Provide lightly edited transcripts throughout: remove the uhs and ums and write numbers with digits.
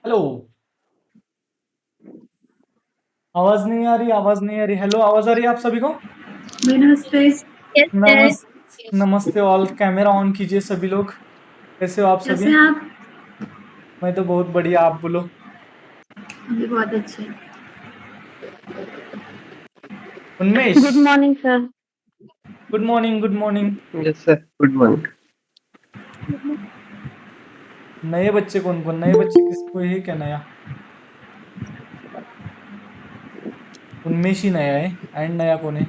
Hello. आवाज नहीं आ रही, आवाज नहीं आ रही। हेलो, आवाज आ रही है आप सभी को? नमस्ते। Yes sir. नमस्ते ऑल। कैमरा ऑन कीजिए सभी लोग। कैसे हो आप कैसे सभी? हैं आप? मैं तो बहुत बढ़िया, आप बोलो। हम भी बहुत अच्छे। Unmesh. Good morning sir. Good morning, good morning. Yes sir, good morning. नए बच्चे कौन कौन? नए बच्चे किसको है क्या नया? उन्मेष ही नया है। एंड नया कौन है?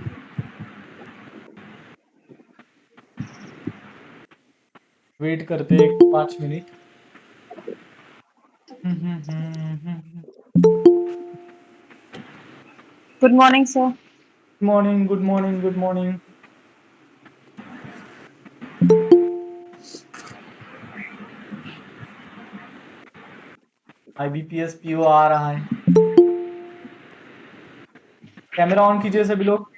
वेट करते एक 5 minute. Good morning sir. Good morning, good morning, good morning. IBPS PO आ रहा है। कैमरा ऑन कीजिए सभी लोग।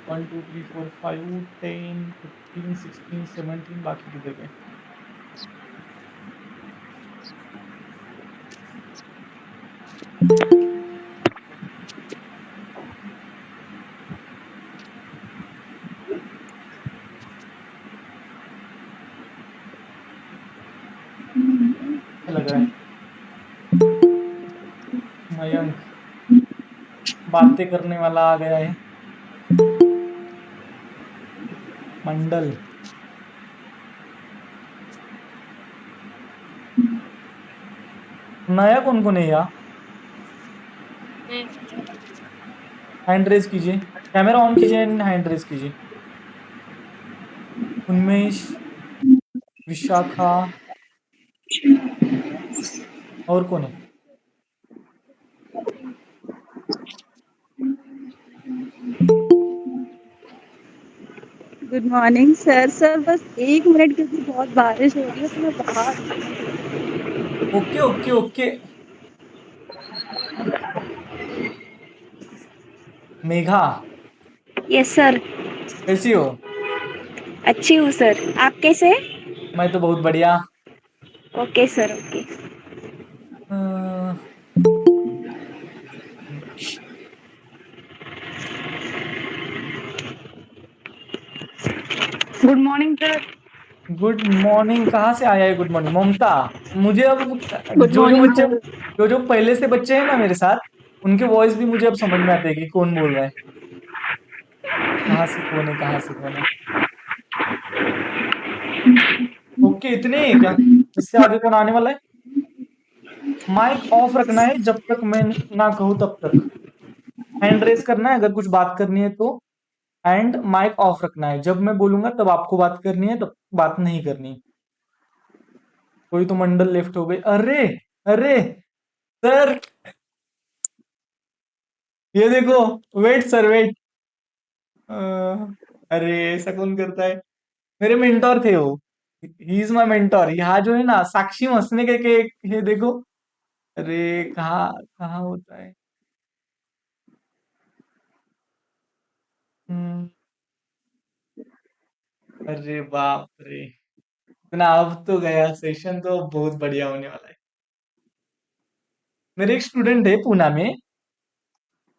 One two three four five 10 15 16 17 बाकी किधर गए? क्या लग रहा है? मयंक बातें करने वाला आ गया है। मंडल। नया कौन कौन है यार? हैंड रेज कीजिए। कैमरा ऑन कीजिए एंड हैंड रेज कीजिए। उन्मेष, विशाखा, और कौन है? Good morning sir. सर बस 1 मिनट क्योंकि बहुत बारिश हो रही है तो मैं बाहर। Okay okay okay. Megha, yes sir. कैसी हो? अच्छी हूँ सर, आप कैसे हैं? मैं तो बहुत बढ़िया। Okay sir okay. Good morning sir. Good morning कहाँ से आया है गुड मॉर्निंग? ममता। मुझे अब गुड जो जो मॉर्निंग बच्चे, सर। जो पहले से बच्चे हैं ना मेरे साथ, उनके वॉइस भी मुझे अब समझ में आते हैं कि कौन बोल रहा है, कहाँ से कौन है, कहाँ से कौन है। ओके, इतने ही क्या? इससे आगे कौन आने वाला है? माइक ऑफ रखना है जब तक मैं ना कहूँ तब तक। हैंड रेस करना है अगर कुछ बात करनी है तो। एंड माइक ऑफ रखना है, जब मैं बोलूंगा तब आपको बात करनी है, तब बात नहीं करनी। कोई तो मंडल लेफ्ट हो गई। अरे, अरे सर, ये देखो। Wait sir, wait. अरे, ऐसा कौन करता है? मेरे मेंटोर थे वो। He is my mentor. यहाँ जो है ना, साक्षी मसने के ये देखो। अरे, कहाँ कहाँ होता है? हम्म, अरे बाप रे। इतना अब तो गया सेशन, तो बहुत बढ़िया होने वाला है। मेरे एक स्टूडेंट है पूना में,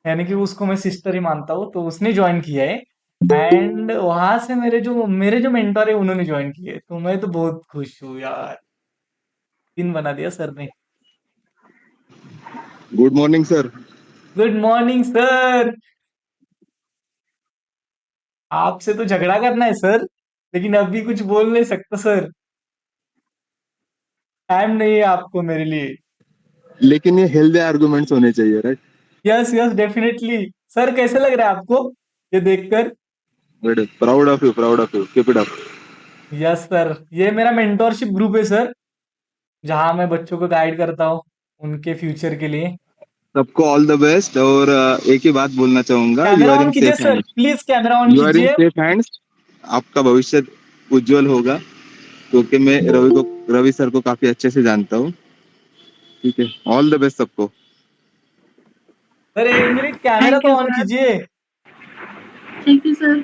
यानी कि उसको मैं सिस्टर ही मानता हूँ, तो उसने ज्वाइन किया है। एंड वहां से मेरे जो मेंटर है उन्होंने ज्वाइन किया है, तो मैं तो बहुत खुश हूँ यार। दिन बना दिया सर ने। Good morning sir. Good morning sir. आपसे तो झगड़ा करना है सर, लेकिन अभी कुछ बोल नहीं सकता सर। टाइम नहीं है आपको मेरे लिए। लेकिन ये हेल्दी आर्गुमेंट्स होने चाहिए, right? Yes yes, definitely. Sir, कैसे लग रहा है आपको ये देखकर? Good, proud of you, proud of you, keep it up. Yes sir. ये मेरा मेंटोरशिप ग्रुप है सर, जहाँ मैं बच्चों को गाइड करता हूँ उनके फ्यूचर के लिए। सबको ऑल द बेस्ट। और एक ही बात बोलना चाहूंगा, you camera are on in कीजिए safe sir, hands. Please camera on you are in कीजिए। Safe hands. आपका भविष्य उज्जवल होगा, क्योंकि मैं रवि सर को काफी अच्छे से जानता हूँ। ठीक है, ऑल द बेस्ट सबको। सर 1 मिनट कैमरा थैंक तो यू ऑन सर। कीजिए। Thank you sir.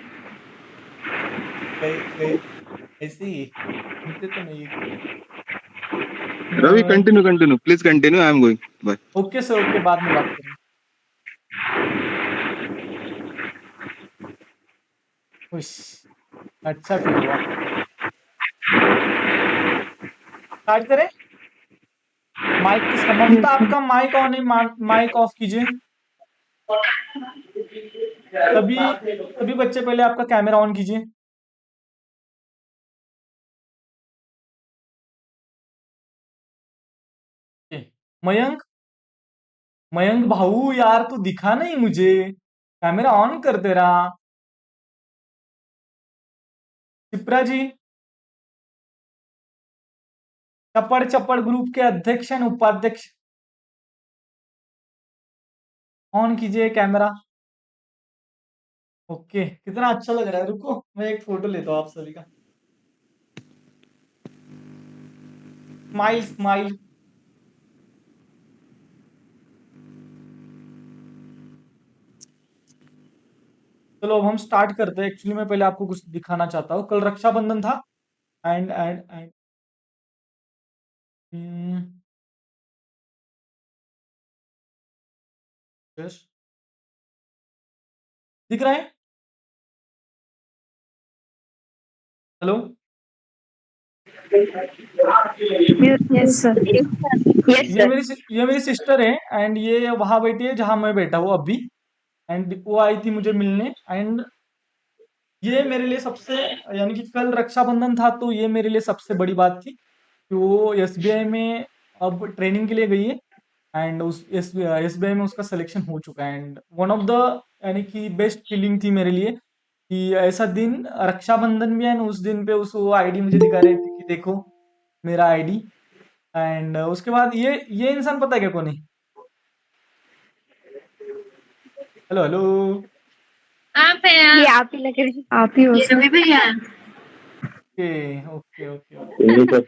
ऐसे ही सुनते तो नहीं। Ravi continue, please continue, I am going, bye. Okay sir, okay, बाद में बात करेंगे। खुश, अच्छा फील हुआ। स्टार्ट करें। माइक किसका? ममता आपका माइक ऑन है, माइक ऑफ कीजिए। सभी बच्चे पहले आपका कैमरा ऑन कीजिए। मयंक, मयंक भाऊ यार तू दिखा नहीं मुझे, कैमरा ऑन कर दे रहा। चिप्रा जी, चप्पड़ चप्पड़ ग्रुप के अध्यक्ष एंड उपाध्यक्ष, ऑन कीजिए कैमरा। ओके, कितना अच्छा लग रहा है। रुको मैं एक फोटो लेता हूँ आप सभी का। Smile smile. चलो अब हम स्टार्ट करते हैं। एक्चुअली मैं पहले आपको कुछ दिखाना चाहता हूँ। कल रक्षाबंधन था एंड यस, दिख रहा है? Hello, yes sir. Yes sir. ये मेरी सिस्टर है एंड ये वहां बैठी है जहां मैं बैठा हूँ अभी। एंड वो आई थी मुझे मिलने। एंड ये मेरे लिए सबसे, यानी कि कल रक्षाबंधन था तो ये मेरे लिए सबसे बड़ी बात थी कि वो एसबीआई में अब ट्रेनिंग के लिए गई है। एंड उस एसबीआई में उसका सिलेक्शन हो चुका है। एंड वन ऑफ द, यानी कि बेस्ट फीलिंग थी मेरे लिए कि ऐसा दिन रक्षाबंधन भी है एंड उस दिन पे उस वो आईडी मुझे दिखा रही थी कि देखो मेरा आईडी। एंड उसके बाद ये इंसान पता है क्या कौन है? Hello hello. आप है ये आप ही लग रही। आप ही हो सर। रवि भैया। Okay okay okay okay.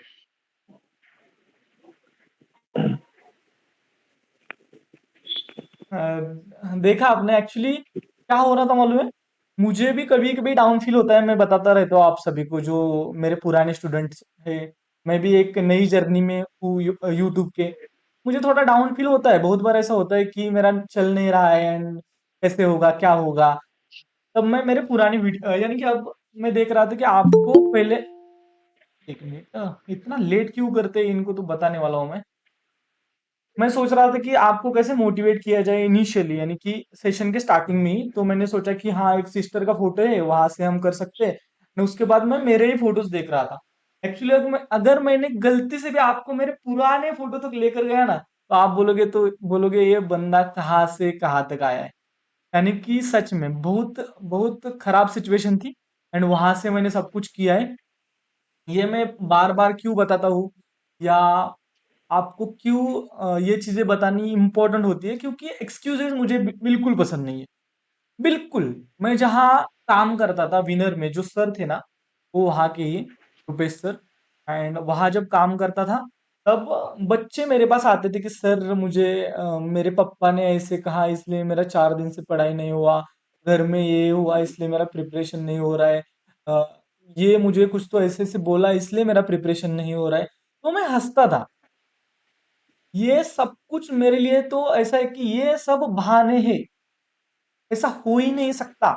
देखा आपने एक्चुअली क्या हो रहा था मालूम है? मुझे भी कभी कभी डाउन फील होता है। मैं बताता रहता हूँ आप सभी को जो मेरे पुराने स्टूडेंट्स है। मैं भी एक नई जर्नी में हूँ यूट्यूब के। मुझे थोड़ा डाउन फील होता है। बहुत बार ऐसा होता है कि मेरा चल नहीं रहा है एंड कैसे होगा क्या होगा। तब मैं मेरे पुरानी वीडियो, यानी कि अब मैं देख रहा था कि आपको पहले, एक मिनट, इतना लेट क्यों करते हैं इनको तो बताने वाला हूँ मैं सोच रहा था कि आपको कैसे मोटिवेट किया जाए इनिशियली, यानी कि सेशन के स्टार्टिंग में ही। तो मैंने सोचा कि हाँ एक सिस्टर का फोटो है वहां से हम कर सकते हैं। न उसके बाद मैं मेरे ही फोटोज देख रहा था। एक्चुअली अगर मैंने गलती से भी आपको मेरे पुराने फोटो तक लेकर गया ना तो आप बोलोगे ये बंदा कहाँ से कहाँ तक आया है। यानी कि सच में बहुत बहुत खराब सिचुएशन थी। एंड वहां से मैंने सब कुछ किया है। ये मैं बार बार क्यों बताता हूँ या आपको क्यों ये चीजें बतानी इम्पोर्टेंट होती है, क्योंकि एक्सक्यूजेस मुझे बिल्कुल पसंद नहीं है। बिल्कुल। मैं जहाँ काम करता था विनर में, जो सर थे ना वो वहाँ के ही, रुपेश सर। एंड वहाँ जब काम करता था तब बच्चे मेरे पास आते थे कि सर मुझे मेरे पापा ने ऐसे कहा इसलिए मेरा 4 दिन से पढ़ाई नहीं हुआ, घर में ये हुआ इसलिए मेरा प्रिपरेशन नहीं हो रहा है, ये मुझे कुछ तो ऐसे से बोला इसलिए मेरा प्रिपरेशन नहीं हो रहा है। तो मैं हंसता था। ये सब कुछ मेरे लिए तो ऐसा है कि ये सब बहाने हैं। ऐसा हो ही नहीं सकता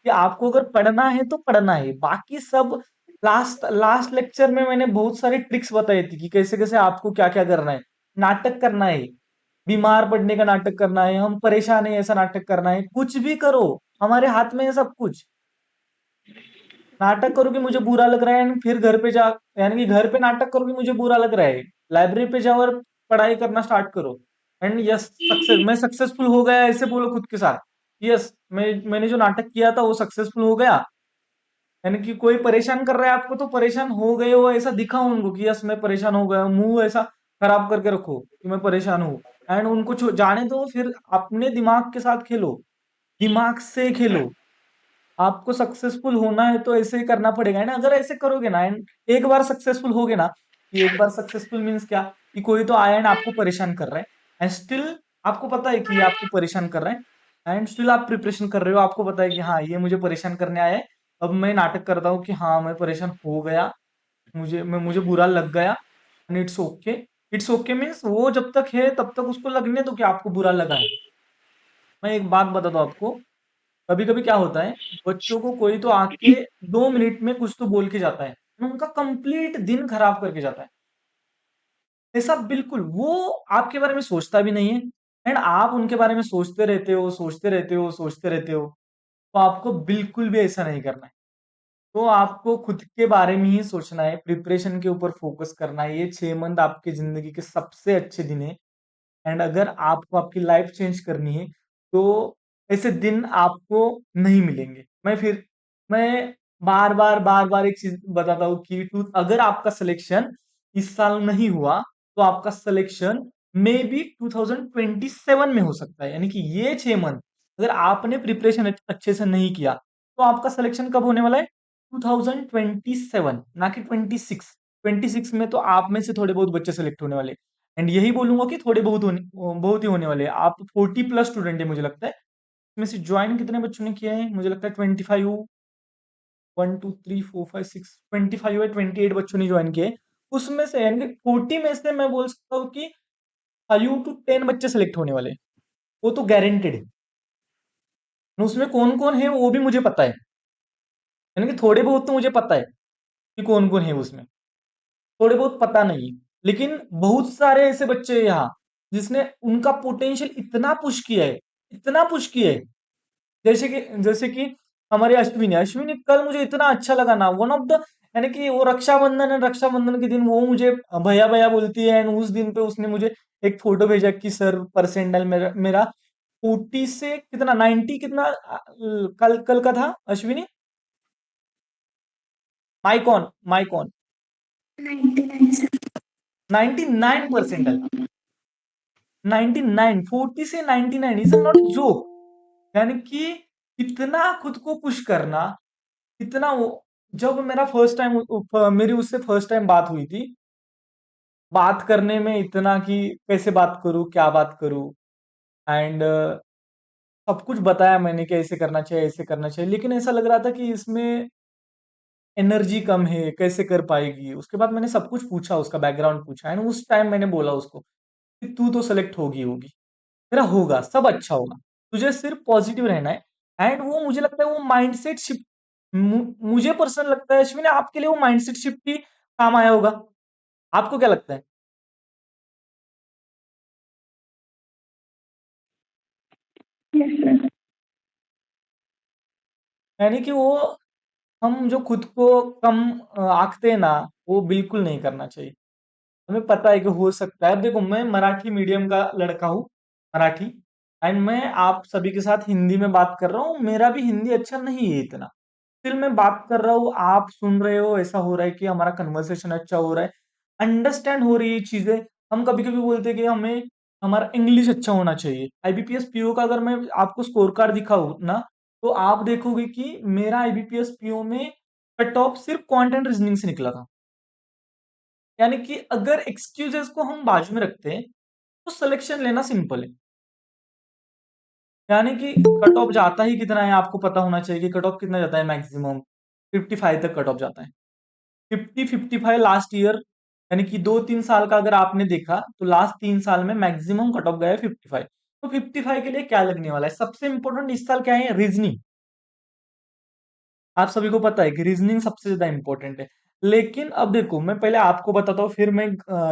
कि आपको अगर पढ़ना है तो पढ़ना है, बाकी सब। लास्ट लास्ट लेक्चर में मैंने बहुत सारी ट्रिक्स बताई थी कि कैसे कैसे आपको क्या क्या करना है। नाटक करना है, बीमार पड़ने का नाटक करना है, हम परेशान है ऐसा नाटक करना है, कुछ भी करो, हमारे हाथ में है सब कुछ। नाटक करो कि मुझे बुरा लग रहा है एंड फिर घर पे जा, यानी कि घर पे नाटक करो कि मुझे बुरा लग रहा है, लाइब्रेरी पे जाओ और पढ़ाई करना स्टार्ट करो। एंड यस सक्सेस, मैं सक्सेसफुल हो गया ऐसे बोलो खुद के साथ। यस, मैंने जो नाटक किया था वो सक्सेसफुल हो गया। यानी कि कोई परेशान कर रहा है आपको तो परेशान हो गए हो ऐसा दिखाओ उनको कि यस मैं परेशान हो गया हूँ। मुंह ऐसा खराब करके रखो कि मैं परेशान हूँ। एंड उनको जाने दो, फिर अपने दिमाग के साथ खेलो, दिमाग से खेलो। आपको सक्सेसफुल होना है तो ऐसे ही करना पड़ेगा, है ना? अगर ऐसे करोगे ना एंड एक बार सक्सेसफुल होगे ना, कि एक बार सक्सेसफुल मीन्स क्या, कि कोई तो आया एंड आपको परेशान कर रहा है, एंड स्टिल आपको पता है कि ये आपको परेशान कर रहा है, एंड स्टिल आप प्रिपरेशन कर रहे हो, आपको पता है कि हाँ ये मुझे परेशान करने आया है, अब मैं नाटक करता हूँ कि हाँ मैं परेशान हो गया, मुझे बुरा लग गया, and it's okay. It's okay means वो जब तक है तब तक उसको लगने दो कि आपको बुरा लगा है। मैं एक बात बताता हूँ आपको, कभी कभी क्या होता है, बच्चों को कोई तो आके 2 मिनट में कुछ तो बोल के जाता है, उनका कंप्लीट दिन खराब करके जाता है। ऐसा बिल्कुल वो आपके बारे में सोचता भी नहीं है, एंड आप उनके बारे में सोचते रहते हो, सोचते रहते हो, सोचते रहते हो। तो आपको बिल्कुल भी ऐसा नहीं करना है। तो आपको खुद के बारे में ही सोचना है, प्रिपरेशन के ऊपर फोकस करना है। ये 6 मंथ आपकी जिंदगी के सबसे अच्छे दिन है, एंड अगर आपको आपकी लाइफ चेंज करनी है तो ऐसे दिन आपको नहीं मिलेंगे। मैं बार बार एक चीज बताता हूँ कि अगर आपका सिलेक्शन इस साल नहीं हुआ तो आपका सिलेक्शन मे बी 2027 में हो सकता है। यानी कि ये 6 मंथ अगर आपने प्रिपरेशन अच्छे से नहीं किया तो आपका सिलेक्शन कब होने वाला है? 2027, ना कि 26। 26 में तो आप में से थोड़े बहुत बच्चे सेलेक्ट होने वाले, एंड यही बोलूंगा कि थोड़े बहुत ही होने वाले हैं। आप 40+ स्टूडेंट है मुझे लगता है। इसमें से ज्वाइन कितने बच्चों ने किया है? मुझे लगता है 25, 1 2 3 4 5 6, 25 या 28 बच्चों ने ज्वाइन किए। उसमें से यानी कि 40 में से मैं बोल सकता हूँ कि 5 to 10 बच्चे सेलेक्ट होने वाले हैं। वो तो गारंटेड है। उसमें कौन कौन है वो भी मुझे पता है, यानी कि थोड़े बहुत तो मुझे पता है कि कौन कौन है उसमें, थोड़े बहुत पता नहीं। लेकिन बहुत सारे ऐसे बच्चे हैं यहाँ जिसने उनका पोटेंशियल इतना पुश किया है, इतना पुश किया है। जैसे कि हमारे अश्विनी कल मुझे इतना अच्छा लगा ना, वन ऑफ द, यानी कि वो रक्षाबंधन है, रक्षाबंधन के दिन वो मुझे भैया भैया बोलती है, एंड उस दिन पे उसने मुझे एक फोटो भेजा कि सर परसेंटाइल मेरा 40 से कितना 90 कितना कल कल का था अश्विनी? माइकॉन माइकॉन 99 सर। 99 परसेंटाइल। 99, 40 से 99 इज नॉट जोक। यानी कि इतना खुद को पुश करना, इतना वो। जब मेरा फर्स्ट टाइम मेरी उससे फर्स्ट टाइम बात हुई थी, बात करने में इतना कि कैसे बात करूं, क्या बात करूं, एंड सब कुछ बताया मैंने कि ऐसे करना चाहिए, ऐसे करना चाहिए, लेकिन ऐसा लग रहा था कि इसमें एनर्जी कम है, कैसे कर पाएगी। उसके बाद मैंने सब कुछ पूछा, उसका बैकग्राउंड पूछा, एंड उस टाइम मैंने बोला उसको कि तू तो सेलेक्ट होगी होगी, तेरा होगा, सब अच्छा होगा, तुझे सिर्फ पॉजिटिव रहना है। एंड वो मुझे लगता है वो माइंडसेट शिफ्ट, मुझे पर्सनल लगता है अश्विनी आपके लिए वो माइंडसेट शिफ्ट ही काम आया होगा। आपको क्या लगता है? Yes sir. यानी कि वो हम जो खुद को कम आंकते हैं ना, वो बिल्कुल नहीं करना चाहिए। हमें पता है कि हो सकता है। देखो मैं मराठी मीडियम का लड़का हूँ, मराठी, एंड मैं आप सभी के साथ हिंदी में बात कर रहा हूँ। मेरा भी हिंदी अच्छा नहीं है इतना, फिर मैं बात कर रहा हूँ, आप सुन रहे हो, ऐसा हो रहा है कि हमारा कन्वर्सेशन अच्छा हो रहा है, अंडरस्टैंड हो रही है चीजें। हम कभी कभी बोलते हैं कि हमें हमारा इंग्लिश अच्छा होना चाहिए। आईबीपीएस पीओ का अगर मैं आपको स्कोर कार्ड दिखाऊं ना, तो आप देखोगे कि मेरा आईबीपीएस पीओ में कट ऑफ सिर्फ क्वांट एंड रीजनिंग से निकला था। यानी कि अगर एक्सक्यूजेस को हम बाजू में रखते हैं तो सिलेक्शन लेना सिंपल है। यानी कि कट ऑफ जाता ही कितना है आपको पता होना चाहिए कि कट ऑफ कितना जाता है मैक्सिमम 55 तक कट ऑफ जाता है। 50-55 लास्ट ईयर, यानी कि 2-3 साल का अगर आपने देखा तो लास्ट 3 साल में मैक्सिमम कट ऑफ गया है 55। तो 55 के लिए क्या लगने वाला है? सबसे इंपॉर्टेंट इस साल क्या है? रीजनिंग। आप सभी को पता है कि रीजनिंग सबसे ज्यादा इंपॉर्टेंट है। लेकिन अब देखो मैं पहले आपको बताता हूँ, फिर मैं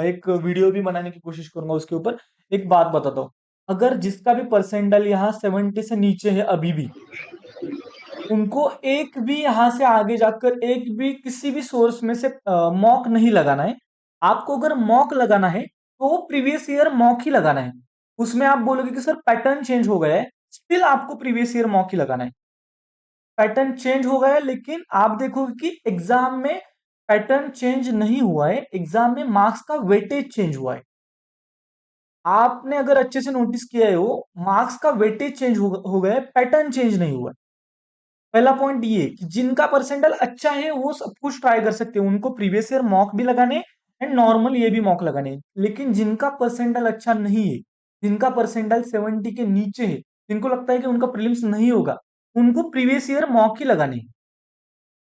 एक वीडियो भी बनाने की कोशिश करूंगा उसके ऊपर। एक बात बताता हूँ, अगर जिसका भी परसेंटाइल यहाँ 70 से नीचे है अभी भी, उनको एक भी यहाँ से आगे जाकर एक भी किसी भी सोर्स में से मॉक नहीं लगाना है। आपको अगर मॉक लगाना है तो प्रीवियस ईयर मॉक ही लगाना है। उसमें आप बोलोगे कि सर पैटर्न चेंज हो गया है, स्टिल आपको प्रीवियस ईयर मॉक ही लगाना है। पैटर्न चेंज हो गया है, लेकिन आप देखोगे कि एग्जाम में पैटर्न चेंज नहीं हुआ है, एग्जाम में मार्क्स का वेटेज चेंज हुआ है। आपने अगर अच्छे से नोटिस किया है, वो मार्क्स का वेटेज चेंज हो गया है, पैटर्न चेंज नहीं हुआ है। पहला पॉइंट ये कि जिनका परसेंटाइल अच्छा है वो सब कुछ ट्राई कर सकते हैं, उनको प्रीवियस ईयर मॉक भी लगाने, एंड नॉर्मल ये भी मॉक लगाने हैं। लेकिन जिनका परसेंटाइल अच्छा नहीं है, जिनका परसेंटाइल 70 के नीचे है, जिनको लगता है कि उनका प्रीलिम्स नहीं होगा, उनको प्रीवियस ईयर मॉक ही लगाने हैं।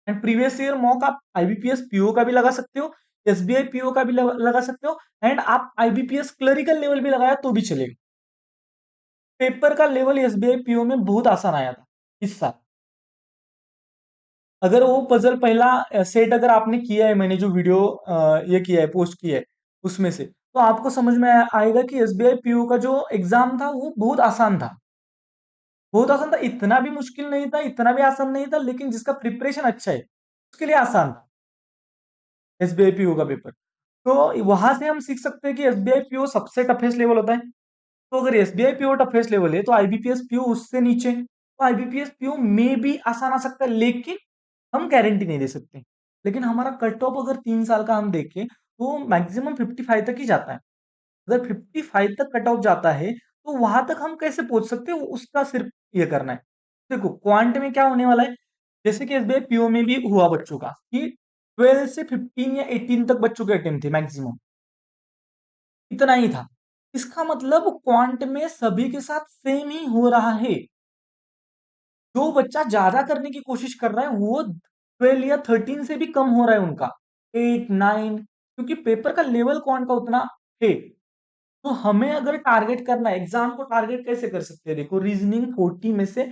एंड प्रीवियस ईयर मॉक आप आईबीपीएस पीओ का भी लगा सकते हो, एसबीआई पीओ का भी लगा सकते हो, एंड आप आईबीपीएस क्लरिकल लेवल भी लगाया तो भी चलेगा। पेपर का लेवल एसबीआई पीओ में बहुत आसान आया था इस साल। अगर वो पजल पहला सेट अगर आपने किया है, मैंने जो वीडियो ये किया है, पोस्ट किया है उसमें से, तो आपको समझ में आएगा कि एसबीआई पीओ का जो एग्जाम था वो बहुत आसान था। बहुत आसान था, इतना भी मुश्किल नहीं था, इतना भी आसान नहीं था, लेकिन जिसका प्रिपरेशन अच्छा है उसके लिए आसान था एसबीआई पीओ का पेपर। तो वहां से हम सीख सकते हैं कि एसबीआई पीओ सबसे टफेस्ट लेवल होता है। तो अगर एसबीआई पीओ टफेस्ट लेवल है तो आईबीपीएस पीओ उससे नीचे, तो आईबीपीएस पीओ में भी आसान आ सकता है, लेकिन हम गारंटी नहीं दे सकते। लेकिन हमारा कट ऑफ अगर 3 साल का हम देखें तो मैक्सिमम 55 तक ही जाता है। अगर 55 तक कट ऑफ जाता है तो वहां तक हम कैसे पहुंच सकते हैं, उसका सिर्फ ये करना है। देखो क्वांट में क्या होने वाला है, जैसे कि एसबीआई पीओ में भी हुआ बच्चों का कि 12 से 15 या 18 तक बच्चों के अटेम्प्ट थे मैक्सिमम, इतना ही था। इसका मतलब क्वांट में सभी के साथ सेम ही हो रहा है। जो बच्चा ज्यादा करने की कोशिश कर रहा है वो 12 या 13 से भी कम हो रहा है उनका, 8 9, क्योंकि पेपर का लेवल क्वांट का उतना है। तो हमें अगर टारगेट करना है, एग्जाम को टारगेट कैसे कर सकते हैं, देखो रीजनिंग 40 में से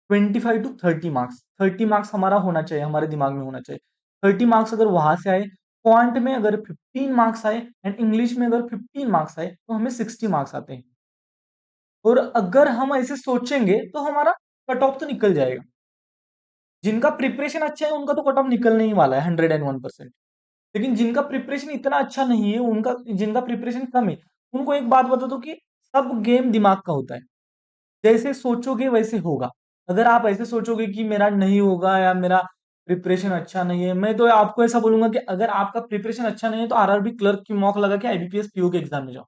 25 टू 30 मार्क्स, 30 मार्क्स हमारा होना चाहिए, हमारे दिमाग में होना चाहिए। 30 मार्क्स अगर वहां से आए, क्वांट में अगर 15 मार्क्स आए, एंड इंग्लिश में अगर 15 मार्क्स आए, तो हमें 60 मार्क्स आते हैं। और अगर हम ऐसे सोचेंगे तो हमारा कट ऑफ तो निकल जाएगा। जिनका प्रिपरेशन अच्छा है उनका तो कट ऑफ निकलने ही वाला है 101%। लेकिन जिनका प्रिपरेशन इतना अच्छा नहीं है, उनका जिनका प्रिपरेशन कम है, उनको एक बात बता दो कि सब गेम दिमाग का होता है। जैसे सोचोगे वैसे होगा। अगर आप ऐसे सोचोगे कि मेरा नहीं होगा या मेरा प्रिपरेशन अच्छा नहीं है, मैं तो आपको ऐसा बोलूंगा कि अगर आपका प्रिपरेशन अच्छा नहीं है तो आरआरबी क्लर्क की मॉक लगा के आईबीपीएस पीओ के एग्जाम में जाओ।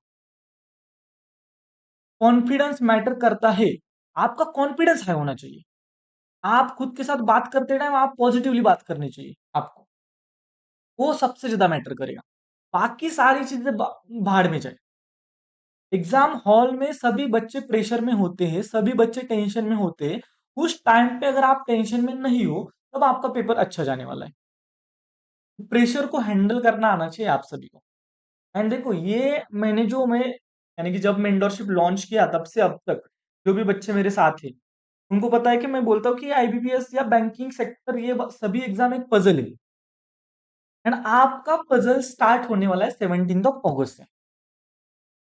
कॉन्फिडेंस मैटर करता है, आपका कॉन्फिडेंस हाई होना चाहिए। आप खुद के साथ बात करते टाइम आप पॉजिटिवली बात करनी चाहिए आपको, वो सबसे ज्यादा मैटर करेगा। बाकी सारी चीजें भाड़ में जाए। एग्जाम हॉल में सभी बच्चे प्रेशर में होते हैं, सभी बच्चे टेंशन में होते हैं। उस टाइम पे अगर आप टेंशन में नहीं हो तब आपका पेपर अच्छा जाने वाला है। प्रेशर को हैंडल करना आना चाहिए आप सभी को। एंड देखो ये मैं यानी कि जब मेंटरशिप लॉन्च किया तब से अब तक जो भी बच्चे मेरे साथ हैं उनको पता है कि मैं बोलता हूँ कि आईबीपीएस या बैंकिंग सेक्टर ये सभी एग्जाम एक पजल है। एंड आपका पजल स्टार्ट होने वाला है 17 अगस्त से।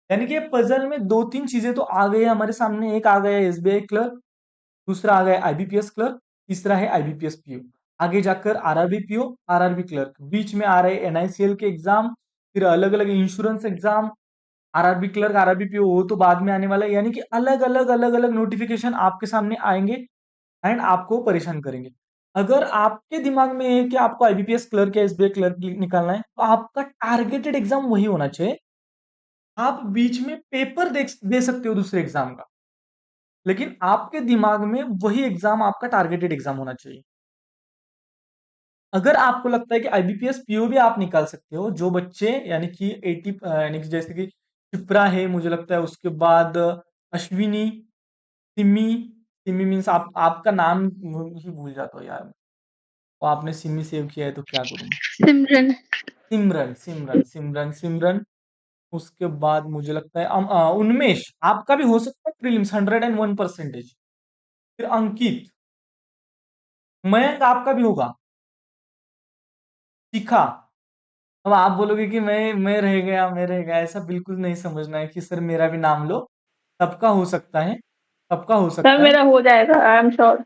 यानी कि ये पजल में दो तीन चीजें तो आ गई है हमारे सामने। एक आ गया एसबीआई क्लर्क, दूसरा आ गया आईबीपीएस क्लर्क, तीसरा है आईबीपीएस पीओ। आगे जाकर आरआरबी पीओ, आरआरबी क्लर्क, बीच में आ रहे एनआईसीएल के एग्जाम, फिर अलग अलग insurance exam, RRB clerk, RRB PO वो तो बाद में आने वाला है। यानी कि अलग अलग नोटिफिकेशन आपके सामने आएंगे एंड आपको परेशान करेंगे। अगर आपके दिमाग में है कि आपको आईबीपीएस क्लर्क या एसबीआई क्लर्क निकालना है तो आपका टारगेटेड एग्जाम वही होना चाहिए। आप बीच में पेपर दे सकते हो दूसरे एग्जाम का, लेकिन आपके दिमाग में वही एग्जाम आपका टारगेटेड एग्जाम होना चाहिए। अगर आपको लगता है कि आईबीपीएस पीओ भी आप निकाल सकते हो, जो बच्चे यानी कि 80 यानी कि जैसे कि शिप्रा है, मुझे लगता है उसके बाद अश्विनी, सिमी, सिमी मीन्स आपका नाम ही भूल जाता हूँ यार। और आपने सिमी सेव किया है तो क्या करूँ मैं। सिमरन। सिमरन सिमरन सिमरन सिमरन, उसके बाद मुझे लगता है उन्मेष, आपका भी हो सकता है प्रीलिम्स 101%। फिर अंकित, मयंक आपका भी होगा। शिखा, अब आप बोलोगे कि मैं रह गया, ऐसा बिल्कुल नहीं समझना है कि सर मेरा भी नाम लो। सबका हो सकता है, सबका हो सर सकता है। मेरा हो जाएगा, आई एम श्योर।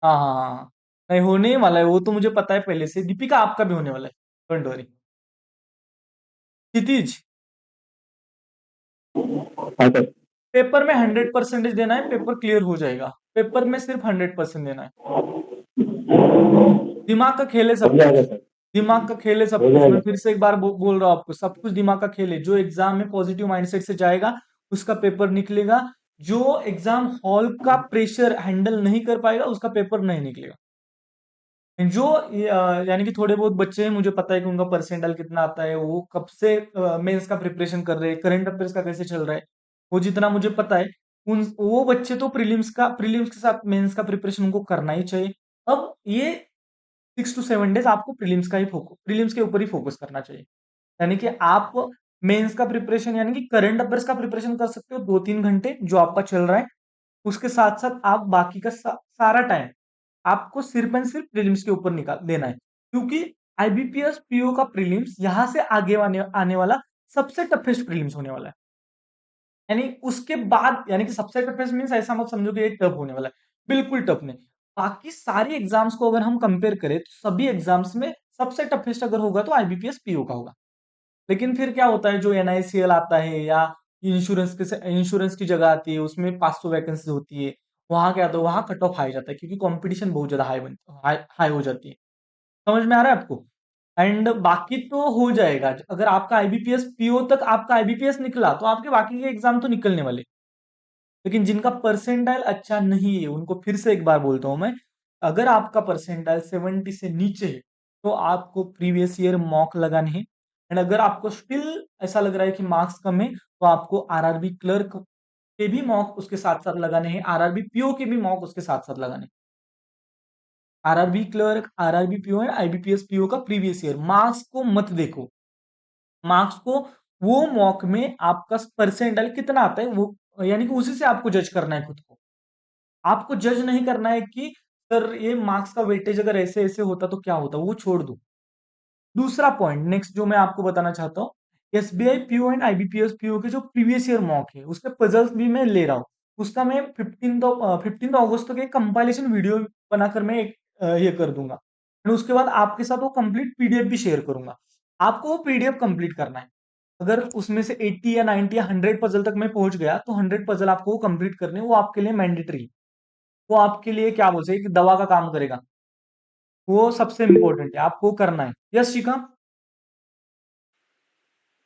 हाँ हाँ हाँ हाँ। नहीं होने ही वाला है, वो तो मुझे पता है पहले से। दीपिका आपका भी होने वाला है, डोंट वरी। क्षितिज, हाँ सर। पेपर में 100% देना है, पेपर क्लियर हो जाएगा। पेपर में सिर्फ 100% देना है। दिमाग का खेल है हो सब जाएगा कुछ, सर, दिमाग का खेल है सब हो कुछ। मैं जाएगा फिर सर। से एक बार बोल रहा हूँ आपको, सब कुछ दिमाग का खेल है। जो एग्जाम में पॉजिटिव माइंडसेट से जाएगा उसका पेपर निकलेगा। जो एग्जाम हॉल का प्रेशर हैंडल नहीं कर पाएगा उसका पेपर नहीं निकलेगा। जो यानी कि थोड़े बहुत बच्चे हैं, मुझे पता है कि उनका परसेंटाइल कितना आता है, वो कब से मेंस का प्रिपरेशन कर रहे हैं, करंट अफेयर्स का कैसे चल रहा है, वो जितना मुझे पता है, उन वो बच्चे तो प्रीलिम्स के साथ मेंस का प्रिपरेशन उनको करना ही चाहिए। अब ये 6 to 7 डेज आपको प्रीलिम्स के ऊपर ही फोकस करना चाहिए। यानी कि आप मेंस का प्रिपरेशन यानी कि करंट अफेयर्स का प्रिपरेशन कर सकते हो 2-3 घंटे जो आपका चल रहा है। उसके साथ साथ आप बाकी का सारा टाइम आपको सिर्फ एंड सिर्फ प्रीलिम्स के ऊपर निकाल देना है, क्योंकि आईबीपीएस पीओ का प्रीलिम्स यहां से आगे आने वाला सबसे टफेस्ट प्रीलिम्स होने वाला है। यानी उसके बाद यानी कि सबसे टफेस्ट मीन्स ऐसा मत समझो कि ये टफ होने वाला है, बिल्कुल टफ नहीं। बाकी सारी एग्जाम्स को अगर हम कंपेयर करें तो सभी एग्जाम्स में सबसे टफेस्ट अगर होगा तो आईबीपीएस पीओ का होगा। लेकिन फिर क्या होता है, जो एनआईसीएल आता है या इंश्योरेंस की जगह आती है, उसमें 500 वैकेंसी होती है, वहां क्या होता है, वहां कट ऑफ हाई जाता है क्योंकि कंपटीशन बहुत ज्यादा हाई हो जाती है। समझ में आ रहा है आपको? एंड बाकी तो हो जाएगा, अगर आपका आईबीपीएस पीओ तक आपका आईबीपीएस निकला तो आपके बाकी के एग्जाम तो निकलने वाले। लेकिन जिनका परसेंटाइल अच्छा नहीं है उनको फिर से एक बार बोलता हूं मैं, अगर आपका परसेंटाइल 70 से नीचे है तो आपको प्रीवियस ईयर मॉक लगाने हैं। एंड अगर आपको स्टिल ऐसा लग रहा है कि मार्क्स कम है तो आपको आरआरबी क्लर्क के भी मॉक उसके साथ साथ लगाने हैं, आरआरबी पीओ के भी मॉक उसके साथ साथ लगाने हैं। RRB clerk, RRB PO and IBPS PO का प्रीवियस ईयर मार्क्स को मत देखो, मार्क्स को वो मॉक में आपका परसेंटाइल कितना आता है वो, यानी कि उसी से आपको जज करना है खुद को। आपको जज नहीं करना है कि सर ये मार्क्स का वेटेज अगर ऐसे ऐसे होता तो क्या होता, वो छोड़ दो। दूसरा पॉइंट नेक्स्ट जो मैं आपको बताना चाहता हूँ, SBI PO and IBPS PO के जो प्रीवियस ईयर मॉक है उसके पजल्स भी मैं ले रहा हूँ। उसका मैं 15 अगस्त तक एक कंपाइलेशन वीडियो बनाकर मैं एक ये कर दूंगा। और उसके बाद आपके साथ वो कंप्लीट पीडीएफ भी शेयर करूंगा। आपको वो पीडीएफ कंप्लीट करना है। अगर उसमें से 80 या 90 या 100 पजल तक मैं पहुंच गया तो 100 पजल आपको कंप्लीट करने हैं, वो आपके लिए मैंडेटरी, वो आपके लिए क्या बोल सकते दवा का काम करेगा। वो सबसे इंपॉर्टेंट है, आपको करना है। यस शिखा।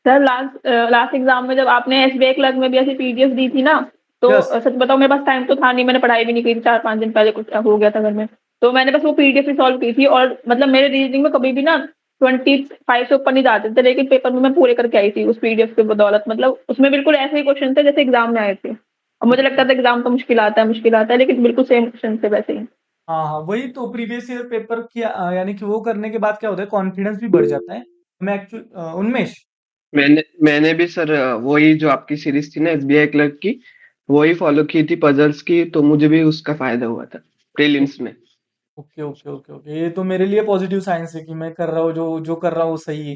सर लास्ट एग्जाम में जब आपने एसबीआई क्लर्क में भी ऐसी पीडीएफ दी थी ना, तो यस। सच बताओ मेरे पास टाइम तो था नहीं, मैंने पढ़ाई भी नहीं की थी, 4-5 दिन पहले कुछ हो गया था घर में। तो मैंने बस वो पीडीएफ ही सॉल्व की थी और मतलब मेरे रीजनिंग में कभी भी ना 25 से ऊपर नहीं जाते थे, लेकिन पेपर में मैं पूरे करके आई थी उस पीडीएफ की बदौलत। मतलब उसमें बिल्कुल ऐसे ही क्वेश्चन थे जैसे एग्जाम में आए थे, और मुझे लगता था एग्जाम तो मुश्किल आता है, लेकिन बिल्कुल सेम क्वेश्चन थे वैसे ही। हाँ हाँ, वही तो प्रीवियस ईयर पेपर की यानी कि वो करने के बाद क्या होता है, कॉन्फिडेंस भी बढ़ जाता है। मैं एक्चुअली उन्मेष। मैंने भी सर वही जो आपकी सीरीज थी ना एसबीआई क्लर्क की, वही फॉलो की थी पजल्स की, तो मुझे भी उसका फायदा हुआ था प्रीलिम्स में। ओके ओके ओके ओके, ये तो मेरे लिए पॉजिटिव साइंस है कि मैं कर रहा हूँ, जो जो कर रहा हूँ वो सही है।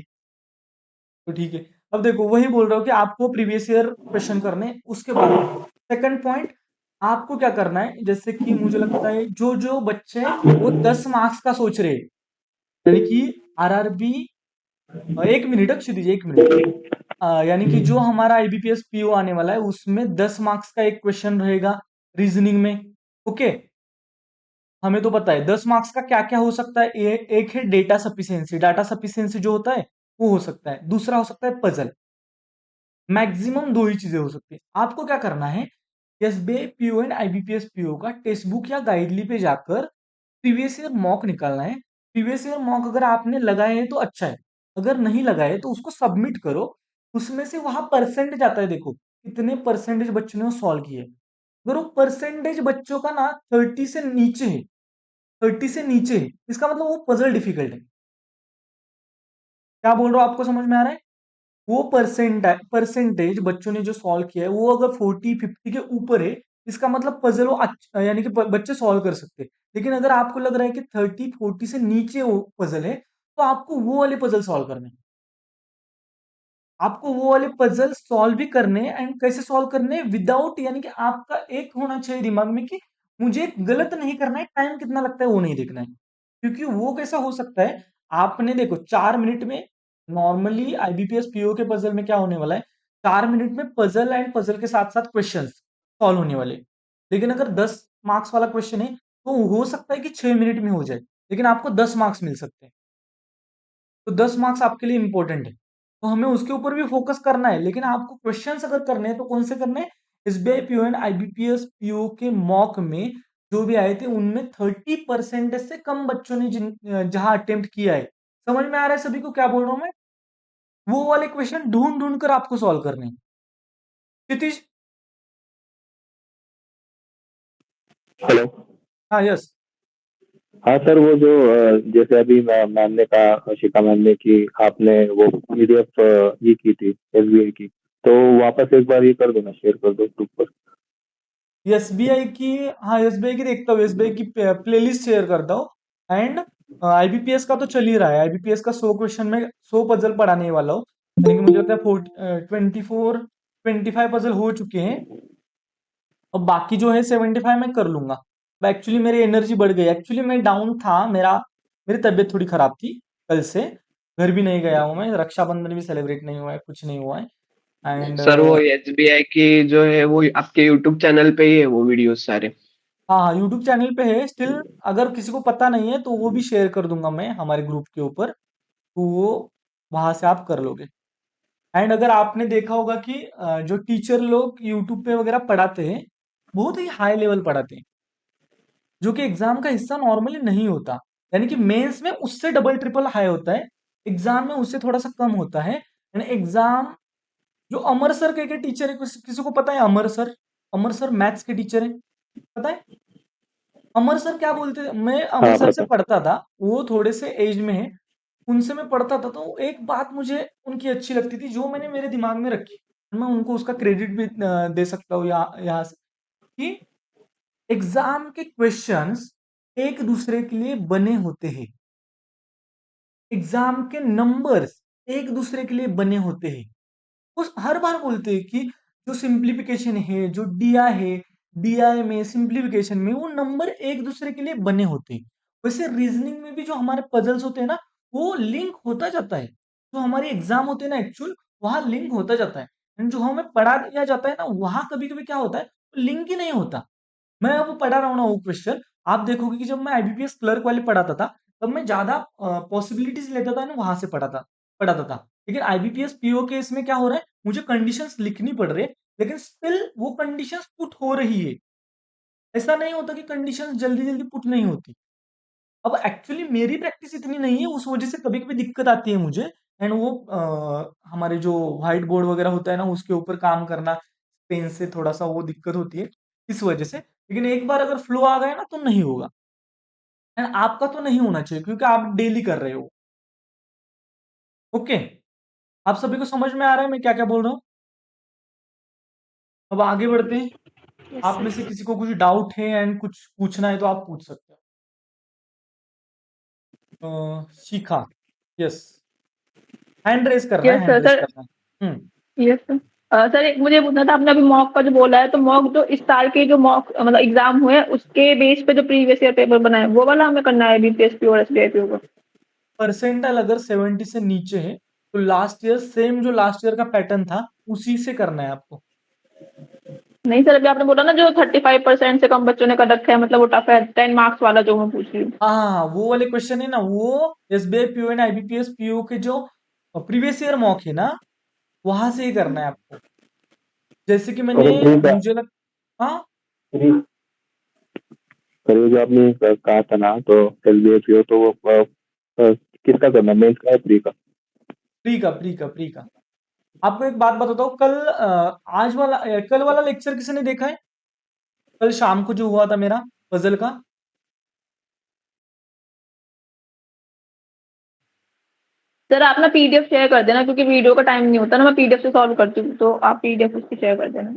तो ठीक है। अब देखो वही बोल रहा हूँ कि आपको प्रीवियस ईयर क्वेश्चन करने हैं। उसके बाद सेकंड पॉइंट, आपको क्या करना है, जैसे कि मुझे लगता है जो जो बच्चे वो 10 मार्क्स का सोच रहे हैं, यानी कि आरआरबी, 1 मिनट अच्छी दीजिए 1 मिनट। यानी कि जो हमारा आईबीपीएस पीओ आने वाला है उसमें 10 मार्क्स का एक क्वेश्चन रहेगा रीजनिंग में। ओके, हमें तो पता है 10 मार्क्स का क्या क्या हो सकता है। एक है डेटा सफिशियंसी, डाटा सफिशियंसी जो होता है वो हो सकता है। दूसरा हो सकता है पजल। मैक्सिमम दो ही चीजें हो सकती है। आपको क्या करना है, SBI PO and IBPS PO का टेक्स्ट बुक या गाइडली पे जाकर प्रीवियस ईयर मॉक निकालना है। प्रीवियस ईयर मॉक अगर आपने लगाए हैं तो अच्छा है, अगर नहीं लगाए तो उसको सबमिट करो। उसमें से वहां परसेंटेज आता है, देखो कितने परसेंटेज बच्चों ने सॉल्व किए। अगर वो परसेंटेज बच्चों का ना 30 से नीचे है, 30 से नीचे है, इसका मतलब वो पजल डिफिकल्ट है। क्या बोल रहा हूं, आपको समझ में आ रहा है? वो परसेंटेज बच्चों ने जो सॉल्व किया है वो अगर 40-50 के ऊपर है, इसका मतलब पजल वो अच्छा यानी कि बच्चे सॉल्व कर सकते हैं। लेकिन अगर आपको लग रहा है कि 30-40 से नीचे वो पजल है तो आपको वो वाले पजल सॉल्व करने हैं। आपको वो वाले पजल सॉल्व भी करने हैं। एंड कैसे सॉल्व करने हैं, विदाउट यानी कि आपका एक होना चाहिए दिमाग में कि मुझे गलत नहीं करना है, टाइम कितना लगता है वो नहीं देखना है। क्योंकि वो कैसा हो सकता है, आपने देखो 4 मिनट में, नॉर्मली आईबीपीएस पीओ के पजल में क्या होने वाला है, 4 मिनट में पजल एंड पजल के साथ साथ क्वेश्चन सॉल्व होने वाले। लेकिन अगर 10 मार्क्स वाला क्वेश्चन है तो हो सकता है कि 6 मिनट में हो जाए, लेकिन आपको 10 मार्क्स मिल सकते हैं। तो 10 मार्क्स आपके लिए इंपॉर्टेंट है, तो हमें उसके ऊपर भी फोकस करना है। लेकिन आपको क्वेश्चंस अगर करने हैं तो कौन से करने हैं, SBI PO and IBPS PO के मॉक में जो भी आए थे उनमें 30% से कम बच्चों ने जहां अटेम्प्ट किया है। समझ में आ रहा है सभी को क्या बोल रहा हूं मैं? वो वाले क्वेश्चन ढूंढ ढूंढ कर आपको सॉल्व करने हैं। क्षितिज। हेलो। हाँ, यस। हाँ सर, वो जो जैसे अभी मैम ने कहा, शिखा मैम ने, कि आपने वो पीडीएफ ये की थी एसबीआई की, तो वापस एक बार ये कर दो ना, शेयर कर दो ग्रुप पर। एसबीआई की, हाँ एसबीआई की देखता हूँ, एसबीआई की प्लेलिस्ट शेयर करता हूँ। एंड आईबीपीएस का तो चल ही रहा है, आईबीपीएस का 100 क्वेश्चन में 100 पजल पढ़ाने वाला हूँ। यानी कि मुझे लगता है 25 पजल हो चुके हैं। अब बाकी जो है 75 मैं कर लूंगा। एक्चुअली मेरी एनर्जी बढ़ गई, एक्चुअली मैं डाउन था, मेरी तबीयत थोड़ी खराब थी कल से। घर भी नहीं गया हूँ मैं, रक्षाबंधन भी सेलिब्रेट नहीं हुआ है, कुछ नहीं हुआ है। एंड सर वो एसबीआई की जो है वो आपके यूट्यूब चैनल पे ही है वो वीडियोस सारे। हाँ हाँ, यूट्यूब चैनल पे है स्टिल। अगर किसी को पता नहीं है तो वो भी शेयर कर दूंगा मैं हमारे ग्रुप के ऊपर, तो वो वहां से आप कर लोगे। एंड अगर आपने देखा होगा कि जो टीचर लोग यूट्यूब पे वगैरह पढ़ाते हैं, बहुत ही हाई लेवल पढ़ाते हैं, जो कि एग्जाम का हिस्सा नॉर्मली नहीं होता। यानी कि मेंस में उससे डबल ट्रिपल हाई होता है, एग्जाम में उससे थोड़ा सा कम होता है। यानी एग्जाम, जो अमर सर के टीचर है, किसी को पता है अमर सर? अमर सर मैथ्स के टीचर है, पता है? अमर सर क्या बोलते थे, मैं अमर हाँ सर से पता। पढ़ता था, वो थोड़े से एज में है, उनसे मैं पढ़ता था, तो एक बात मुझे उनकी अच्छी लगती थी जो मैंने मेरे दिमाग में रखी। मैं उनको उसका क्रेडिट भी दे सकता हूँ यहाँ से, कि एग्जाम के क्वेश्चंस एक दूसरे के लिए बने होते हैं, एग्जाम के नंबर्स एक दूसरे के लिए बने होते हैं। उस हर बार बोलते हैं कि जो सिंप्लीफिकेशन है, जो डिया है, डीआई में सिंप्लीफिकेशन में वो नंबर एक दूसरे के लिए बने होते हैं। वैसे रीजनिंग में भी जो हमारे पजल्स होते हैं ना, वो लिंक होता जाता है। जो हमारे एग्जाम होते हैं ना एक्चुअल, वहां लिंक होता जाता है। एंड जो हमें पढ़ा दिया जाता है ना, वहां कभी कभी क्या होता है, लिंक ही नहीं होता। मैं अब पढ़ा रहा हूँ ना वो क्वेश्चन, आप देखोगे कि जब मैं आईबीपीएस क्लर्क वाले पढ़ाता था, तब मैं ज्यादा पॉसिबिलिटीज लेता था ना, वहां से पढ़ाता था। लेकिन आईबीपीएस पीओ के इसमें क्या हो रहा है, मुझे कंडीशंस लिखनी पड़ रही है, लेकिन स्टिल वो कंडीशंस पुट हो रही है। ऐसा नहीं होता कि कंडीशंस जल्दी जल्दी पुट नहीं होती। अब एक्चुअली मेरी प्रैक्टिस इतनी नहीं है, उस वजह से कभी कभी दिक्कत आती है मुझे। एंड वो हमारे जो व्हाइट बोर्ड वगैरह होता है ना, उसके ऊपर काम करना पेन से थोड़ा सा वो दिक्कत होती है, इस वजह से। लेकिन एक बार अगर फ्लो आ गया ना तो नहीं होगा। एंड आपका तो नहीं होना चाहिए क्योंकि आप डेली कर रहे हो। ओके, आप सभी को समझ में आ रहा है मैं क्या क्या बोल रहा हूँ? अब आगे बढ़ते हैं। Yes, आप में sir. से किसी को कुछ डाउट है एंड कुछ पूछना है तो आप पूछ सकते हो। शिखा, यस, हैंड रेस करना है, yes hand sir. Raise sir करना है। Yes sir. सर एक मुझे पूछना था, आपने अभी मॉक का जो बोला है, तो मॉक जो इस साल के जो मॉक मतलब एग्जाम हुए हैं, उसके बेस पे जो प्रीवियस ईयर पेपर बनाए वो वाला हमें करना है बीपीएसपी और एसबीआई को? परसेंटाइल अगर 70 से नीचे है तो लास्ट ईयर सेम, जो लास्ट ईयर का पैटर्न था उसी से करना है आपको। नहीं सर, अभी आपने बोला ना जो 35% से कम बच्चों ने कर रखा है, मतलब वो टफ है, 10 मार्क्स वाला जो मैं पूछ रही हूँ। हाँ हाँ हाँ, वो वाले क्वेश्चन है ना, वो SBI PO and IBPS PO के जो प्रीवियस ईयर मॉक है ना, वहां से ही करना है आपको। जैसे कि मैंने, और ठीक है। मुझे लग, हाँ, सर ये जो आपने कहा था ना, तो एसबीआई पीओ, तो वो किसका करना, मेंस का या प्री का? प्री का। आपको एक बात बताता हूँ, कल आज वाला कल वाला लेक्चर किसी ने देखा है? कल शाम को जो हुआ था मेरा पजल का। सर आप ना पीडीएफ शेयर कर देना, क्योंकि वीडियो का टाइम नहीं होता ना, मैं पीडीएफ से सॉल्व करती हूँ, तो आप पीडीएफ उसकी शेयर कर देना।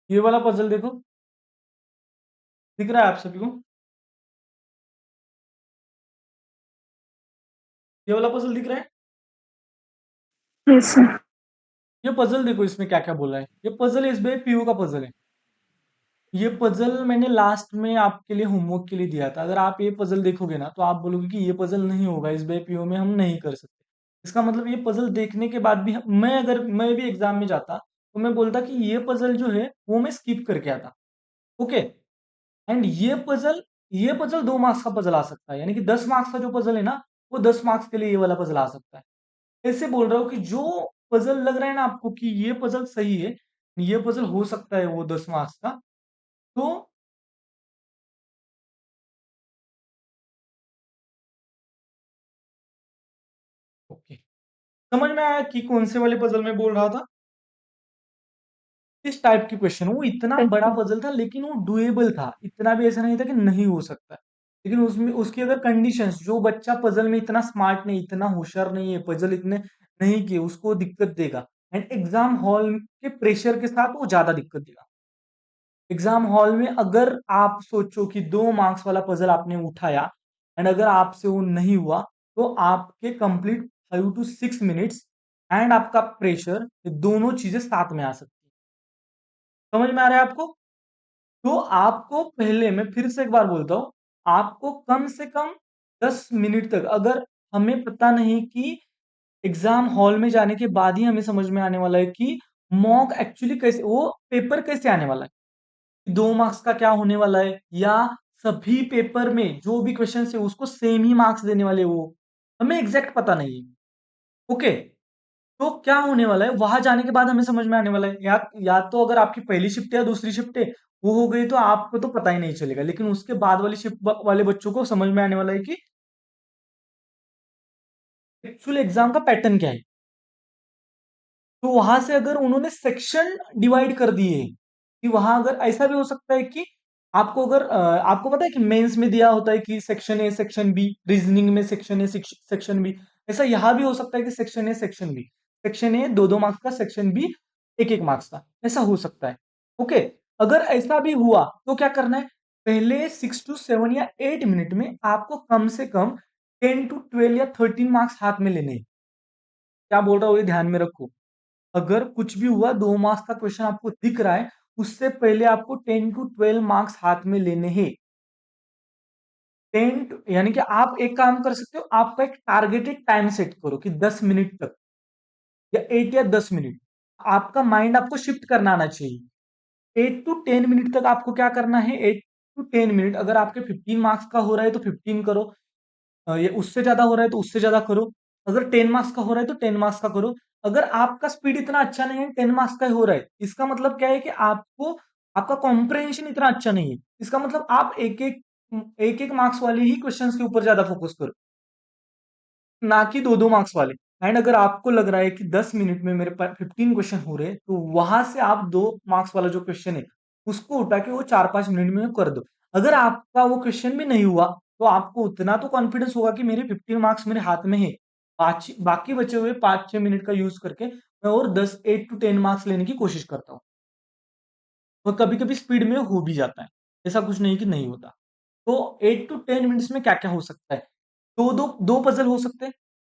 ये वाला पजल देखो, दिख रहा है आप सभी को? ये वाला पजल दिख रहा है? Yes, sir. ये पजल देखो इसमें क्या क्या बोला है। ये पजल एसबीआई पीओ का पजल है। ये पजल मैंने लास्ट में आपके लिए होमवर्क के लिए दिया था। अगर आप ये पजल देखोगे ना तो आप बोलोगे कि ये पजल नहीं होगा, एसबीआई पीओ में हम नहीं कर सकते। इसका मतलब ये पजल देखने के बाद भी मैं अगर मैं भी एग्जाम में जाता तो मैं बोलता कि ये पजल जो है वो मैं स्किप करके आता। ओके। एंड ये पजल 2 मार्क्स का पजल आ सकता है, यानी कि 10 मार्क्स का जो पजल है ना वो 10 मार्क्स के लिए ये वाला पजल आ सकता है। ऐसे बोल रहा हूँ कि जो पजल लग रहा है ना आपको कि ये पजल सही है, ये पजल हो सकता है वो 10 मार्क्स का, तो ओके। समझ में आया कि कौन से वाले पजल में बोल रहा था? इस टाइप की क्वेश्चन, वो इतना बड़ा अच्छा पजल था लेकिन वो डुएबल था, इतना भी ऐसा नहीं था कि नहीं हो सकता। लेकिन उसमें उसकी अगर कंडीशंस, जो बच्चा पजल में इतना स्मार्ट नहीं, इतना होशियार नहीं है, पजल इतने नहीं किए, उसको दिक्कत देगा। एंड एग्जाम हॉल के प्रेशर के साथ वो ज्यादा दिक्कत देगा। एग्जाम हॉल में अगर आप सोचो कि 2 मार्क्स वाला पजल आपने उठाया एंड अगर आपसे वो नहीं हुआ तो आपके कंप्लीट 5 to 6 मिनट्स एंड आपका प्रेशर, ये दोनों चीजें साथ में आ सकती है। समझ में आ रहा है आपको? तो आपको पहले, मैं फिर से एक बार बोलता हूँ, आपको कम से कम 10 मिनट तक, अगर हमें पता नहीं कि एग्जाम हॉल में जाने के बाद ही हमें समझ में आने वाला है कि मॉक एक्चुअली कैसे, वो पेपर कैसे आने वाला है, 2 मार्क्स का क्या होने वाला है, या सभी पेपर में जो भी क्वेश्चन है उसको सेम ही मार्क्स देने वाले, वो हमें एग्जैक्ट पता नहीं है। ओके। तो क्या होने वाला है, वहां जाने के बाद हमें समझ में आने वाला है, या तो अगर आपकी पहली शिफ्ट है या दूसरी शिफ्ट है वो हो गई तो आपको तो पता ही नहीं चलेगा, लेकिन उसके बाद वाली शिफ्ट वाले बच्चों को समझ में आने वाला है कि एक्चुअल एग्जाम का पैटर्न क्या है। तो वहां से अगर उन्होंने सेक्शन डिवाइड कर दिए कि वहां अगर ऐसा भी हो सकता है कि आपको अगर आपको पता है कि मेंस में दिया होता है कि section A section B, reasoning में सेक्शन ए सेक्शन बी, ऐसा यहाँ भी हो सकता है कि section A section B, section A 2-2 marks का, सेक्शन बी 1-1 मार्क्स का, ऐसा हो सकता है। ओके। अगर ऐसा भी हुआ तो क्या करना है, पहले 6 to 7 या 8 मिनट में आपको कम से कम 10 to 12 या 13 मार्क्स हाथ में लेने हैं। क्या बोल रहा हूँ ये ध्यान में रखो। अगर कुछ भी हुआ, 2 मार्क्स का क्वेश्चन आपको दिख रहा है, उससे पहले आपको 10 to 12 मार्क्स हाथ में लेने हैं। यानी कि आप एक काम कर सकते हो, आपका एक टारगेटेड टाइम सेट करो कि 10 मिनट तक, या 8 या 10 मिनट, आपका माइंड आपको शिफ्ट करना आना चाहिए। 8 to 10 मिनट तक आपको क्या करना है, 8 to 10 मिनट, अगर आपके 15 मार्क्स का हो रहा है तो 15 करो, ये उससे ज्यादा हो रहा है तो उससे ज्यादा करो। अगर 10 मार्क्स का हो रहा है तो 10 मार्क्स का करो। अगर आपका स्पीड इतना अच्छा नहीं है, 10 मार्क्स का ही हो रहा है, इसका मतलब क्या है कि आपको, आपका कॉम्प्रहेंशन इतना अच्छा नहीं है, इसका मतलब आप एक एक मार्क्स वाले ही क्वेश्चंस के ऊपर ज्यादा फोकस करो, ना कि 2-2 मार्क्स वाले। एंड अगर आपको लग रहा है कि 10 मिनट में मेरे पास 15 क्वेश्चन हो रहे हैं, तो वहां से आप 2 मार्क्स वाला जो क्वेश्चन है उसको उठा के वो 4-5 मिनट में कर दो। अगर आपका वो क्वेश्चन भी नहीं हुआ तो आपको उतना तो कॉन्फिडेंस होगा कि मेरे 15 मार्क्स मेरे हाथ में है, बाकी बचे हुए 5-6 मिनट का यूज करके मैं और 8 to 10 मार्क्स लेने की कोशिश करता हूँ। और कभी कभी स्पीड में हो भी जाता है, ऐसा कुछ नहीं कि नहीं होता। तो 8 to 10 मिनट्स में क्या क्या हो सकता है, दो दो दो पजल हो सकते हैं,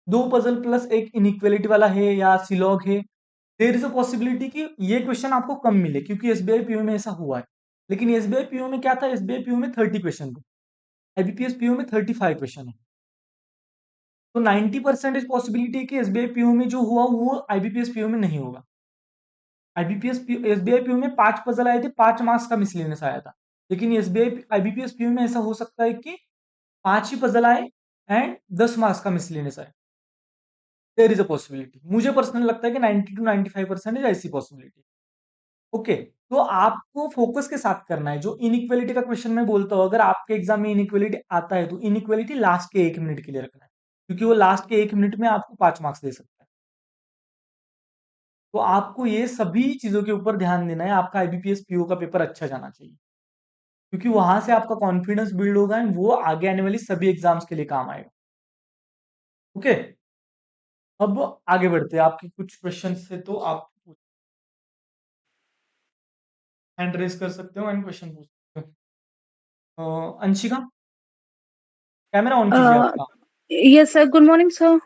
2 पजल प्लस एक इनइक्वालिटी वाला है या सिलॉग है। देयर इज अ पॉसिबिलिटी कि ये क्वेश्चन आपको कम मिले, क्योंकि एसबीआई पीओ में ऐसा हुआ है। लेकिन एसबीआई पीओ में क्या था, एसबीआई पीओ में 30 क्वेश्चन थे, आईबीपीएस पीओ में 35 क्वेश्चन है। तो 90% पॉसिबिलिटी है कि एसबीआई पीओ में जो हुआ वो आईबीपीएस पीओ में नहीं होगा। आईबीपीएस एसबीआई पीओ में 5 पजल आए थे, 5 मार्क्स का मिसलेनियस आया था। लेकिन एसबीआई आईबीपीएस पीओ में ऐसा हो सकता है कि 5 ही पजल आए एंड 10 मार्क्स का मिसलेनियस आए। देयर इज अ पॉसिबिलिटी, मुझे पर्सनली लगता है कि 90 to 95% ऐसी पॉसिबिलिटी। ओके। तो आपको फोकस के साथ करना है। जो इनइक्वालिटी का क्वेश्चन मैं बोलता हूँ, अगर आपके एग्जाम में इनइक्वालिटी आता है तो इनइक्वालिटी लास्ट के 1 मिनट के लिए रखना है, क्योंकि वो लास्ट के 1 मिनट में आपको 5 मार्क्स दे सकता है। तो आपको ये सभी चीजों के ऊपर ध्यान देना है, आपका आईबीपीएस पीओ का पेपर अच्छा जाना चाहिए, क्योंकि वहां से आपका कॉन्फिडेंस बिल्ड होगा एंड वो आगे आने वाली सभी एग्जाम्स के लिए काम आएगा। ओके। अब आगे बढ़ते हैं, आपके कुछ क्वेश्चन से तो आप हैंड रेज कर सकते हो एंड क्वेश्चन पूछ सकते हो। अंशिका, कैमरा ऑन कीजिए Uh, आपका। Yes, sir. Good morning, sir.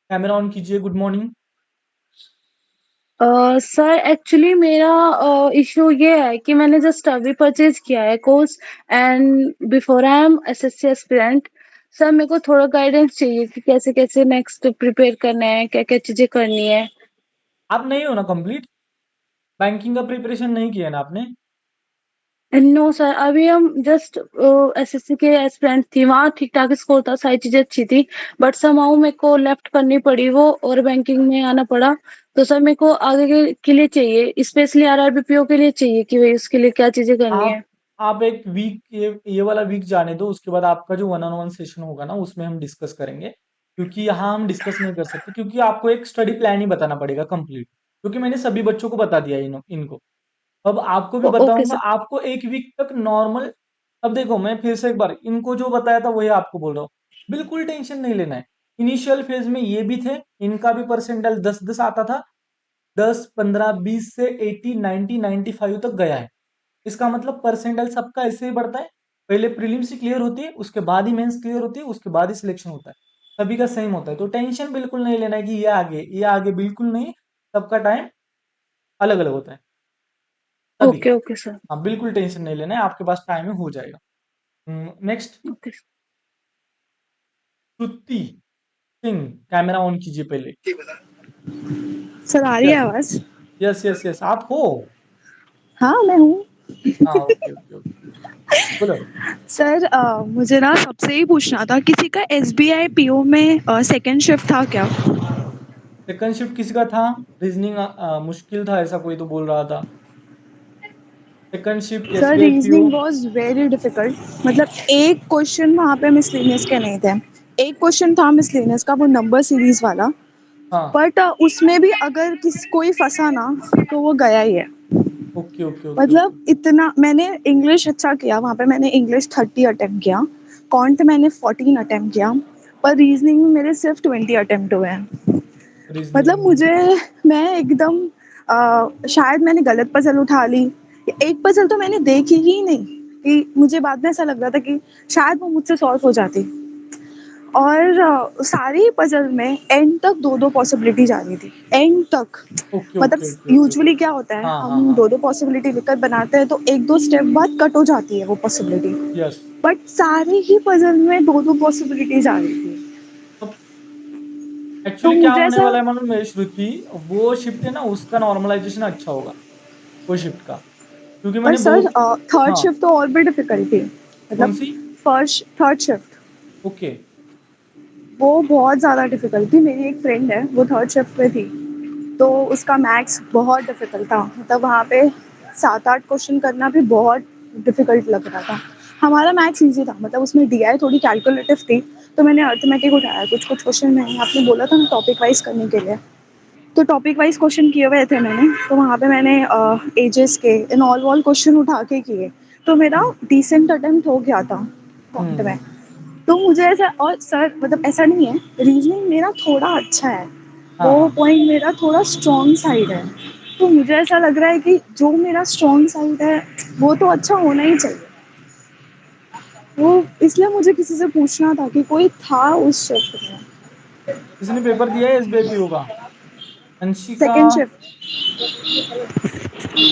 Camera on कीजिए। Good morning. सर एक्चुअली मेरा इश्यू ये है कि मैंने जस्ट अभी परचेज किया है course and before I am SSC aspirant. Sir मेरे को थोड़ा गाइडेंस चाहिए कि कैसे कैसे नेक्स्ट प्रिपेयर करना है, क्या क्या चीजें करनी है। आप नहीं हो ना कंप्लीट? बैंकिंग का प्रिपरेशन नहीं किया ना आपने? नो सर, अभी हम जस्ट एसएससी के एस्पिरेंट थी, वहाँ ठीक ठाक स्कोर था, सारी चीजें अच्छी थी, बट समहाउ मेरे को लेफ्ट करनी पड़ी वो और बैंकिंग में आना पड़ा। तो सर मेरे को आगे के लिए चाहिए, स्पेशली आरआरबीपीओ के लिए चाहिए कि भाई उसके लिए क्या चीजें करनी है। आप एक वीक ये वाला वीक जाने दो, उसके बाद आपका जो वन ऑन वन सेशन होगा ना उसमें हम डिस्कस करेंगे, क्योंकि यहाँ हम डिस्कस नहीं कर सकते, क्योंकि आपको एक स्टडी प्लान ही बताना पड़ेगा कंप्लीट, क्योंकि मैंने सभी बच्चों को बता दिया इनको। अब आपको भी ओके बताऊंगा, सर। आपको एक वीक तक नॉर्मल। अब देखो मैं फिर से एक बार इनको जो बताया था वही आपको बोल रहा हूँ, बिल्कुल टेंशन नहीं लेना है। इनिशियल फेज में ये भी थे, इनका भी परसेंटाइल 10-10 आता था, 10, 15, 20 से 80, 90, 95 तक गया है। इसका मतलब परसेंटाइल सबका ऐसे ही बढ़ता है। पहले प्रीलिम्स ही क्लियर होती है, उसके बाद ही मेंस क्लियर होती है, उसके बाद ही सिलेक्शन होता है। सभी का सेम होता है, तो टेंशन बिल्कुल नहीं लेना है कि ये आगे बिल्कुल नहीं। सबका टाइम अलग अलग होता है सभी ओके का। Okay sir. हाँ, बिल्कुल टेंशन नहीं लेना है, आपके पास टाइम है, हो जाएगा। Next, okay Shruti Singh, camera on कीजिए पहले। सर आ रही है यस आवाज? यस यस यस, आप हो? हाँ मैं हूँ। हाँ, ओके ओके ओके, बोलो। सर मुझे ना सबसे ही पूछना था, किसी का एसबीआई पीओ में सेकंड शिफ्ट था क्या? सेकंड शिफ्ट किसी का था? रीजनिंग मुश्किल था ऐसा कोई तो बोल रहा था। Second shift sir SBI PO. Reasoning was very difficult. मतलब एक क्वेश्चन वहाँ पे मिसलेनियस के नहीं थे। एक क्वेश्चन था मिसलेनियस का, वो नंबर सीरीज वाला। हाँ, बट उसमें भी अगर कोई फंसा ना तो वो गया ही है। ओके ओके ओके मतलब ओके। इतना मैंने इंग्लिश अच्छा किया वहाँ पे, मैंने इंग्लिश 30 अटेम्प्ट किया, कॉन्ट मैंने 14 अटेम्प्ट किया, पर रीजनिंग में मेरे सिर्फ 20 अटेम्प्ट हुए हैं। मतलब रीजनिंग। मुझे मैं एकदम शायद मैंने गलत पजल उठा ली। एक पजल तो मैंने देखी ही नहीं, कि मुझे बाद में ऐसा लग रहा था कि शायद वो मुझसे सॉल्व हो जाती। और सारी पजल में एंड तक दो दो पॉसिबिलिटी जा रही थी, एंड तक। ओके मतलब okay okay okay okay. Usually क्या होता है, हाँ हाँ हम हाँ। दो दो पॉसिबिलिटी लिखकर बनाते हैं तो एक दो स्टेप बाद कट हो जाती है वो पॉसिबिलिटी। यस। बट सारे ही पजल में दो दो पॉसिबिलिटीज आ रही थी। अब तो एक्चुअली क्या मुझे होने ऐसा, वाला है मालूम है श्रुति? वो शिफ्ट है ना, उसका नॉर्मलाइजेशन अच्छा होगा, वो शिफ्ट का, क्योंकि पर मैंने सर बहुत। थर्ड हाँ। शिफ्ट तो और भी डिफिकल्ट थी। कौन मतलब सी? First third shift okay. वो बहुत ज़्यादा डिफिकल्ट थी। मेरी एक फ्रेंड है, वो थर्ड शिफ्ट पे थी, तो उसका मैथ्स बहुत डिफिकल्ट था। मतलब वहाँ पे 7-8 क्वेश्चन करना भी बहुत डिफिकल्ट लग रहा था। हमारा मैथ्स ईजी था, मतलब उसमें डीआई थोड़ी कैलकुलेटिव थी, तो मैंने अर्थमेटिक उठाया। कुछ कुछ क्वेश्चन मैंने, आपने बोला था ना टॉपिक वाइज करने के लिए, तो टॉपिक वाइज क्वेश्चन किए हुए थे मैंने। तो वहाँ पे मैंने एजेस के इन ऑल वॉल क्वेश्चन उठा के किए, तो मेरा हम्म डिसेंट अटेम्प्ट हो गया था कॉन्ट में। हम्म। तो मुझे ऐसा, और सर मतलब ऐसा नहीं है, रीजनिंग मेरा थोड़ा अच्छा है, हाँ वो हाँ। पॉइंट मेरा थोड़ा स्ट्रॉन्ग साइड है। तो मुझे ऐसा लग रहा है कि जो मेरा स्ट्रॉन्ग साइड है वो तो अच्छा होना ही चाहिए। वो इसलिए मुझे किसी से पूछना था कि कोई था उस शिफ्ट में। इसने पेपर दिया है एसबीआई पीओ का? अंशिका? Second shift.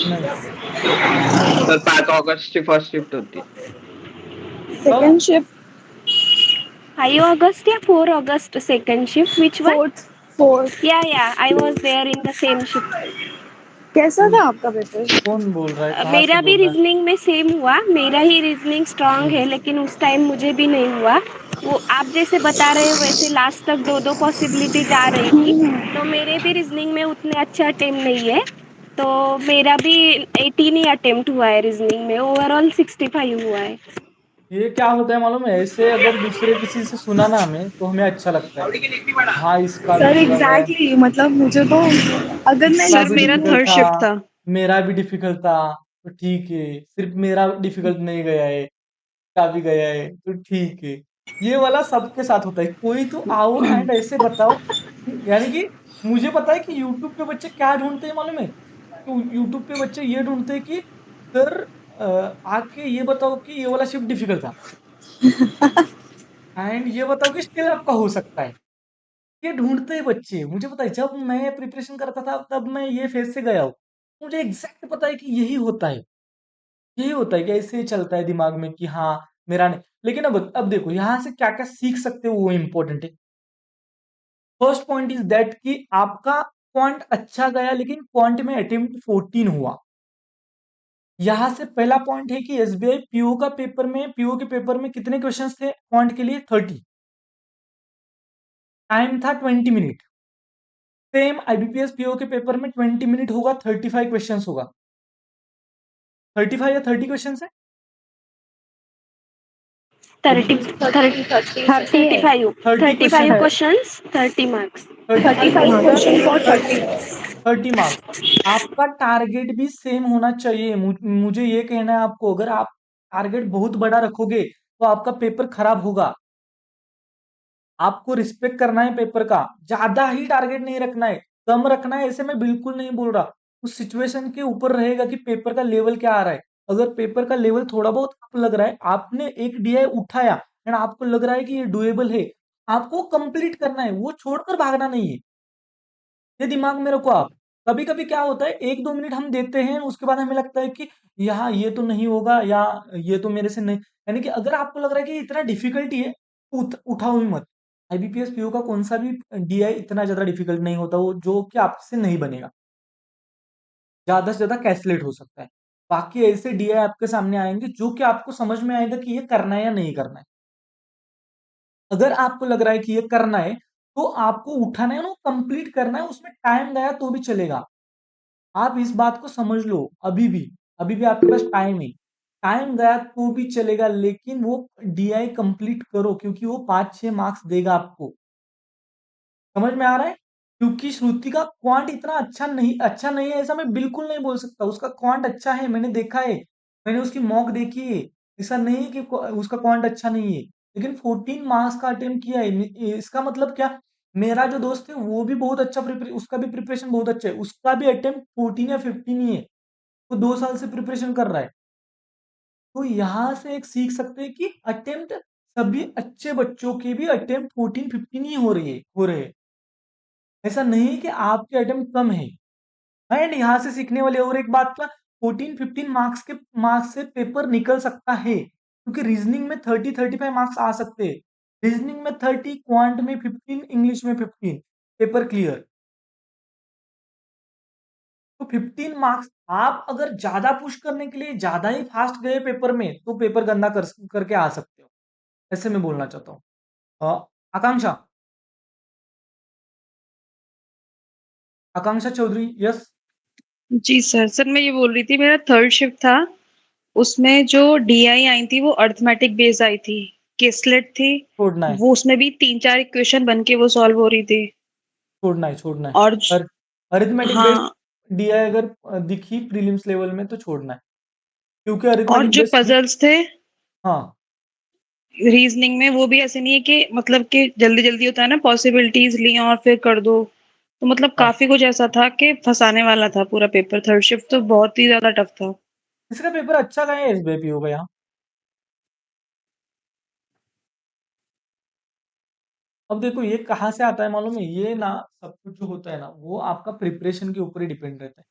नहीं। सर 5 अगस्त की फर्स्ट शिफ्ट होती है। कब? सेकेंड शिफ्ट 5 August या 4 August second shift? Which one? Fourth fourth. Yeah, I was there in the same shift. कैसा था आपका पेपर? कौन बोल रहा है, कहाँ से मेरा भी बोल रहा है? रीजनिंग में सेम हुआ, मेरा ही रीजनिंग स्ट्रांग है, लेकिन उस टाइम मुझे भी नहीं हुआ। वो आप जैसे बता रहे हो वैसे लास्ट तक दो दो पॉसिबिलिटी जा रही थी, तो मेरे भी रीजनिंग में उतने अच्छे अटेम्प्ट नहीं है। तो मेरा भी 18 ही अटेम्प्ट हुआ है रीजनिंग में, ओवरऑल 65 हुआ है। ये क्या होता है मालूम है, ऐसे अगर दूसरे किसी से सुना ना हमें तो हमें अच्छा लगता है। हाँ, इसका भी सर पूरा गया, एग्जैक्टली मतलब मुझे तो, अगर मैं इसका सर भी मेरा डिफिकल्ट थर्ड था, शिफ्ट था। मेरा भी डिफिकल्ट था, तो ठीक है। सिर्फ मेरा डिफिकल्ट नहीं गया है, इसका भी गया है, तो ठीक है। ये वाला सबके साथ होता है, कोई तो आओ एंड ऐसे बताओ। यानी कि मुझे पता है कि यूट्यूब पे बच्चे क्या ढूंढते हैं मालूम है? तो यूट्यूब पे बच्चे ये ढूंढते हैं कि सर, आके ये बताओ कि ये वाला शिफ्ट डिफिकल्ट था। एंड ये बताओ कि स्टिल आपका हो सकता है। ये ढूँढते हैं बच्चे, मुझे पता है जब मैं प्रिपरेशन करता था तब मैं ये फेज़ से गया हूँ। मुझे एग्ज़ैक्ट पता है कि यही होता है कि ऐसे ही चलता है दिमाग में कि हाँ, मेरा नहीं। लेकिन अब देखो यहाँ से क्या-क्या सीख सकते हो वो इम्पोर्टेंट है। फर्स्ट पॉइंट इज़ दैट कि आपका क्वांट अच्छा गया लेकिन क्वांट में अटेम्प्ट 14 हुआ। यहाँ से पहला पॉइंट है कि एसबीआई पीओ के पेपर में कितने क्वेश्चंस थे क्वांट के लिए 30। टाइम था 20 मिनट। सेम आईबीपीएस पीओ के पेपर में 20 मिनट होगा, 35 क्वेश्चंस होगा। 35 या 30 क्वेश्चंस है? 30 30 35 30 35 question questions 30 marks 35 35 question question for 30 30 30 marks. आपका टारगेट भी सेम होना चाहिए। मुझे ये कहना है आपको, अगर आप टारगेट बहुत बड़ा रखोगे तो आपका पेपर खराब होगा। आपको रिस्पेक्ट करना है पेपर का, ज्यादा ही टारगेट नहीं रखना है, कम रखना है ऐसे मैं बिल्कुल नहीं बोल रहा। उस सिचुएशन के ऊपर रहेगा कि पेपर का लेवल क्या आ रहा है। अगर पेपर का लेवल थोड़ा बहुत अप लग रहा है, आपने एक डीआई उठाया एंड आपको लग रहा है कि ये डुएबल है, आपको कंप्लीट करना है, वो छोड़कर भागना नहीं है। ये दिमाग में रखो आप। कभी-कभी क्या होता है 1-2 मिनट हम देते हैं, उसके बाद हमें लगता है कि यहाँ ये तो नहीं होगा या ये तो मेरे से नहीं, यानी कि अगर आपको लग रहा है कि इतना डिफिकल्टी है, उठाओ ही मत। आईबीपीएस पीओ का कौन-सा भी डीआई इतना ज़्यादा डिफिकल्ट नहीं होता, वो जो कि आपसे नहीं बनेगा। ज़्यादा से ज़्यादा कैसलेट हो सकता है। बाकी ऐसे डीआई आपके सामने आएँगे जो कि आपको समझ में आएगा कि ये करना है या नहीं करना है। अगर आपको लग रहा है कि ये करना है, तो आपको उठाना है ना, कंप्लीट करना है, उसमें टाइम गया तो भी चलेगा। आप इस बात को समझ लो अभी भी आपके पास टाइम है। टाइम गया तो भी चलेगा लेकिन वो डीआई कंप्लीट करो क्योंकि वो 5-6 मार्क्स देगा आपको। समझ में आ रहा है? क्योंकि श्रुति का क्वांट इतना अच्छा नहीं है ऐसा मैं बिल्कुल नहीं बोल सकता। उसका क्वांट अच्छा है, मैंने देखा है। मैंने उसकी मॉक देखी है। ऐसा नहीं है कि उसका क्वांट अच्छा नहीं है। लेकिन 14 मार्क्स का अटेम्प्ट किया है। इसका मतलब क्या? मेरा जो दोस्त है वो भी बहुत अच्छा उसका भी प्रिपरेशन बहुत अच्छा है। उसका भी अटेम्प्ट 14 या 15 ही है। वो 2 साल से प्रिपरेशन कर रहा है। तो यहाँ से एक सीख सकते हैं कि अटेम्प्ट सभी अच्छे बच्चों के भी अटेम्प्ट 14-15 ही हो रहे हैं। ऐसा नहीं है कि आपके अटेम्प्ट कम है। एंड यहाँ से सीखने वाली और एक बात क्या, 14-15 मार्क्स से पेपर निकल सकता है क्योंकि रीजनिंग में 30-35 मार्क्स आ सकते हैं। रीजनिंग में 30, क्वांट में 15, इंग्लिश में 15, पेपर क्लियर। तो 15 मार्क्स आप अगर ज्यादा पुश करने के लिए ज्यादा ही फास्ट गए पेपर में तो पेपर गंदा करके आ सकते हो। ऐसे मैं बोलना चाहता हूँ। आकांक्षा आकांक्षा चौधरी, यस। जी सर। सर मैं ये बोल रही थी मेरा थर्ड शिफ्ट था, उसमें जो डीआई आई थी वो अरिथमेटिक बेस्ड आई थी, केसलेट थी, छोड़ना है वो उसमें भी 3-4 इक्वेशन बन के वो सॉल्व हो रही थी। छोड़ना है। और अरिथमेटिक बेस्ड हाँ, डीआई अगर दिखी प्रीलिम्स लेवल में तो छोड़ना है क्योंकि और अरिथमेटिक जो बेस्ड। पजल्स थे हाँ, रीजनिंग में वो भी ऐसे नहीं है कि मतलब कि जल्दी-जल्दी होता है ना, पॉसिबिलिटीज ली और फिर कर दो। तो मतलब हाँ। काफ़ी कुछ ऐसा था कि फँसाने वाला था पूरा पेपर। थर्ड शिफ्ट तो बहुत ही ज़्यादा टफ था। इसका पेपर अच्छा गया है एसबीआई पीओ का यहाँ। अब देखो ये कहाँ से आता है मालूम है, ये ना सब कुछ जो होता है ना वो आपका प्रिपरेशन के ऊपर ही डिपेंड रहता है।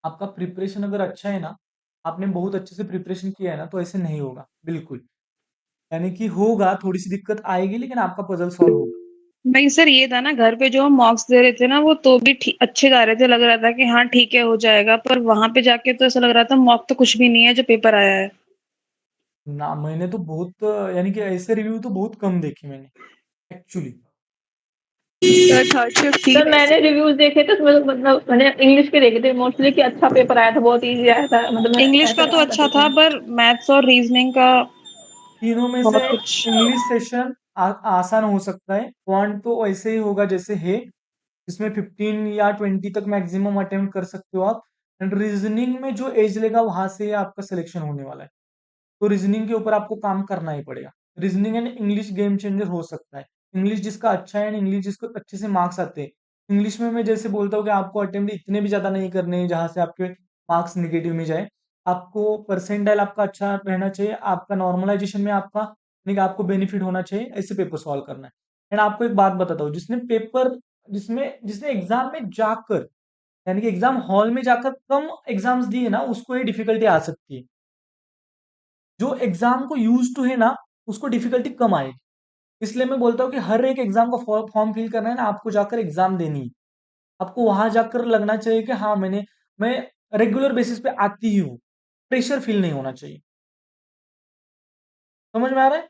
आपका प्रिपरेशन अगर अच्छा है ना, आपने बहुत अच्छे से प्रिपरेशन किया है ना, तो ऐसे नहीं होगा बिल्कुल। यानी कि होगा, थोड़ी सी दिक्कत आएगी लेकिन आपका पजल सॉल्व होगा। नहीं सर, ये था ना घर पे जो हम मॉक्स दे रहे थे ना वो तो भी अच्छे जा रहे थे, लग रहा था कि हाँ ठीक है हो जाएगा, पर वहां पे जाके तो ऐसा लग रहा था मॉक तो कुछ भी नहीं है जो पेपर आया है। ना मैंने तो बहुत यानी कि ऐसे रिव्यू तो बहुत कम देखे मैंने एक्चुअली। सर थर्ड शिफ्ट थी सर मैंने वैसे। रिव्यूज देखे थे उसमें मतलब मैंने इंग्लिश के देखे थे मोस्टली कि अच्छा पेपर आया था, बहुत इजी आया था, मतलब मैं इंग्लिश ऐसा का तो कहा अच्छा करती था, थी। पर मैथ्स और रीजनिंग का तीनों में से बहुत कुछ। इंग्लिश सेशन आसान हो सकता है। क्वांट तो ऐसे ही होगा जैसे है, जिसमें 15 या 20 तक मैक्सिमम अटेम्प्ट कर सकते हो आप। एंड रीजनिंग में जो एज लेगा वहां से आपका सिलेक्शन होने वाला है। तो रीजनिंग के ऊपर आपको काम करना ही पड़ेगा। Reasoning and English game changer हो सकता है। इंग्लिश जिसका अच्छा है एंड इंग्लिश जिसको अच्छे से मार्क्स आते हैं। इंग्लिश में मैं जैसे बोलता हूँ कि आपको अटेम्प्ट इतने भी ज्यादा नहीं करने हैं जहां से आपके मार्क्स निगेटिव में जाए। आपको परसेंटाइल आपका अच्छा रहना चाहिए। आपका नॉर्मलाइजेशन में आपका यानी कि आपको बेनिफिट होना चाहिए, ऐसे पेपर सॉल्व करना है। एंड आपको एक बात बताता हूँ, जिसने एग्जाम में जाकर, यानी कि एग्जाम हॉल में जाकर कम एग्जाम्स दिए ना, उसको ये डिफिकल्टी आ सकती है। जो एग्जाम को यूज टू है ना, उसको डिफिकल्टी कम आएगी। इसलिए मैं बोलता हूँ कि हर एक एग्जाम का फॉर्म फिल करना है ना, आपको जाकर एग्जाम देनी है। आपको वहां जाकर लगना चाहिए कि हाँ, मैं रेगुलर बेसिस पे आती ही हूँ। प्रेशर फील नहीं होना चाहिए। समझ में आ रहा है?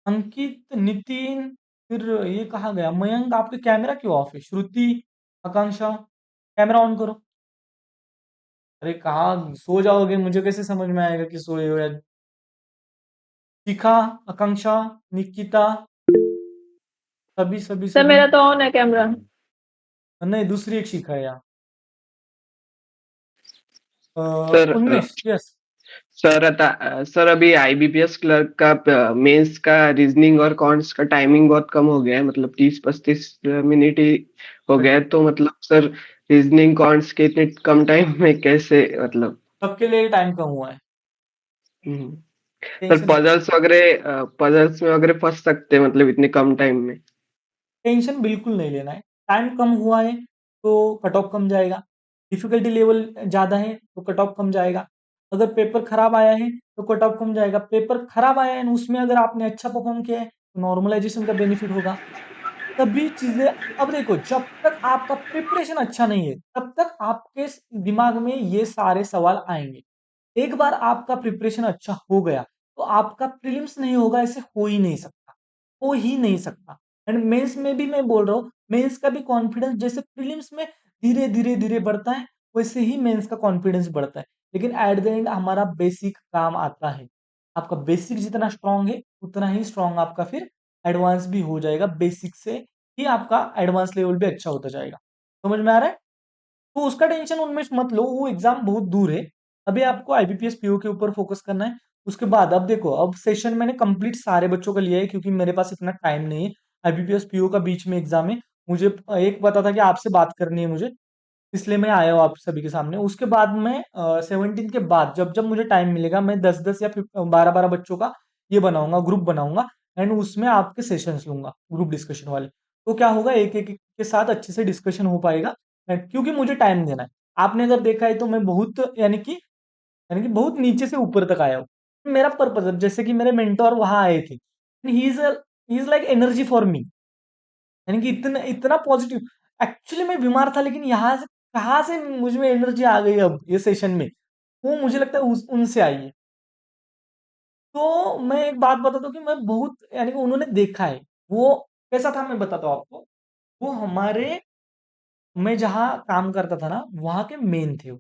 अंकित, नितिन, फिर ये कहाँ गया मयंक? आपके कैमरा क्यों ऑफ है? श्रुति, आकांक्षा, कैमरा ऑन करो। अरे कहाँ सो जाओगे? मुझे कैसे समझ में आएगा कि सोए हो? या शिखा, आकांक्षा, निकिता, सभी सभी सर सभी। मेरा तो ऑन है कैमरा। नहीं, दूसरी एक शिखा है यहाँ। सर उन्मेष, यस। सर अभी आईबीपीएस क्लर्क का मेंस का रीजनिंग और कॉन्ट्स का टाइमिंग बहुत कम हो गया है, मतलब 30-35 मिनट ही हो गया है। तो मतलब सर रीजनिंग कॉन्ट्स के इतने कम टाइम में कैसे, मतलब सबके लिए टाइम कम हुआ है, सर टेंशन पजल्स में वगैरह फंस सकते हैं मतलब इतने कम टाइम में। टेंशन बिल्कुल नहीं लेना है। टाइम कम हुआ है तो कट ऑफ कम जाएगा, डिफिकल्टी लेवल ज़्यादा है तो कट ऑफ कम जाएगा। अगर पेपर खराब आया है तो कट ऑफ कम जाएगा। पेपर खराब आया है उसमें अगर आपने अच्छा परफॉर्म किया है तो नॉर्मलाइजेशन का बेनिफिट होगा। सभी चीजें, अब देखो, जब तक आपका प्रिपरेशन अच्छा नहीं है तब तक आपके दिमाग में ये सारे सवाल आएंगे। एक बार आपका प्रिपरेशन अच्छा हो गया तो आपका प्रीलिम्स नहीं होगा, ऐसे हो ही नहीं सकता, हो ही नहीं सकता। एंड मेंस में भी मैं बोल रहा हूँ, मेंस का भी कॉन्फिडेंस जैसे प्रीलिम्स में धीरे धीरे धीरे बढ़ता है, वैसे ही मेंस का कॉन्फिडेंस बढ़ता है। लेकिन एट द एंड हमारा बेसिक काम आता है। आपका बेसिक जितना स्ट्रांग है उतना ही स्ट्रांग आपका फिर एडवांस भी हो जाएगा। बेसिक से ही आपका एडवांस लेवल भी अच्छा होता जाएगा। समझ में आ रहा है? तो उसका टेंशन उनमें मत लो, वो एग्जाम बहुत दूर है। अभी आपको आईबीपीएस पीओ के ऊपर फोकस करना है। उसके बाद अब देखो, अब सेशन मैंने कंप्लीट सारे बच्चों का लिया है क्योंकि मेरे पास इतना टाइम नहीं है। आईबीपीएस पीओ का बीच में एग्जाम है। मुझे एक पता था कि आपसे बात करनी है मुझे, इसलिए मैं आया हूँ आप सभी के सामने। उसके बाद में 17 के बाद जब जब मुझे टाइम मिलेगा मैं 10-10 या 12-12 बच्चों का ये बनाऊंगा, ग्रुप बनाऊंगा। एंड उसमें आपके सेशंस लूंगा, ग्रुप डिस्कशन वाले। तो क्या होगा, एक एक के साथ अच्छे से डिस्कशन हो पाएगा। क्योंकि मुझे टाइम देना है। आपने अगर देखा है तो मैं बहुत, यानी कि बहुत नीचे से ऊपर तक आया हूँ। मेरा पर्पज है, जैसे कि मेरे मेंटोर वहां आए थे, he is like energy for me. यानी कि इतना इतना पॉजिटिव। एक्चुअली मैं बीमार था, लेकिन यहाँ से कहाँ से मुझ में एनर्जी आ गई अब ये सेशन में, वो मुझे लगता है उनसे आई है। तो मैं एक बात बताता हूँ कि मैं बहुत, यानी कि उन्होंने देखा है वो कैसा था, मैं बताता हूँ आपको। वो हमारे, मैं जहाँ काम करता था ना वहाँ के मेन थे वो।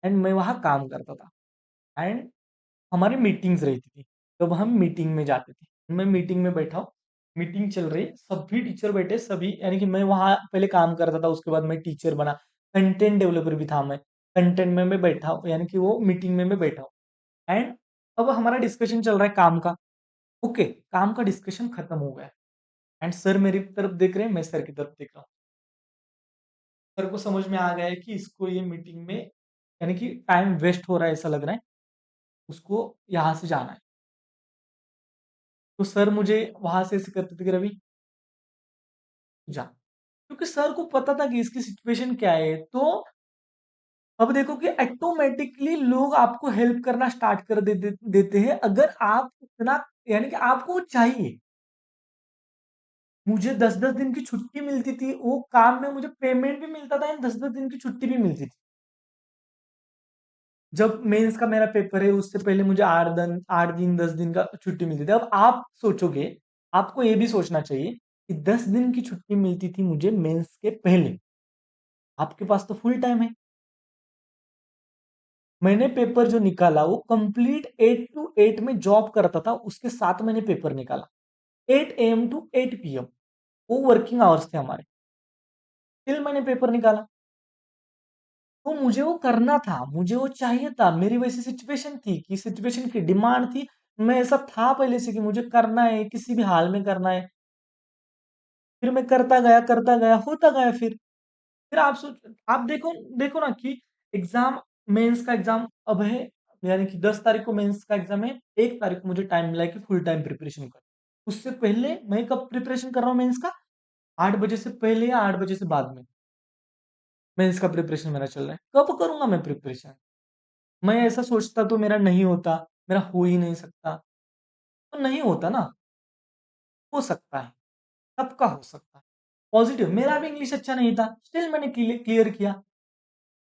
एंड मैं वहाँ काम करता था। एंड हमारी मीटिंग्स रहती थी, तब हम मीटिंग में जाते थे। मैं मीटिंग में बैठा हूँ, मीटिंग चल रही, सभी टीचर बैठे, सभी, यानी कि मैं वहाँ पहले काम करता था, उसके बाद मैं टीचर बना, कंटेंट डेवलपर भी था मैं। कंटेंट में मैं बैठा हूँ, यानी कि वो मीटिंग में मैं बैठा हूँ। एंड अब हमारा डिस्कशन चल रहा है काम का। ओके, काम का डिस्कशन खत्म हो गया। एंड सर मेरी तरफ देख रहे हैं, मैं सर की तरफ देख रहा हूँ। सर को समझ में आ गया है कि इसको ये मीटिंग में, यानी कि टाइम वेस्ट हो रहा है ऐसा लग रहा है, उसको यहाँ से जाना है। तो सर मुझे वहां से ऐसे करते थे कि रवि जा, क्योंकि सर को पता था कि इसकी सिचुएशन क्या है। तो अब देखो कि ऑटोमेटिकली लोग आपको हेल्प करना स्टार्ट कर देते हैं, अगर आप इतना, यानी कि आपको वो चाहिए। मुझे 10-10 दिन की छुट्टी मिलती थी, वो काम में मुझे पेमेंट भी मिलता था, 10-10 दिन की छुट्टी भी मिलती थी। जब मेंस का मेरा पेपर है उससे पहले मुझे 8 दिन 10 दिन का छुट्टी मिलती थी। अब आप सोचोगे, आपको ये भी सोचना चाहिए कि 10 दिन की छुट्टी मिलती थी मुझे मेंस के पहले, आपके पास तो फुल टाइम है। मैंने पेपर जो निकाला वो कंप्लीट 8 to 8 में जॉब करता था, उसके साथ मैंने पेपर निकाला। 8 AM to 8 PM वो वर्किंग आवर्स थे हमारे। फिर मैंने पेपर निकाला। तो मुझे वो करना था, मुझे वो चाहिए था, मेरी वैसी सिचुएशन थी कि सिचुएशन की डिमांड थी। मैं ऐसा था पहले से कि मुझे करना है, किसी भी हाल में करना है। फिर मैं करता गया, होता गया फिर आप देखो देखो ना कि एग्ज़ाम, मेंस का एग्ज़ाम अब है यानी कि 10 तारीख को मेंस का एग्जाम है, 1 तारीख को मुझे टाइम मिला है कि फुल टाइम प्रिपरेशन कर। उससे पहले मैं कब प्रिपरेशन कर रहा हूँ मेंस का? 8 बजे से पहले या 8 बजे से बाद में मेंस का प्रिपरेशन मेरा चल रहा है। कब करूंगा मैं प्रिपरेशन? मैं ऐसा सोचता तो मेरा नहीं होता, मेरा हो ही नहीं सकता, तो नहीं होता ना, हो सकता है, सबका हो सकता है। पॉजिटिव, मेरा भी इंग्लिश अच्छा नहीं था, स्टिल मैंने क्लियर किया।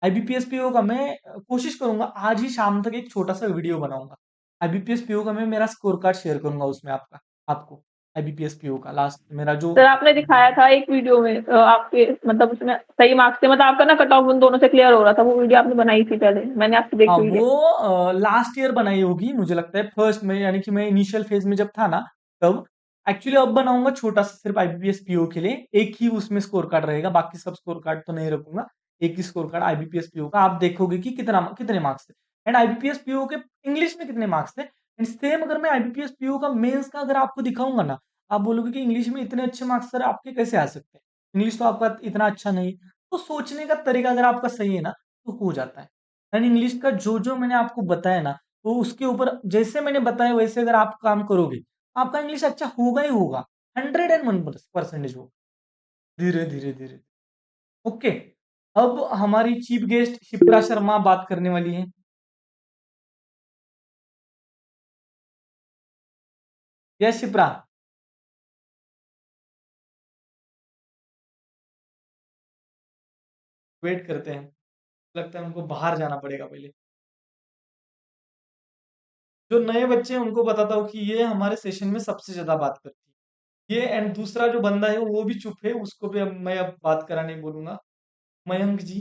आईबीपीएस पीओ का मैं कोशिश करूंगा आज ही शाम तक एक छोटा सा वीडियो बनाऊंगा। आईबीपीएस पीओ का मैं मेरा स्कोर कार्ड शेयर करूंगा उसमें आपको आईबीपीएस पीओ का लास्ट मेरा जो सर आपने दिखाया था एक वीडियो में आपके मतलब उसमें सही मार्क्स थे, मतलब आपका ना कट ऑफ उन दोनों से क्लियर हो रहा था। वो वीडियो आपने बनाई थी पहले, मैंने आपकी हाँ, देखी हुई है। वो लास्ट ईयर बनाई होगी मुझे लगता है, फर्स्ट में, यानी कि मैं इनिशियल फेज में जब था ना तब। एक्चुअली अब बनाऊंगा छोटा सा सिर्फ आईबीपीएस पीओ के लिए, एक ही उसमें स्कोर कार्ड रहेगा, बाकी सब स्कोर कार्ड तो नहीं रखूंगा। एक ही स्कोर कार्ड आईबीपीएस पीओ का, आप देखोगे कि कितने मार्क्स थे एंड आईबीपीएस पीओ के इंग्लिश में कितने मार्क्स थे। एंड सेम अगर मैं आईबीपीएस पीओ का मेंस का अगर आपको दिखाऊंगा ना, आप बोलोगे कि इंग्लिश में इतने अच्छे मार्क्स सर आपके कैसे आ सकते हैं, इंग्लिश तो आपका इतना अच्छा नहीं। तो सोचने का तरीका अगर आपका सही है ना तो हो जाता है। एंड इंग्लिश का जो मैंने आपको बताया ना, तो उसके ऊपर जैसे मैंने बताया वैसे अगर आप काम करोगे, आपका इंग्लिश अच्छा होगा ही होगा, 101% होगा, धीरे धीरे धीरे। ओके, अब हमारी चीफ गेस्ट शिप्रा शर्मा बात करने वाली है। यस शिप्रा, वेट करते हैं, लगता है उनको बाहर जाना पड़ेगा पहले। जो नए बच्चे हैं उनको बताता हूँ कि ये हमारे सेशन में सबसे ज्यादा बात करती है ये, एंड दूसरा जो बंदा है वो भी चुप है, उसको भी अब मैं बात कराने बोलूंगा। मयंक जी,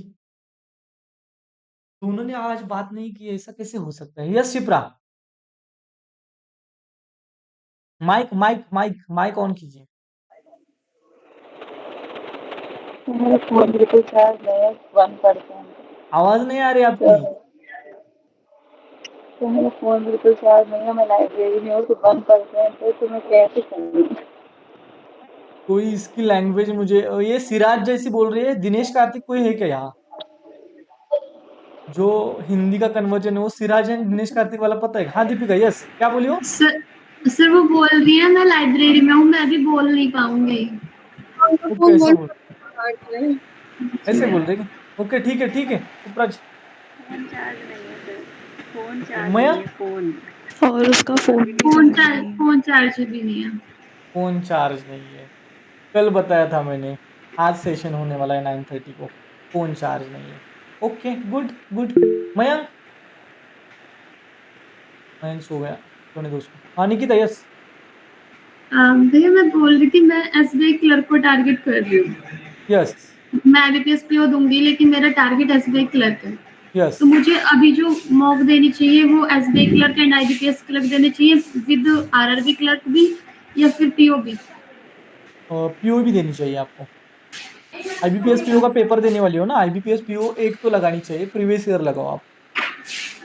दोनों ने आज बात नहीं की, ऐसा कैसे हो सकता है? Yes Shipra, mike mike mike mike on कीजिए। मेरा फोन बिल्कुल चार्ज नहीं है, 1%। आवाज नहीं आ रही आपकी। तो मेरा फोन बिल्कुल चार्ज नहीं है, मैं लाइब्रेरी में हूँ, तो 1% है, तो मैं कैसे करूँ? कोई इसकी लैंग्वेज मुझे ये सिराज जैसी बोल रही है। दिनेश कार्तिक कोई है क्या यहाँ जो हिंदी का कन्वर्जन है? वो सिराज एंड दिनेश कार्तिक वाला पता है? हाँ दीपिका, यस, क्या बोली हो? सर वो बोल रही है मैं लाइब्रेरी में हूँ, मैं भी बोल नहीं पाऊंगी। ओके, ऐसा बोल, ऐसे बोल रहे हैं? ओके ठीक है ठीक है, सुप्रज। फोन चार्ज नहीं है सर, फोन ओके, चार्ज मया, नहीं है, फोन और उसका फोन फोन चार्ज भी नहीं है। फोन चार्ज नहीं है, कल बताया था मैंने, आज सेशन होने वाला है 9:30 को, फोन चार्ज नहीं है। Okay, good good. Mayank, Mayank सो गया, सोने दो उसको। हाँ निकिता, यस। भैया मैं बोल रही थी मैं एसबीआई क्लर्क को टारगेट कर रही हूँ। यस मैं आईबीपीएस पीओ दूंगी लेकिन मेरा टारगेट एसबीआई क्लर्क है। यस, तो मुझे अभी जो मॉक देनी चाहिए वो SBI clerk and IBPS clerk देने चाहिए विद आरआरबी क्लर्क भी या फिर पीओ भी? पीओ भी देनी चाहिए आपको। आईबीपीएस पीओ का पेपर देने वाली हो ना, आईबीपीएस पीओ एक तो लगानी चाहिए, प्रीवियस ईयर लगाओ आप।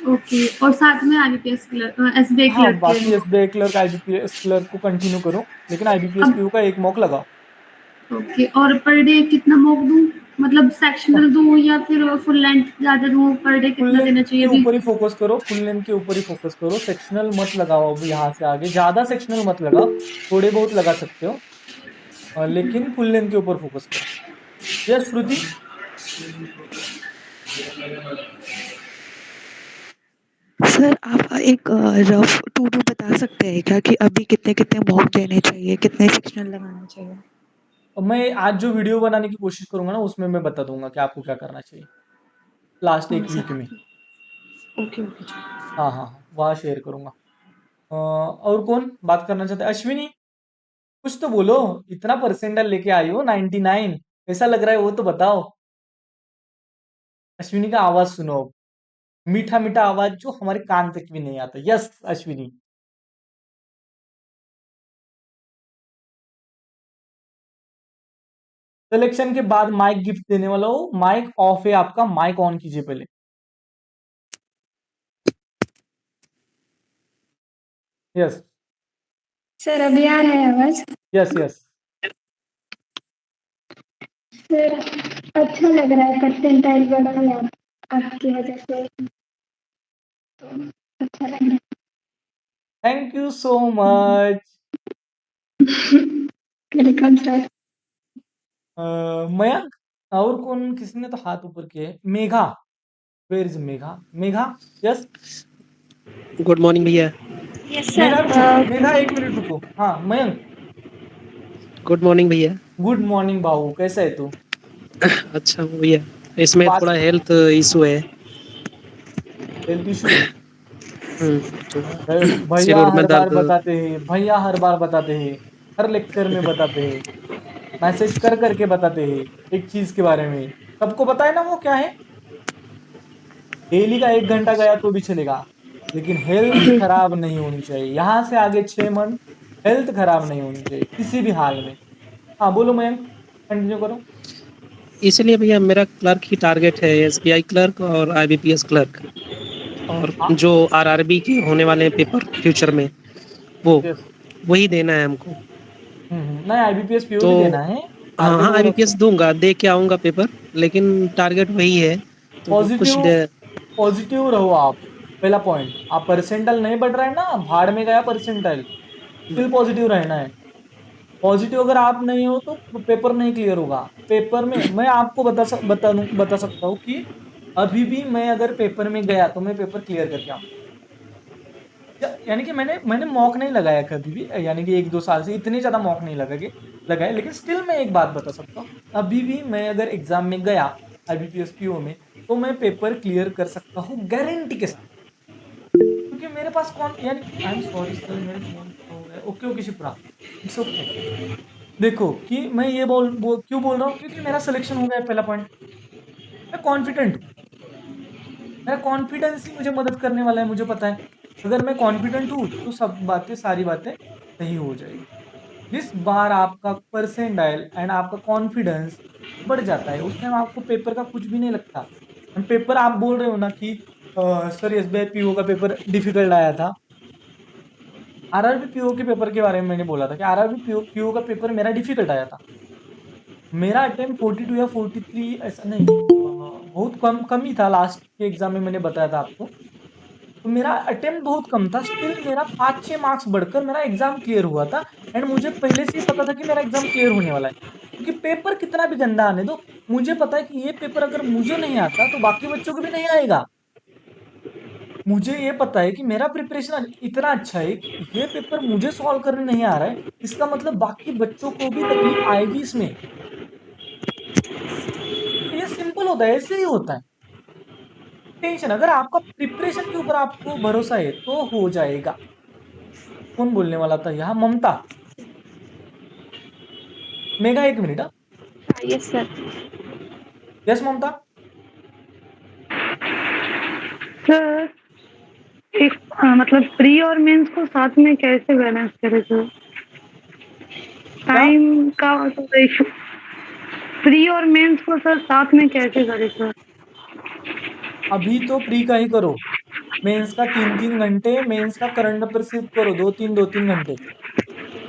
ओके, और साथ में आईबीपीएस क्लर्क एसबीआई हाँ, क्लर्क के। बाकी एसबीआई क्लर्क आईबीपीएस क्लर्क को कंटिन्यू करो, लेकिन आईबीपीएस अब पीओ का एक मॉक लगाओ। ओके, और पर डे कितना मॉक दूं? मतलब सेक्शनल दूं या फिर फुल लेंथ ज्यादा दूं? पर डे फुल कितना लेंथ देना चाहिए के अभी? ऊपर ही फोकस करो, फुल लेंथ के ऊपर ही फोकस करो, सेक्शनल मत लगाओ। अब यहाँ से आगे ज्यादा सेक्शनल मत लगाओ, थोड़े बहुत लगा सकते हो, लेकिन फुल लेंथ के ऊपर फोकस करो। यस श्रुति, सर आप एक रफ टू डू बता सकते हैं क्या कि अभी कितने कितने मॉक देने चाहिए, कितने सेक्शनल लगाना चाहिए? और मैं आज जो वीडियो बनाने की कोशिश करूंगा ना उसमें मैं बता दूंगा कि आपको क्या करना चाहिए लास्ट एक वीक में। Okay okay. हाँ हाँ हाँ, वहाँ शेयर करूंगा। और कौन बात करना चाहता है? अश्विनी, कुछ तो बोलो, इतना परसेंटाइल लेके आई हो 99, कैसा लग रहा है वो तो बताओ। अश्विनी का आवाज सुनो, मीठा मीठा आवाज जो हमारे कान तक भी नहीं आता। यस अश्विनी, सिलेक्शन के बाद माइक गिफ्ट देने वाला हो, माइक ऑफ है आपका, माइक ऑन कीजिए पहले। यस सर अभी आ रहा है आवाज? यस यस, सर अच्छा लग रहा है परसेंटाइल बढ़ा है आपकी वजह से। अच्छा लग रहा थैंक यू सो मच। है। Welcome sir. मयंक और कौन, किसने तो हाथ ऊपर किया है? Megha, where is Megha? Megha, yes good morning भैया। Yes Megha sir. रुको, मेघा एक मिनट रुको। हाँ मयंक, गुड मॉर्निंग भैया। गुड मॉर्निंग बाबू, कैसा है तू? अच्छा हूँ भैया, इसमें बात थोड़ा हेल्थ इशू है। हेल्थ इशू है? तो सिर भैया उर में हर बार दर्द। बताते हैं, भैया हर बार बताते हैं, हर लेक्चर में बताते हैं, मैसेज कर करके बताते हैं एक चीज के बारे में। सबको पता है ना वो क्या है? डेली का 1 घंटा गया तो भी चलेगा, लेकिन हेल्थ खराब नहीं होनी चाहिए। यहाँ से आगे 6 मंथ हेल्थ खराब नहीं होनी चाहिए किसी भी हाल में। हाँ बोलो मयंक, कंटिन्यू करो। इसलिए भैया मेरा क्लर्क ही टारगेट है, एसबीआई क्लर्क और आईबीपीएस क्लर्क, और हाँ जो आरआरबी के होने वाले हैं पेपर फ्यूचर में, वो यस, वही देना है हमको। नहीं आईबीपीएस पीओ तो भी देना है। हाँ टारगेट हाँ, वो रखो। आईबीपीएस दूंगा, दे के आऊँगा पेपर, लेकिन टारगेट वही है। तो कुछ पॉजिटिव, पॉजिटिव रहो आप। पहला पॉइंट, आप परसेंटाइल नहीं बढ़ रहा है ना, भाड़ में गया परसेंटाइल, स्टिल पॉजिटिव रहना है। पॉजिटिव अगर आप नहीं हो तो पेपर नहीं क्लियर होगा। पेपर में मैं आपको बता सकता हूँ कि अभी भी मैं अगर पेपर में गया तो मैं पेपर क्लियर करके आऊँ। यानी कि मैंने मॉक नहीं लगाया कभी भी, यानी कि 1-2 साल से इतने ज्यादा मॉक नहीं लगाए, लेकिन स्टिल मैं एक बात बता सकता हूँ, अभी भी मैं अगर एग्जाम में गया आईबीपीएस पीओ में, तो मैं पेपर क्लियर कर सकता हूँ गारंटी के साथ। क्योंकि मेरे पास कौन, यानी आई एम सॉरी सर, मेरे फोन हो गया। Okay okay Shipra, it's okay. देखो कि मैं ये क्यों बोल रहा हूँ, क्योंकि मेरा सिलेक्शन हो गया है, पहला पॉइंट। मैं कॉन्फिडेंट हूँ, मेरा कॉन्फिडेंस ही मुझे मदद करने वाला है, मुझे पता है अगर मैं कॉन्फिडेंट हूँ तो सब बातें, सारी बातें सही हो जाएगी। जिस बार आपका परसेंटाइल एंड आपका कॉन्फिडेंस बढ़ जाता है, उस टाइम आपको पेपर का कुछ भी नहीं लगता। पेपर आप बोल रहे हो ना कि सर एसबीआई पीओ का पेपर डिफिकल्ट आया था। आरआरबी पीओ के पेपर के बारे में मैंने बोला था कि आरआरबी पीओ का पेपर मेरा डिफिकल्ट आया था। मेरा अटेम्प्ट 42 या 43 ऐसा नहीं, बहुत कम ही था। लास्ट के एग्जाम में मैंने बताया था आपको, तो मेरा अटेम्प्ट बहुत कम था। स्टिल मेरा 5-6 मार्क्स बढ़कर मेरा एग्जाम क्लियर हुआ था। एंड मुझे पहले से ही पता था कि मेरा एग्जाम क्लियर होने वाला है, क्योंकि पेपर कितना भी गंदा आने दो, मुझे पता है कि ये पेपर अगर मुझे नहीं आता तो बाकी बच्चों को भी नहीं आएगा। मुझे ये पता है कि मेरा प्रिपरेशन इतना अच्छा है कि ये पेपर मुझे सॉल्व करने नहीं आ रहा है, इसका मतलब बाकी बच्चों को भी तकलीफ आएगी इसमें। तो ये सिंपल होता है, ऐसे ही होता है। टेंशन, अगर आपका प्रिपरेशन के ऊपर आपको भरोसा है तो हो जाएगा। कौन बोलने वाला था यहाँ? ममता। मेगा एक मिनट। Yes sir. यस ममता। सर एक मतलब प्री और मेंस को साथ में कैसे बैलेंस करें सर? टाइम का तो इशू। प्री और मेंस को सर साथ में कैसे करें सर? अभी तो प्री का ही करो, मेंस का 3-3 घंटे, मेंस का करंट अफेयर सिर्फ करो 2-3 घंटे।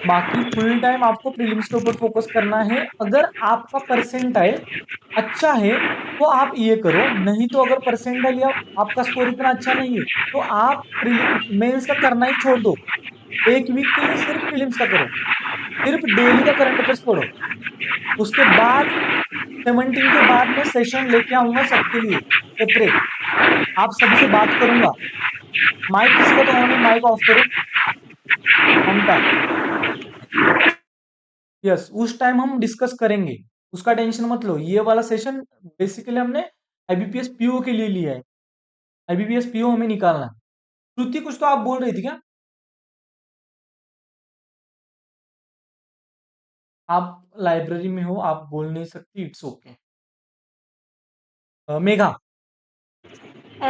बाकी फुल टाइम आपको प्रीलिम्स के ऊपर फोकस करना है। अगर आपका परसेंटाइल अच्छा है तो आप ये करो, नहीं तो अगर परसेंटाइल या आपका स्कोर इतना अच्छा नहीं है तो आप मेंस का करना ही छोड़ दो। 1 वीक के लिए सिर्फ प्रीलिम्स का करो, सिर्फ डेली का करंट अफेयर्स पढ़ो। उसके बाद 17 के बाद मैं सेशन लेके आऊंगा सबके लिए सेपरेट, आप सभी से बात करूंगा। माइक किसी का तो ऑन है, माइक ऑफ करो। ममता, यस, उस टाइम हम डिस्कस करेंगे, उसका टेंशन मत लो। ये वाला सेशन बेसिकली हमने आईबीपीएस पीओ के लिए लिया है, आईबीपीएस पीओ हमें निकालना है। श्रुति कुछ तो आप बोल रही थी क्या? आप लाइब्रेरी में हो, आप बोल नहीं सकती, इट्स ओके। मेघा।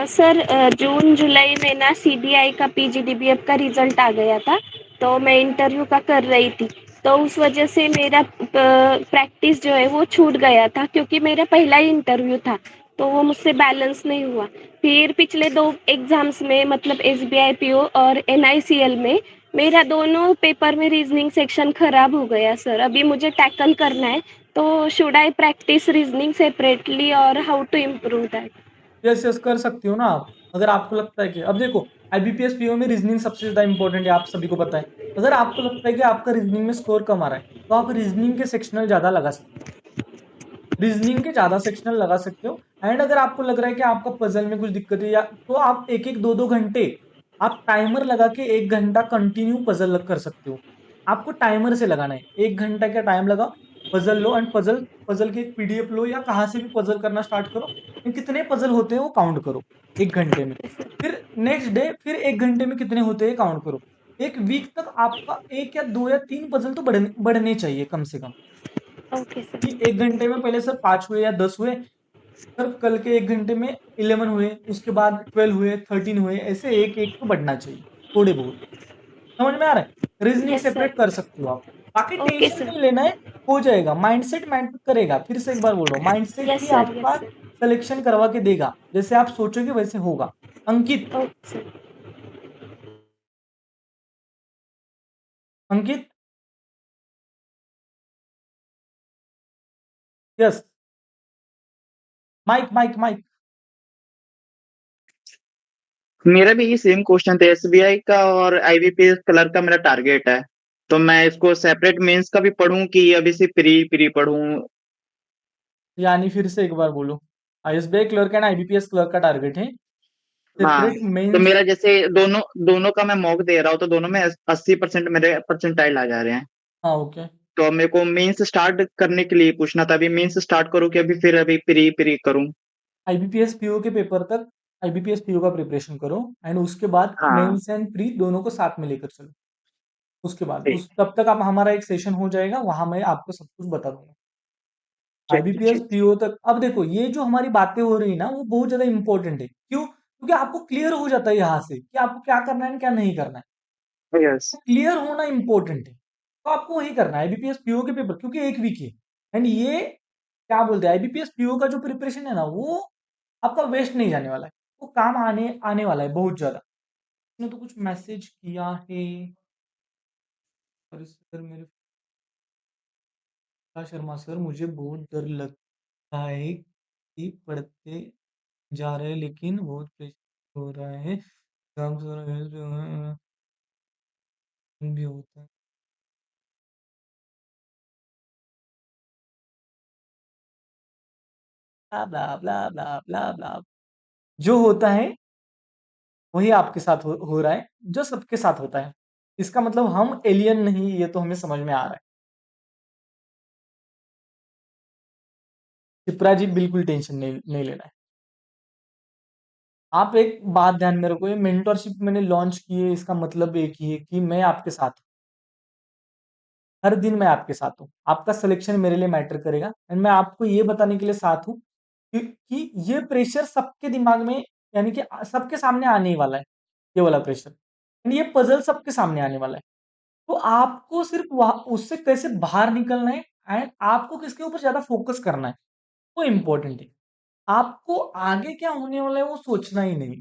सर जून जुलाई में ना सीडीआई का पीजीडीबीएफ का रिजल्ट आ गया था, तो मैं इंटरव्यू का कर रही थी, तो उस वजह से मेरा प्रैक्टिस जो है वो छूट गया था, क्योंकि मेरा पहला ही इंटरव्यू था, तो वो मुझसे बैलेंस नहीं हुआ। फिर पिछले 2 एग्जाम्स में, मतलब एसबीआई पीओ और एनआईसीएल में, मेरा दोनों पेपर में रीजनिंग सेक्शन खराब हो गया सर। अभी मुझे टैकल करना है, तो should I practice reasoning separately और how to improve that? Yes yes, कर सकती हो ना आप। अगर आपको लगता है कि अब देखो आईबीपीएस पीओ में रीजनिंग सबसे ज्यादा इंपॉर्टेंट है, आप सभी को पता है। अगर आपको लगता है कि आपका रीजनिंग में स्कोर कम आ रहा है तो आप रीजनिंग के सेक्शनल ज्यादा लगा सकते हो, रीजनिंग के ज्यादा सेक्शनल लगा सकते हो। एंड अगर आपको लग रहा है कि आपका पजल में कुछ दिक्कत है या तो आप एक एक दो दो घंटे आप टाइमर लगा के 1 घंटा कंटिन्यू पजल कर सकते हो। आपको टाइमर से लगाना है, 1 घंटा का टाइम लगाओ, puzzle low and puzzle puzzle की एक पीडीएफ लो या कहाँ से भी पजल करना स्टार्ट करो, कितने पजल होते हैं वो काउंट करो 1 घंटे में। फिर नेक्स्ट डे फिर 1 घंटे में कितने होते हैं काउंट करो। एक वीक तक आपका 1 या 2 या 3 पजल तो बढ़ने चाहिए कम से कम। Okay sir. कि 1 घंटे में पहले सर 5 हुए या 10 हुए, सर कल के 1 घंटे में 11 हुए, उसके बाद 12 हुए, 13 हुए, ऐसे एक एक तो बढ़ना चाहिए थोड़े बहुत। समझ में आ रहा है? Reasoning yes sir. सेपरेट कर सकते हो आप, बाकी ओके टेंशन सर। नहीं लेना है, हो जाएगा। माइंडसेट मैटर करेगा, फिर से एक बार बोल रहा हूँ, माइंडसेट यस ही सर, आपका यस सर। सिलेक्शन करवा के देगा, जैसे आप सोचोगे वैसे होगा। अंकित, ओके सर। अंकित, यस, माइक माइक माइक। मेरा भी ये सेम क्वेश्चन था, एसबीआई का और आईबीपीएस क्लर्क का मेरा टारगेट है, तो मैं इसको सेपरेट मेंस का भी पढूं कि अभी से प्री प्री पढूं? यानी फिर से एक बार बोलो, SBI clerk and IBPS clerk का टारगेट है, हाँ, सेपरेट तो मेंस। मेरा जैसे दोनों दोनों का मैं मॉक दे रहा हूँ तो दोनों में 80% मेरे परसेंटाइल आ जा रहे हैं। हाँ ओके। तो मेरे को मेंस स्टार्ट करने के लिए पूछना था, अभी मेंस स्टार्ट करूँ कि अभी फिर अभी प्री प्री करूँ? आईबीपीएस पीओ के पेपर तक आईबीपीएस पीओ का प्रिपरेशन करो एंड उसके बाद हाँ मेंस एंड प्री दोनों को साथ में लेकर चलो। उसके बाद ठीक उस तब तक आप हमारा एक सेशन हो जाएगा, वहां मैं आपको सब कुछ बता दूंगा। ठीक आईबीपीएस ठीक। पीओ तक अब देखो ये जो हमारी बातें हो रही है ना वो बहुत ज्यादा इंपॉर्टेंट है। क्यों? क्योंकि आपको क्लियर हो जाता है यहाँ से कि आपको क्या करना है क्या नहीं करना है। यस। क्लियर होना इंपॉर्टेंट है, तो आपको वही करना है आईबीपीएस पीओ के पेपर, क्योंकि एक वीक है। एंड ये क्या बोलते हैं, आईबीपीएस पीओ का जो प्रिपरेशन है ना वो आपका वेस्ट नहीं जाने वाला है, वो काम आने आने वाला है बहुत ज्यादा। उसने तो कुछ मैसेज किया है, और सर मेरे शर्मा सर, मुझे बहुत डर लगता है कि पढ़ते जा रहे हैं लेकिन बहुत प्रेशर हो रहा है, एग्जाम भी होता है। ब्ला ब्ला ब्ला ब्ला ब्ला, जो होता है वही आपके साथ हो रहा है, जो सबके साथ होता है। इसका मतलब हम एलियन नहीं, ये तो हमें समझ में आ रहा है। शिप्रा जी बिल्कुल टेंशन नहीं लेना है। आप एक बात ध्यान में रखो, ये मेंटरशिप मैंने लॉन्च की है, इसका मतलब एक ही है कि मैं आपके साथ हूं। हर दिन मैं आपके साथ हूँ, आपका सिलेक्शन मेरे लिए मैटर करेगा एंड मैं आपको ये बताने के लिए साथ हूँ कि ये प्रेशर सबके दिमाग में, यानी कि सबके सामने आने ही वाला है, ये वाला प्रेशर एंड ये पजल सबके सामने आने वाला है। तो आपको सिर्फ उससे कैसे बाहर निकलना है एंड आपको किसके ऊपर ज्यादा फोकस करना है, वो इम्पोर्टेंट है। आपको आगे क्या होने वाला है वो सोचना ही नहीं,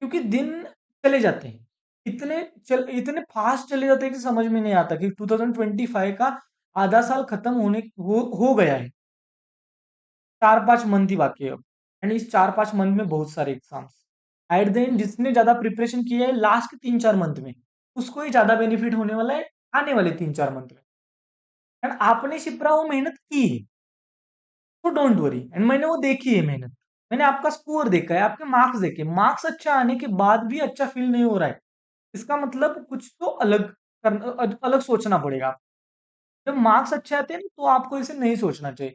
क्योंकि दिन चले जाते हैं, इतने फास्ट चले जाते हैं कि समझ में नहीं आता कि 2025 का आधा साल खत्म हो गया है। 4-5 मंथ ही बाकी है अब, एंड इस 4-5 मंथ में बहुत सारे एग्जाम्स एट द एंड, जिसने ज्यादा प्रिपरेशन किया है लास्ट 3-4 मंथ में उसको ही ज्यादा बेनिफिट होने वाला है आने वाले 3-4 मंथ में। एंड आपने शिप्रा वो मेहनत की है, तो डोंट वरी, एंड मैंने वो देखी है मेहनत, मैंने आपका स्कोर देखा है, आपके मार्क्स देखे, मार्क्स अच्छा आने के बाद भी अच्छा फील नहीं हो रहा है, इसका मतलब कुछ तो अलग सोचना पड़ेगा। जब मार्क्स अच्छे आते हैं तो आपको इसे नहीं सोचना चाहिए।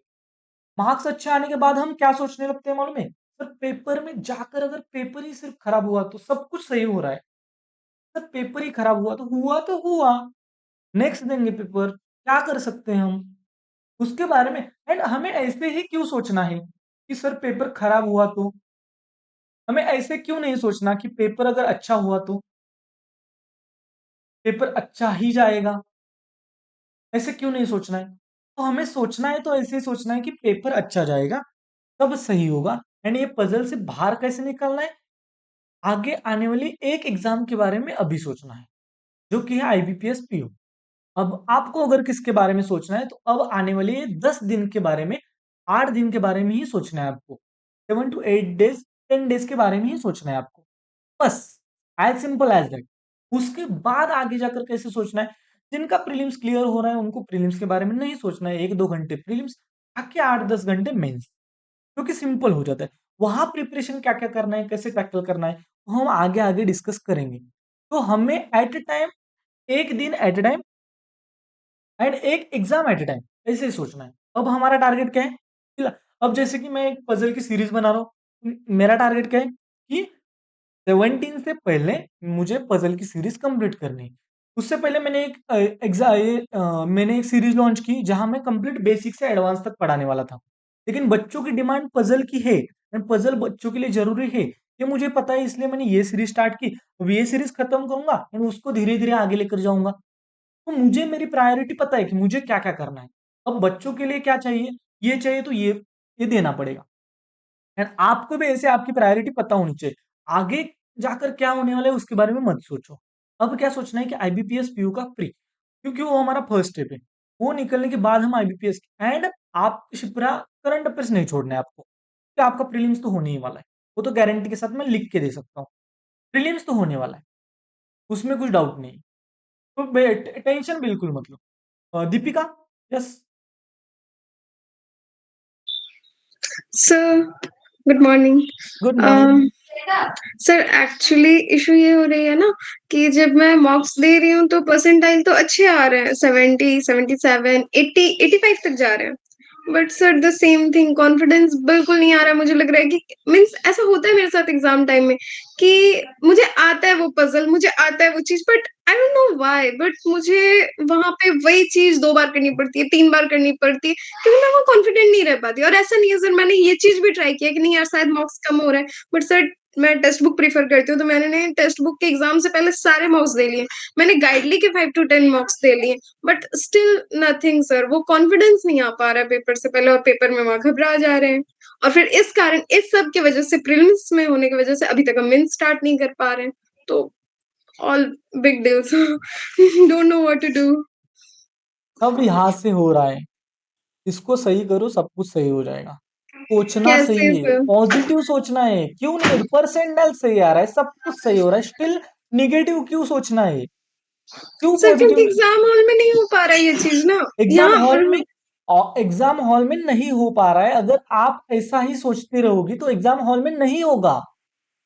मार्क्स अच्छे आने के बाद हम क्या सोचने लगते हैं मालूम है, सर पेपर में जाकर अगर पेपर ही सिर्फ खराब हुआ तो सब कुछ सही हो रहा है, सर पेपर ही खराब हुआ तो हुआ, नेक्स्ट देंगे पेपर, क्या कर सकते हैं हम उसके बारे में। एंड हमें ऐसे ही क्यों सोचना है कि सर पेपर खराब हुआ तो, हमें ऐसे क्यों नहीं सोचना कि पेपर अगर अच्छा हुआ तो पेपर अच्छा ही जाएगा, ऐसे क्यों नहीं सोचना है। तो हमें सोचना है तो ऐसे ही सोचना है कि पेपर अच्छा जाएगा, सब सही होगा। एंड ये पजल से बाहर कैसे निकलना है, आगे आने वाली एक एग्जाम के बारे में अभी सोचना है, जो कि है आईबीपीएस पीओ। अब आपको अगर किसके बारे में सोचना है तो अब आने वाले 10 दिन के बारे में, 8 दिन के बारे में ही सोचना है आपको, 7 to 8 डेज 10 डेज के बारे में ही सोचना है आपको, बस, एज सिंपल एज दैट। उसके बाद आगे जाकर कैसे सोचना है, जिनका प्रीलिम्स क्लियर हो रहा है उनको प्रीलिम्स के बारे में नहीं सोचना है, 1-2 घंटे प्रीलिम्स, बाकी 8-10 घंटे मेंस, क्योंकि सिंपल हो जाता है। वहां प्रिपरेशन क्या क्या करना है, कैसे टैकल करना है, वो हम आगे आगे डिस्कस करेंगे। तो हमें एट ए टाइम, एक दिन एट ए टाइम एंड एक एग्जाम एट ए टाइम, ऐसे ही सोचना है। अब हमारा टारगेट क्या है, अब जैसे कि मैं एक पजल की सीरीज बना रहा हूँ, मेरा टारगेट क्या है कि 17 से पहले मुझे पजल की सीरीज कंप्लीट करनी है। उससे पहले मैंने मैंने एक सीरीज लॉन्च की जहां मैं कंप्लीट बेसिक से एडवांस तक पढ़ाने वाला था, लेकिन बच्चों की डिमांड पजल की है एंड पजल बच्चों के लिए जरूरी है, ये मुझे पता है, इसलिए मैंने ये सीरीज स्टार्ट की। अब ये सीरीज खत्म करूंगा एंड उसको धीरे धीरे आगे लेकर जाऊंगा। तो मुझे मेरी प्रायोरिटी पता है कि मुझे क्या क्या करना है। अब बच्चों के लिए क्या चाहिए, ये चाहिए तो ये देना पड़ेगा। एंड आपको भी ऐसे आपकी प्रायोरिटी पता होनी चाहिए। आगे जाकर क्या होने वाला है उसके बारे में मत सोचो। अब क्या सोचना है कि आईबीपीएस पीयू का प्री, क्योंकि वो हमारा फर्स्ट स्टेप है। वो निकलने के बाद हम आईबीपीएस एंड आप शिप्रा करंट अफेयर्स नहीं छोड़ना है आपको, कि आपका प्रीलिम्स तो होने ही वाला है। वो तो गारंटी के साथ मैं लिख के दे सकता हूँ, प्रीलिम्स तो होने वाला है, उसमें कुछ डाउट नहीं। तो टेंशन बिल्कुल मत लो। Deepika, yes. Sir good morning. Good morning. Sir actually issue ये हो रही है ना कि जब मैं मॉक्स दे रही हूँ तो परसेंटाइल तो अच्छे आ रहे हैं, 70, 77, 80, 85 तक जा रहे हैं, but sir the same thing, confidence बिल्कुल नहीं आ रहा है। मुझे लग रहा है कि मीन्स ऐसा होता है मेरे साथ एग्जाम टाइम में कि मुझे आता है वो पजल, मुझे आता है वो चीज, but I don't know why, but मुझे वहां पे वही चीज 2 बार करनी पड़ती है, 3 बार करनी पड़ती है, क्योंकि मैं वो कॉन्फिडेंट नहीं रह पाती। और ऐसा नहीं है सर, मैंने ये चीज भी ट्राई किया कि नहीं यार शायद मार्क्स कम हो रहा है, बट सर मैं टेक्स्ट बुक प्रीफर करती हूँ, तो मैंने टेक्स्ट बुक के एग्जाम से पहले सारे मार्क्स दे लिए, मैंने गाइडली के 5 to 10 मार्क्स दे लिए, बट स्टिल नथिंग सर, वो कॉन्फिडेंस नहीं आ पा रहा है पेपर से पहले, और पेपर में वहां घबरा जा रहे हैं, और फिर इस कारण, इस सब की वजह से, प्रीलिम्स में होने की वजह से अभी तक हम मेंस स्टार्ट नहीं कर पा रहे हैं। तो all big deals, don't know what to do. अब यहाँ से हो रहा है, इसको सही करो, सब कुछ सही हो जाएगा। सोचना कैसे सही है, सर? पॉजिटिव सोचना है, क्यों नहीं, परसेंटाइल सही आ रहा है, सब कुछ सही हो रहा है, स्टिल निगेटिव क्यों सोचना है, क्यों सर क्योंकि पॉजिटिव। एग्जाम हॉल में नहीं हो पा रहा है ये चीज ना, एग्जाम यहाँ हॉल में, एग्जाम हॉल में नहीं हो पा रहा है, अगर आप ऐसा ही सोचते रहोगी तो एग्जाम हॉल में नहीं होगा,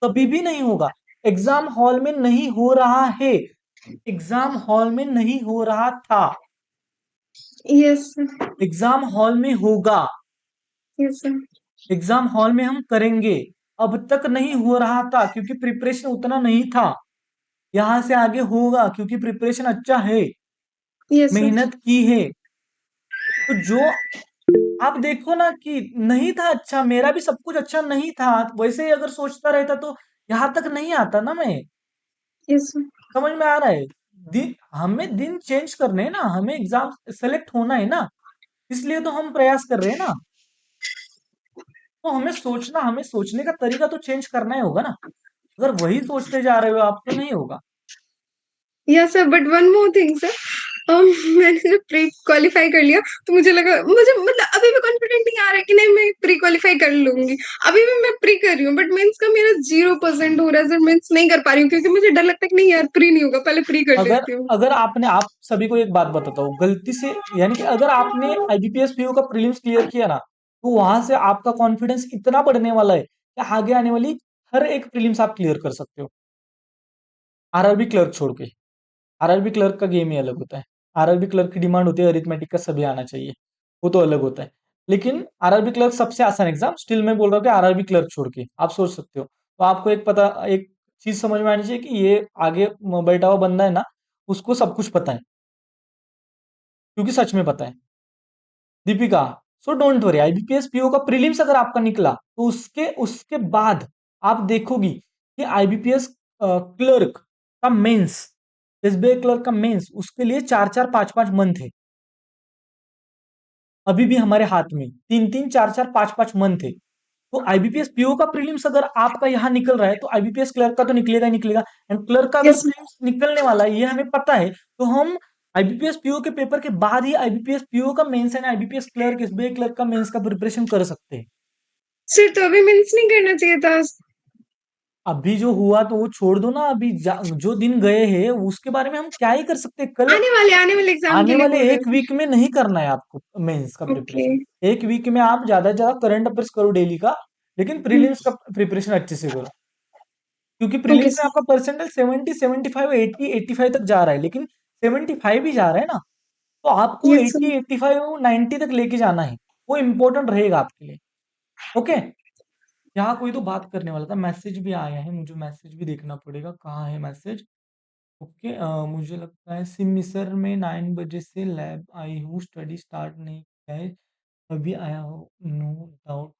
कभी भी नहीं होगा। एग्जाम हॉल में नहीं हो रहा है, एग्जाम हॉल में नहीं हो रहा था, यस एग्जाम हॉल में होगा, यस सर, एग्जाम हॉल में हम करेंगे। अब तक नहीं हो रहा था क्योंकि प्रिपरेशन उतना नहीं था, यहां से आगे होगा क्योंकि प्रिपरेशन अच्छा है, यस सर, मेहनत की है। तो जो आप देखो ना कि नहीं था अच्छा, मेरा भी सब कुछ अच्छा नहीं था, वैसे ही अगर सोचता रहता तो यहां तक नहीं आता ना मैं। यस सर, समझ में आ रहा है, हमें दिन चेंज करने हैं ना, हमें एग्जाम सेलेक्ट होना है ना, इसलिए तो हम प्रयास कर रहे हैं ना। तो हमें सोचने का तरीका तो चेंज करना ही होगा ना, अगर वही सोचते जा रहे हो आप तो नहीं होगा। Yes sir, but one more thing sir, मैंने जब प्री क्वालिफाई कर लिया तो मुझे लगा, मुझे मतलब अभी भी कॉन्फिडेंट नहीं आ रहा है कि नहीं मैं प्री क्वालिफाई कर लूंगी, अभी भी मैं प्री कर रही हूँ, बट मेंस का मेरा 0% हो रहा है सर, मेंस नहीं कर पा रही हूँ क्योंकि मुझे डर लगता है कि नहीं यार प्री नहीं होगा, पहले प्री कर अगर लेती हूँ। अगर आप सभी को एक बात बताता हूँ, गलती से, यानी कि अगर आपने आईबीपीएस पीओ का प्रीलिम्स क्लियर किया ना, तो वहां से आपका कॉन्फिडेंस इतना बढ़ने वाला है कि आगे आने वाली हर एक प्रीलिम्स आप क्लियर कर सकते हो, आरआरबी क्लर्क छोड़ के। आरआरबी क्लर्क का गेम ही अलग होता है, आरआरबी क्लर्क की डिमांड होती है अरिथमेटिक का सभी आना चाहिए, वो तो अलग होता है। लेकिन आरआरबी क्लर्क सबसे आसान एग्जाम, स्टिल मैं बोल रहा हूँ कि आरआरबी क्लर्क छोड़ के आप सोच सकते हो। तो आपको एक चीज समझ में आनी चाहिए कि ये आगे बैठा हुआ बंदा है ना, उसको सब कुछ पता है, क्योंकि सच में पता है। Deepika, so don't worry, IBPS PO का प्रीलिम्स अगर आपका निकला तो उसके उसके बाद आप देखोगी कि आईबीपीएस क्लर्क का मेंस, एसबीआई क्लर्क का मेंस, उसके लिए 4-4, 5-5 मंथ है, अभी भी हमारे हाथ में 3-3, 4-4, 5-5 मंथ है। तो आईबीपीएस पीओ का प्रीलिम्स अगर आपका यहाँ निकल रहा है तो आईबीपीएस क्लर्क का तो निकलेगा ही निकलेगा, एंड क्लर्क का अगर यस प्रीलिम्स निकलने वाला है ये हमें पता है, तो हम आईबीपीएस पीओ के पेपर के बाद ही आईबीपीएस पीओ का mains and IBPS clerk, SBI clerk का मेंस का प्रिपरेशन कर सकते हैं। सर, तो अभी मेंस नहीं करना चाहिए था? अभी जो हुआ तो वो छोड़ दो ना, अभी जो दिन गए हैं उसके बारे में हम क्या ही कर सकते हैं। कल आने वाले एग्जाम के आने लिए वाले बोल रहे एक वीक में नहीं करना है आपको मेंस का ओके प्रिपरेशन। एक वीक में आप ज्यादा से ज्यादा करंट अफेयर्स करो डेली का, लेकिन प्रीलिम्स का प्रिपरेशन अच्छे से करो, क्योंकि ओके प्रीलिम्स में सर आपका परसेंटेज 70 75 80 85 तक जा रहा है, लेकिन 75 ही जा रहा है ना, तो आपको यस 80 85 90 तक लेके जाना है। वो इम्पोर्टेंट रहेगा आपके लिए। ओके, यहाँ कोई तो बात करने वाला था, मैसेज भी आया है, मुझे मैसेज भी देखना पड़ेगा कहाँ है मैसेज। ओके, मुझे लगता है सिमिसर में 9 बजे से लैब आई हूँ, स्टडी स्टार्ट नहीं किया है, अभी आया हूँ, no doubt.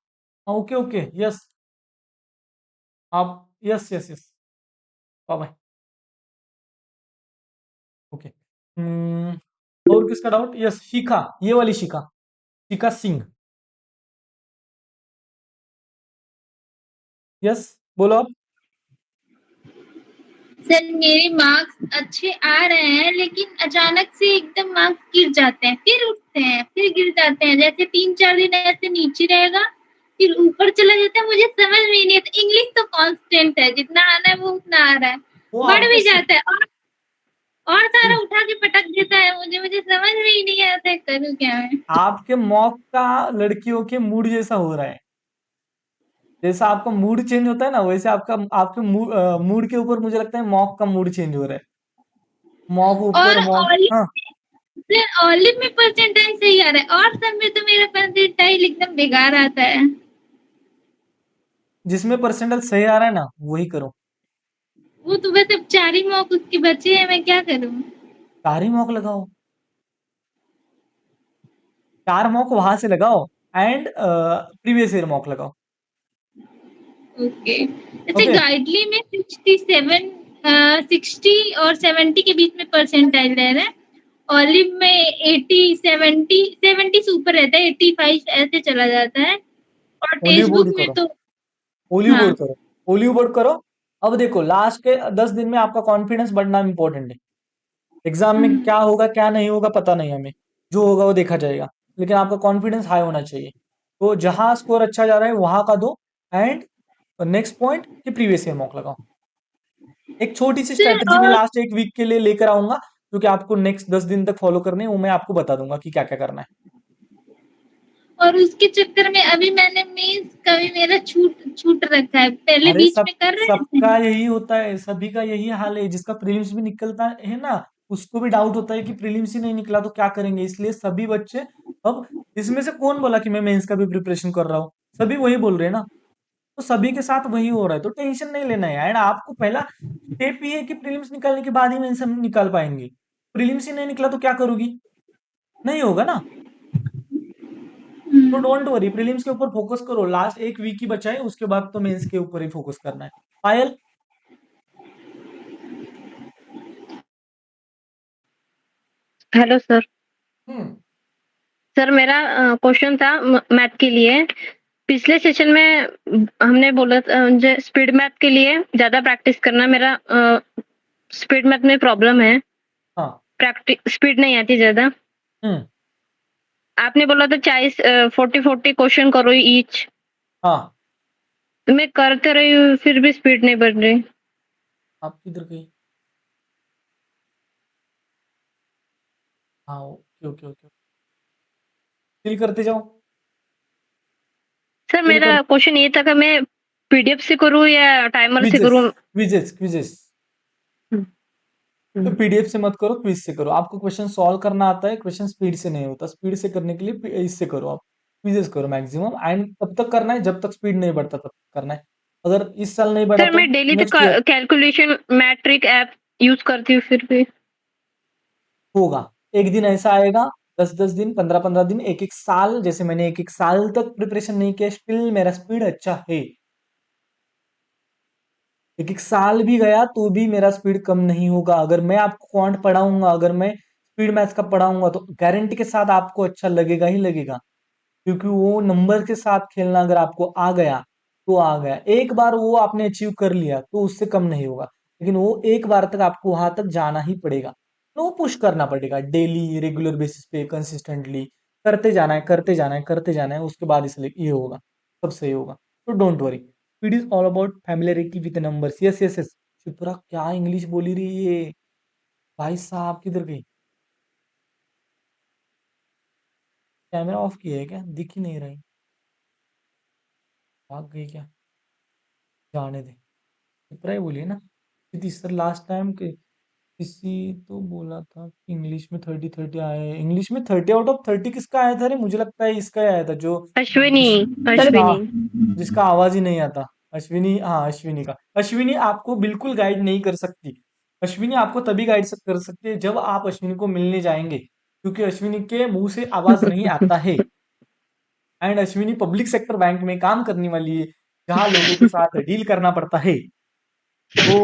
Okay okay, yes आप, yes yes yes, bye. Okay, और किसका डाउट? यस, शिखा, ये वाली शिखा, शिखा सिंह। यस, बोलो आप। सर मेरे मार्क्स अच्छे आ रहे हैं, लेकिन अचानक से एकदम मार्क्स गिर जाते हैं, फिर उठते हैं, फिर गिर जाते हैं, जैसे 3-4 दिन ऐसे नीचे रहेगा, फिर ऊपर चला जाता है। मुझे समझ में ही नहीं आता। इंग्लिश तो कांस्टेंट है, जितना आना है वो उतना आ रहा है, वो बढ़ आपके भी जाता है और सारा उठा के पटक देता है। मुझे समझ में ही नहीं आता है, करूँ क्या मैं? आपके मॉक का लड़कियों के मूड जैसा हो रहा है। जैसा आपका मूड चेंज होता है ना, वैसे आपके मूड के ऊपर मुझे लगता है मॉक का मूड चेंज हो रहा है। मॉक ऊपर और मॉक, हाँ, ऑलिव में परसेंटाइल सही आ रहा है, और सब में तो मेरा परसेंटाइल एकदम बेकार आता है। जिसमें परसेंटेज सही आ रहा है ना वही करो। वो तो बस अब 4 ही मॉक उसके बचे हैं, मैं क्या करूँ? 4 ही मॉक लगाओ, 4 मॉक वहां से लगाओ एंड प्रीवियस ईयर मॉक लगाओ। ओके। अच्छा, ओके, गाइडली में 60 और 70 के बीच में परसेंटाइल रह रहा है। ऑलिव में 80 70 से ऊपर रहता है, 85 ऐसे चला जाता है। और ओलिव टेक्स्ट बोर्ड बुक में करो, तो ओलिव हाँ। बोर्ड करो, ओलिव बोर्ड करो। अब देखो, लास्ट के 10 दिन में आपका कॉन्फिडेंस बढ़ना इंपॉर्टेंट है। एग्जाम में क्या होगा क्या नहीं होगा पता नहीं हमें, जो होगा वो देखा जाएगा, लेकिन आपका कॉन्फिडेंस हाई होना चाहिए। तो जहां स्कोर अच्छा जा रहा है वहां का दो, एंड नेक्स्ट पॉइंट कि प्रीवियस ईयर मॉक लगाओ। एक छोटी सी सर स्ट्रेटजी में और लास्ट एक वीक के लिए लेकर आऊंगा, जो कि आपको नेक्स्ट 10 दिन तक फॉलो करने हैं, वो मैं आपको बता दूंगा कि क्या क्या करना है। उसके चक्कर में अभी मैंने मेंस का भी मेरा छूट छूट रखा है, पहले अरे बीच सब में कर रहे थे। सबका यही होता है, सभी का यही हाल है। जिसका प्रीलिम्स भी निकलता है ना, उसको भी डाउट होता है कि प्रीलिम्स ही नहीं निकला तो क्या करेंगे। इसलिए सभी बच्चे, अब इसमें से कौन बोला कि मैं मेंस का भी प्रिपरेशन कर रहा हूँ? सभी वही बोल रहे हैं ना, तो सभी के साथ वही हो रहा है, तो टेंशन नहीं लेना है। एंड आपको पहला स्टेप ये है कि प्रीलिम्स निकालने के बाद ही मेंस हम निकाल पाएंगे। प्रीलिम्स ही नहीं निकला तो क्या करोगी? नहीं होगा ना। तो डोंट वरी, प्रीलिम्स के ऊपर फोकस करो। लास्ट एक वीक ही बचा है, उसके बाद तो मेंस के ऊपर ही फोकस करना है। पायल, हेलो सर। हम्म, सर मेरा क्वेश्चन था मैथ के लिए। पिछले सेशन में हमने बोला था स्पीड मैथ के लिए ज्यादा प्रैक्टिस करना। मेरा स्पीड मैथ में प्रॉब्लम है, हाँ, प्रैक्टिस स्पीड नहीं आती ज्यादा। हम्म, आपने बोला था 40 क्वेश्चन करो ईच। हाँ, मैं करते रही हूँ फिर भी स्पीड नहीं बढ़ रही। आप किधर गई? हाँ, ओके ओके ओके, फिल करते जाओ, सर फिल कर। मेरा क्वेश्चन ये था कि मैं पीडीएफ से करूँ या टाइमर से क्विजेस, करूँ? Quizzes, quizzes. तो पीडीएफ से मत करो, क्विज से करो। आपको क्वेश्चन सॉल्व करना आता है, क्वेश्चन स्पीड से नहीं होता। स्पीड से करने के लिए इससे करो, आप क्विजेस करो मैक्सिमम। एंड तब तक करना है जब तक स्पीड नहीं बढ़ता, तब तक करना है। अगर इस साल नहीं बढ़ा सर तो मैं डेली तो next year calculation metric app use करती हूँ फिर भी। होगा। एक दिन ऐसा आएगा, 10-10 दिन, 15-15 दिन, एक एक साल, जैसे मैंने एक एक साल तक प्रिपरेशन नहीं किया, स्टिल मेरा स्पीड अच्छा है। एक एक साल भी गया तो भी मेरा स्पीड कम नहीं होगा। अगर मैं आपको क्वांट पढ़ाऊंगा, अगर मैं स्पीड मैथ्स का पढ़ाऊंगा, तो गारंटी के साथ आपको अच्छा लगेगा ही लगेगा, क्योंकि वो नंबर के साथ खेलना अगर आपको आ गया तो आ गया। एक बार वो आपने अचीव कर लिया तो उससे कम नहीं होगा, लेकिन वो एक बार तक आपको वहां तक जाना ही पड़ेगा। तो वो पुश करना पड़ेगा डेली, रेगुलर बेसिस पे, कंसिस्टेंटली करते जाना है, करते जाना है, करते जाना है। उसके बाद इसलिए ये होगा, सब सही होगा। तो don't worry. Speed is all about familiarity with numbers. Yes yes yes. Shipra क्या इंग्लिश बोली रही है भाई साहब, किधर गई? कैमरा ऑफ किया है क्या? दिख ही नहीं रही, भाग गई क्या? जाने दे। शिप्रा ही बोली है ना सर लास्ट टाइम के किसी तो बोला था कि इंग्लिश में 30 आए हैं। इंग्लिश में 30 आउट ऑफ 30 किसका आया था रे? मुझे लगता है इसका ही आया था जो अश्विनी जिसका अश्विनी जिसका आवाज ही नहीं आता। अश्विनी, हाँ अश्विनी का। अश्विनी आपको बिल्कुल गाइड नहीं कर सकती। अश्विनी आपको तभी गाइड कर सकती है जब आप अश्विनी को मिलने जाएंगे, क्योंकि अश्विनी के मुंह से आवाज नहीं आता है। And Ashwini public sector bank में काम करने वाली है, जहाँ लोगों के साथ डील करना पड़ता है। तो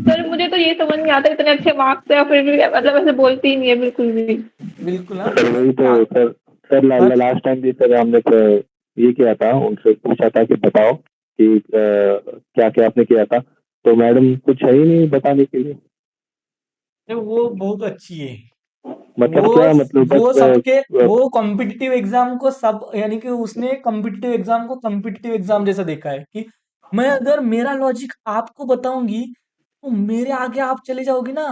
सर मुझे तो ये समझ नहीं आता, इतने अच्छे मार्क्स है और फिर भी मतलब ऐसे बोलती ही नहीं है बिल्कुल भी। बिल्कुल हाँ। सर वही तो सर लास्ट टाइम भी सर हमने ये किया था, उनसे पूछा था कि बताओ कि क्या क्या आपने किया था, तो मैडम कुछ है ही नहीं बताने के लिए। तो वो बहुत अच्छी है। मतलब वो क्या मतलब वो बस सबके वो कॉम्पिटिटिव एग्जाम को सब, यानी कि उसने कॉम्पिटिटिव एग्जाम को कॉम्पिटिटिव एग्जाम जैसा देखा है कि मैं अगर मेरा लॉजिक आपको बताऊंगी तो मेरे आगे आप चले जाओगे ना।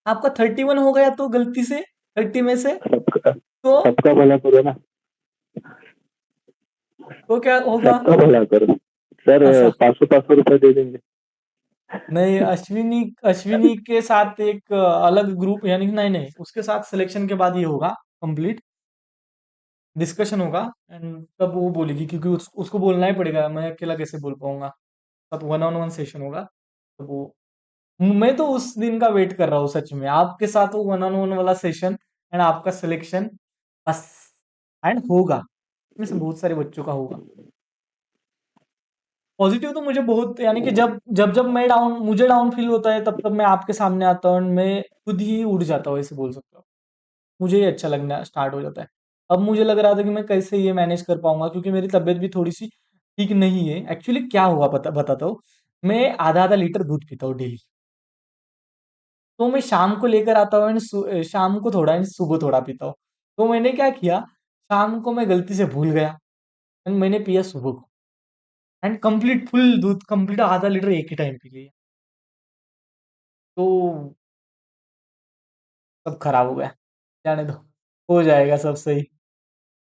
आपका 31 हो गया तो गलती से 30 में से तो सबका भला करो ना, क्या होगा? सबका भला करो सर। ऐसा 500 रुपए दे देंगे। नहीं, अश्विनी अश्विनी के साथ एक अलग ग्रुप, यानी कि नहीं नहीं उसके साथ सिलेक्शन के बाद ये होगा, कंप्लीट डिस्कशन होगा एंड तब वो बोलेगी, क्योंकि उसको बोलना ही पड़ेगा, मैं अकेला कैसे बोल पाऊंगा। तब 1-on-1 सेशन होगा। तो वो मैं तो उस दिन का वेट कर रहा हूँ सच में, आपके साथ वो 1-on-1 वाला सेशन एंड आपका सिलेक्शन बस। एंड होगा, इसमें से बहुत सारे बच्चों का होगा। पॉजिटिव तो मुझे बहुत, यानी कि जब जब जब मैं डाउन, मुझे डाउन फील होता है तब तब मैं आपके सामने आता हूँ and मैं खुद ही उड़ जाता हूँ, ऐसे बोल सकता हूँ। मुझे ये अच्छा लगना स्टार्ट हो जाता है। अब मुझे लग रहा था कि मैं कैसे ये मैनेज कर पाऊंगा, क्योंकि मेरी तबीयत भी थोड़ी सी ठीक नहीं है। एक्चुअली क्या हुआ बताता हूँ। मैं आधा आधा लीटर दूध पीता हूँ डेली। तो मैं शाम को लेकर आता हूँ and शाम को थोड़ा and सुबह थोड़ा पीता हूँ। तो मैंने क्या किया, शाम को मैं गलती से भूल गया एंड मैंने पिया सुबह को, एंड कंप्लीट फुल दूध, कंप्लीट आधा लीटर एक ही टाइम पी लिया। तो सब खराब हो गया, जाने दो, हो जाएगा सब सही।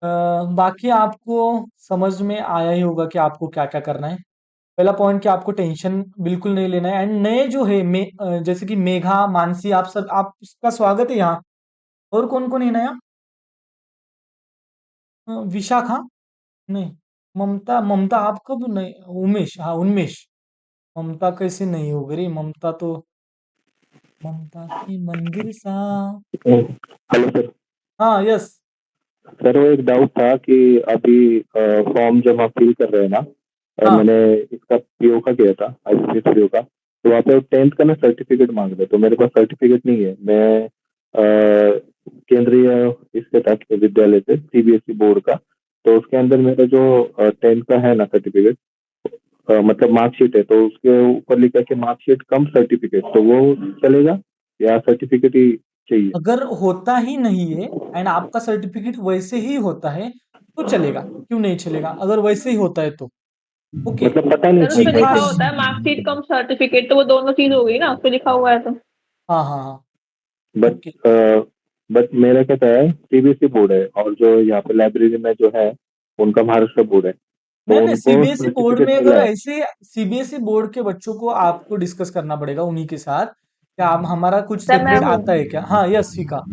अ, बाकी आपको समझ में आया ही होगा कि आपको क्या क्या करना है। पहला पॉइंट कि आपको टेंशन बिल्कुल नहीं लेना है एंड नए जो है जैसे कि मेघा, मानसी, आप सब, आपका स्वागत है यहाँ। और कौन कौन है नया? विशाखा नहीं, ममता, ममता आप कब नहीं, उमेश, हाँ उन्मेष। ममता कैसे नहीं हो गई? ममता तो ममता की मंदिर सा। Hello sir. हाँ यस। सर वो एक डाउट था कि अभी फॉर्म जब आप फिल कर रहे हैं ना, हाँ मैंने इसका पीओ का किया था, आईसीएस पीओ का, तो वहाँ पे 10th का ना सर्टिफिकेट मांग रहे, तो मेरे पास सर्टिफिकेट नहीं है। मैं केंद्रीय इसके था विद्यालय से, सीबीएसई बोर्ड का, तो उसके अंदर मेरा जो 10th का है ना सर्टिफिकेट, मतलब मार्कशीट है, तो उसके ऊपर लिखा कि मार्कशीट कम सर्टिफिकेट, तो वो चलेगा या सर्टिफिकेट ही चाहिए? अगर होता ही नहीं है एंड आपका सर्टिफिकेट वैसे ही होता है तो चलेगा, क्यों नहीं चलेगा अगर वैसे ही होता है तो। ओके। मतलब पता नहीं सर उस पे चलता लिखा कि होता है मार्कशीट कम सर्टिफिकेट, तो वो दोनों चीज हो गई ना, उस पे लिखा हुआ है तो। हाँ हाँ हाँ। बट मेरा क्या है, सीबीएसई बोर्ड है, और जो यहाँ पे लाइब्रेरी में जो है उनका महाराष्ट्र बोर्ड है, तो नहीं नहीं, उनको सीबीएसई बोर्ड में सर्टिफिकेट अगर मिला है। ऐसे, सीबीएसई बोर्ड के बच्चों को आपको डिस्कस करना पड़ेगा उन्हीं के साथ, क्या आप, हमारा कुछ सर मैं सेपरेट हूँ, आता है क्या? हाँ यस सीखा,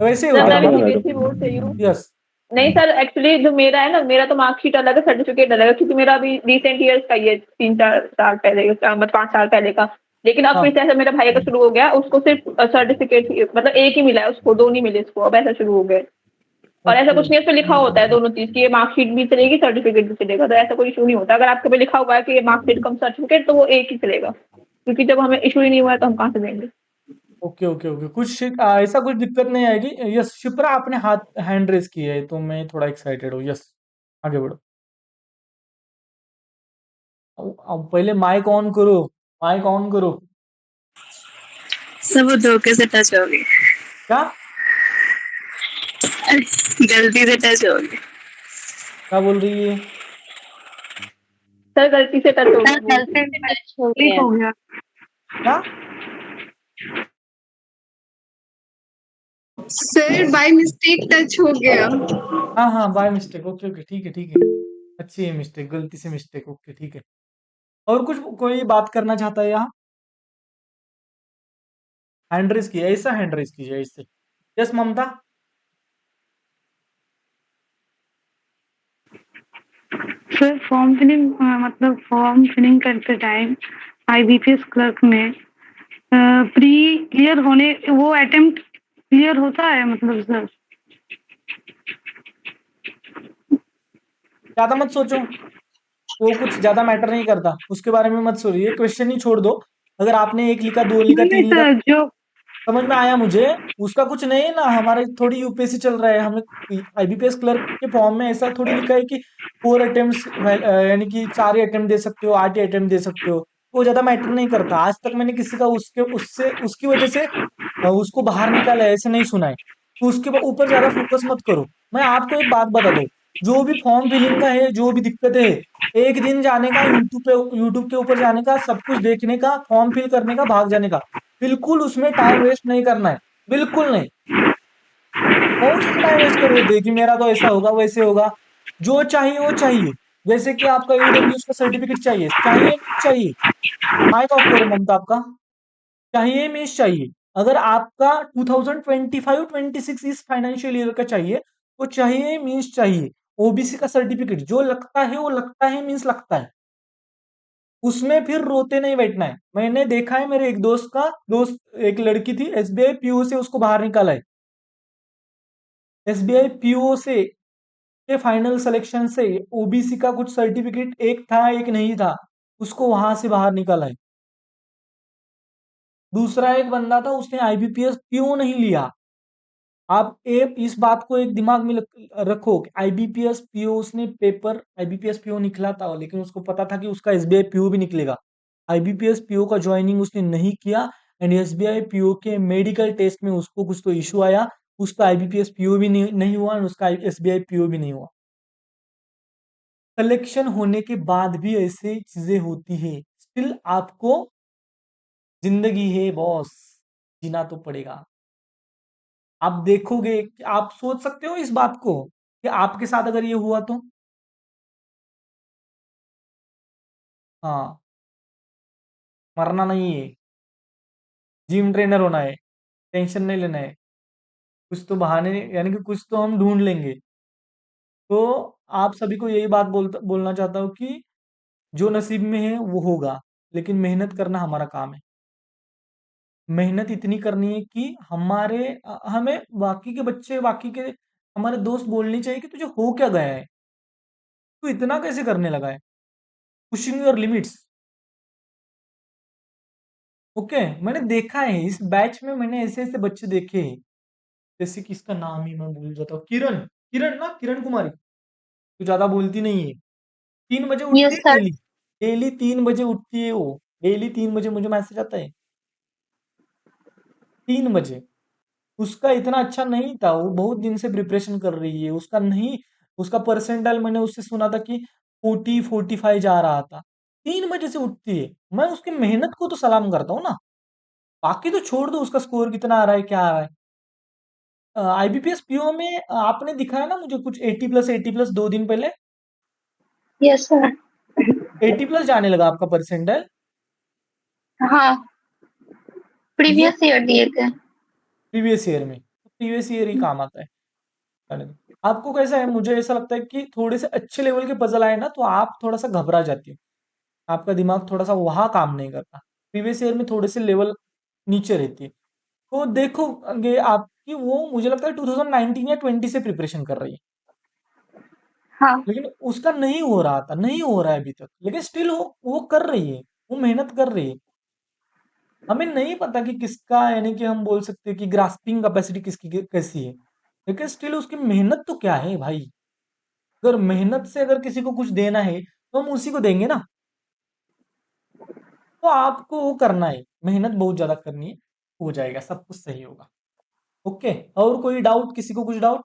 वैसे ही सर होता मैं है भी ना। सीबीएसई बोर्ड से ही हूँ। यस। नहीं सर, एक्चुअली जो मेरा है ना, मेरा तो मार्कशीट अलग है, सर्टिफिकेट अलग है, क्योंकि मेरा अभी रिसेंट ईयर्स का ही है, 3-4 साल पहले, मतलब 5 साल पहले का। लेकिन अब हाँ फिर से ऐसा मेरा भाई का शुरू हो गया, उसको सिर्फ सर्टिफिकेट मतलब एक ही मिला है उसको, 2 नहीं मिले उसको, अब ऐसा शुरू हो गया। और ऐसा कुछ नहीं है, उस पे लिखा होता है दोनों चीज की, ये मार्कशीट भी चलेगी, सर्टिफिकेट भी चलेगा, तो ऐसा कोई इशू नहीं होता। अगर आपके पे लिखा हुआ है कि ये मार्कशीट कम सर्टिफिकेट, तो वो एक ही चलेगा, क्योंकि जब हमें इशू ही नहीं हुआ है तो हम कहाँ से देंगे। ओके ओके ओके, कुछ ऐसा कुछ दिक्कत नहीं आएगी। यस शिप्रा, आपने हाथ हैंड रेस किया है तो मैं थोड़ा एक्साइटेड हूँ। यस आगे बढ़ो। अब पहले माइक ऑन करो, माइक ऑन करो। सब वो धोखे से टच हो गई, क्या गलती से टच हो गई। क्या बोल रही है? सर गलती से टच हो गया वो। टच हो क्लिक गया। हो गया। क्या? सर बाय मिस्टेक टच हो गया। हाँ, बाय मिस्टेक। ओके, ठीक है। अच्छी है मिस्टेक, गलती से मिस्टेक। ओके, ठीक है। और कुछ कोई बात करना चाहता है यहाँ? हैंड रेज किया, ऐसा हैंड रेज कीजिए, इससे। यस ममता? सर फॉर्म फिलिंग मतलब फॉर्म फिलिंग करते टाइम आईबीपीएस क्लर्क में प्री क्लियर होने वो अटेम्प्ट क्लियर होता है मतलब सर? ज्यादा मत सोचो, वो कुछ ज्यादा मैटर नहीं करता, उसके बारे में मत सोचिए, क्वेश्चन ही छोड़ दो। अगर आपने 1 लिखा, 2 लिखा, नहीं 3 लिखा, सर जो समझ में आया मुझे। उसका कुछ नहीं है ना, हमारे थोड़ी यूपीएससी चल रहा है, हमें आईबीपीएस क्लर्क के फॉर्म में ऐसा थोड़ी लिखा है कि 4 अटेम्प्ट्स, यानी कि 4 ही अटेम्प्ट दे सकते हो, 8 ही अटेम्प्ट दे सकते हो। वो ज्यादा मैटर नहीं करता। आज तक मैंने किसी का उसकी वजह से उसको बाहर निकाला है, ऐसे नहीं सुना है। तो उसके ऊपर ज्यादा फोकस मत करो। मैं आपको एक बात बता दूं, जो भी फॉर्म फिलिंग का है, जो भी दिक्कत है, एक दिन जाने का, यूट्यूब के ऊपर जाने का, सब कुछ देखने का, फॉर्म फिल करने का, भाग जाने का। बिल्कुल उसमें टाइम वेस्ट नहीं करना है, बिल्कुल नहीं। कौन सा टाइम वेस्ट कर देते हैं कि मेरा तो ऐसा होगा, वैसे होगा। जो चाहिए वो चाहिए। जैसे कि आपका ईडब्ल्यूएस का सर्टिफिकेट चाहिए, चाहिए नहीं चाहिए? माइक ऑफ करो ममता आपका। चाहिए मीन्स चाहिए। अगर आपका 2025-26 इस फाइनेंशियल ईयर का चाहिए, तो चाहिए मीन्स चाहिए। ओबीसी का सर्टिफिकेट जो लगता है वो लगता है मीन्स लगता है। उसमें फिर रोते नहीं बैठना है। मैंने देखा है, मेरे एक दोस्त एक लड़की थी, एसबीआई पीओ से उसको बाहर निकाला है। एसबीआई पीओ से के फाइनल सिलेक्शन से ओबीसी का कुछ सर्टिफिकेट एक था, एक नहीं था, उसको वहां से बाहर निकाला है। दूसरा एक बंदा था, उसने आईबीपीएस पीओ नहीं लिया। आप इस बात को एक दिमाग में रखो कि आईबीपीएस पीओ उसने पेपर आईबीपीएस पीओ निकला था, लेकिन उसको पता था कि उसका एसबीआई पीओ भी निकलेगा। आईबीपीएस पीओ का ज्वाइनिंग उसने नहीं किया, एंड एसबीआई पीओ के मेडिकल टेस्ट में उसको कुछ तो इशू आया, उसका आईबीपीएस पीओ भी नहीं हुआ, और उसका एसबीआई पीओ भी नहीं हुआ। कलेक्शन होने के बाद भी ऐसे चीजें होती है। स्टिल आपको जिंदगी है बॉस, जीना तो पड़ेगा। आप देखोगे, आप सोच सकते हो इस बात को कि आपके साथ अगर ये हुआ तो? हाँ, मरना नहीं है, जिम ट्रेनर होना है, टेंशन नहीं लेना है। कुछ तो बहाने, यानी कि कुछ तो हम ढूंढ लेंगे। तो आप सभी को यही बात बोलना चाहता हूँ कि जो नसीब में है वो होगा, लेकिन मेहनत करना हमारा काम है। मेहनत इतनी करनी है कि हमें बाकी के हमारे दोस्त बोलने चाहिए कि तुझे हो क्या गया है, तू इतना कैसे करने लगा है। Pushing your limits. ओके, मैंने देखा है इस बैच में, मैंने ऐसे ऐसे बच्चे देखे हैं। जैसे कि इसका नाम ही मैं भूल जाता हूँ, किरण। किरण कुमारी। तू ज्यादा बोलती नहीं है। 3 बजे उठती यस है सर। डेली। डेली 3 बजे उठती है वो। डेली 3 बजे मुझे मैसेज आता है, 3 बजे। उसका इतना अच्छा नहीं था, वो बहुत दिन से प्रिपरेशन कर रही है, उसका नहीं। उसका परसेंटाइल मैंने उससे सुना था कि 40-45 जा रहा था। 3 बजे से उठती है। मैं उसकी मेहनत को तो सलाम करता हूँ ना। बाकी तो छोड़ दो, उसका स्कोर कितना आ रहा है, क्या आ रहा है। आईबीपीएस पीओ में आपने दिखाया ना मुझे कुछ 80+, 2 दिन पहले। Yes sir. 80+ जाने लगा आपका परसेंटाइल। हाँ, ये प्रीवियस ईयर दिए थे। प्रीवियस ईयर में, प्रीवियस ईयर ही काम आता है। जाने दो। आपको कैसा है, मुझे ऐसा लगता है कि थोड़े से अच्छे लेवल के पजल आए ना, तो आप थोड़ा सा घबरा जाती हो। आपका दिमाग थोड़ा सा वहां काम नहीं करता। प्रीवियस ईयर में थोड़े से लेवल नीचे रहती है। तो देखोगे आपकी वो, मुझे लगता है 2019 या 20 से प्रिपरेशन कर रही है। हाँ। लेकिन उसका नहीं हो रहा था, नहीं हो रहा है अभी तक, लेकिन स्टिल वो कर रही है, वो मेहनत कर रही है। हमें नहीं पता कि किसका, यानी कि हम बोल सकते हैं कि ग्रास्पिंग कैपेसिटी किसकी कैसी है, लेकिन स्टिल उसकी मेहनत तो क्या है भाई। अगर मेहनत से अगर किसी को कुछ देना है, तो हम उसी को देंगे ना। तो आपको वो करना है, मेहनत बहुत ज्यादा करनी है, हो जाएगा, सब कुछ सही होगा। ओके, और कोई डाउट, किसी को कुछ डाउट?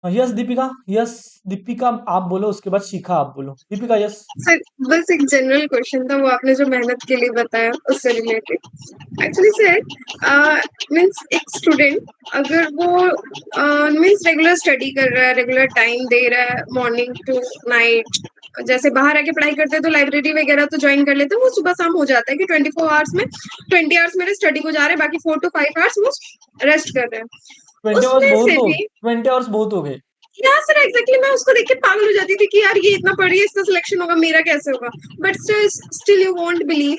यस दीपिका आप बोलो, उसके बाद शिखा आप बोलो। दीपिका यस। सर बस एक जनरल क्वेश्चन था, वो आपने जो मेहनत के लिए बताया उससे रिलेटेड। एक्चुअली सर मीन्स एक स्टूडेंट अगर वो मीन्स रेगुलर स्टडी कर रहा है, रेगुलर टाइम दे रहा है मॉर्निंग टू नाइट, जैसे बाहर आके पढ़ाई करते हैं तो लाइब्रेरी वगैरह तो ज्वाइन कर लेते हैं, वो सुबह शाम हो जाता है कि 24 आवर्स में 20 आवर्स मेरे स्टडी को जा रहे हैं, बाकी 4 to 5 आवर्स वो रेस्ट कर रहे हैं। 20 आवर्स उसमें बहुत से हो भी 20 आवर्स बहुत हो गए। या सर एग्जैक्टली मैं उसको देख के पागल हो जाती थी कि यार ये इतना पढ़ी है, इसका सिलेक्शन होगा, मेरा कैसे होगा। But still you won't believe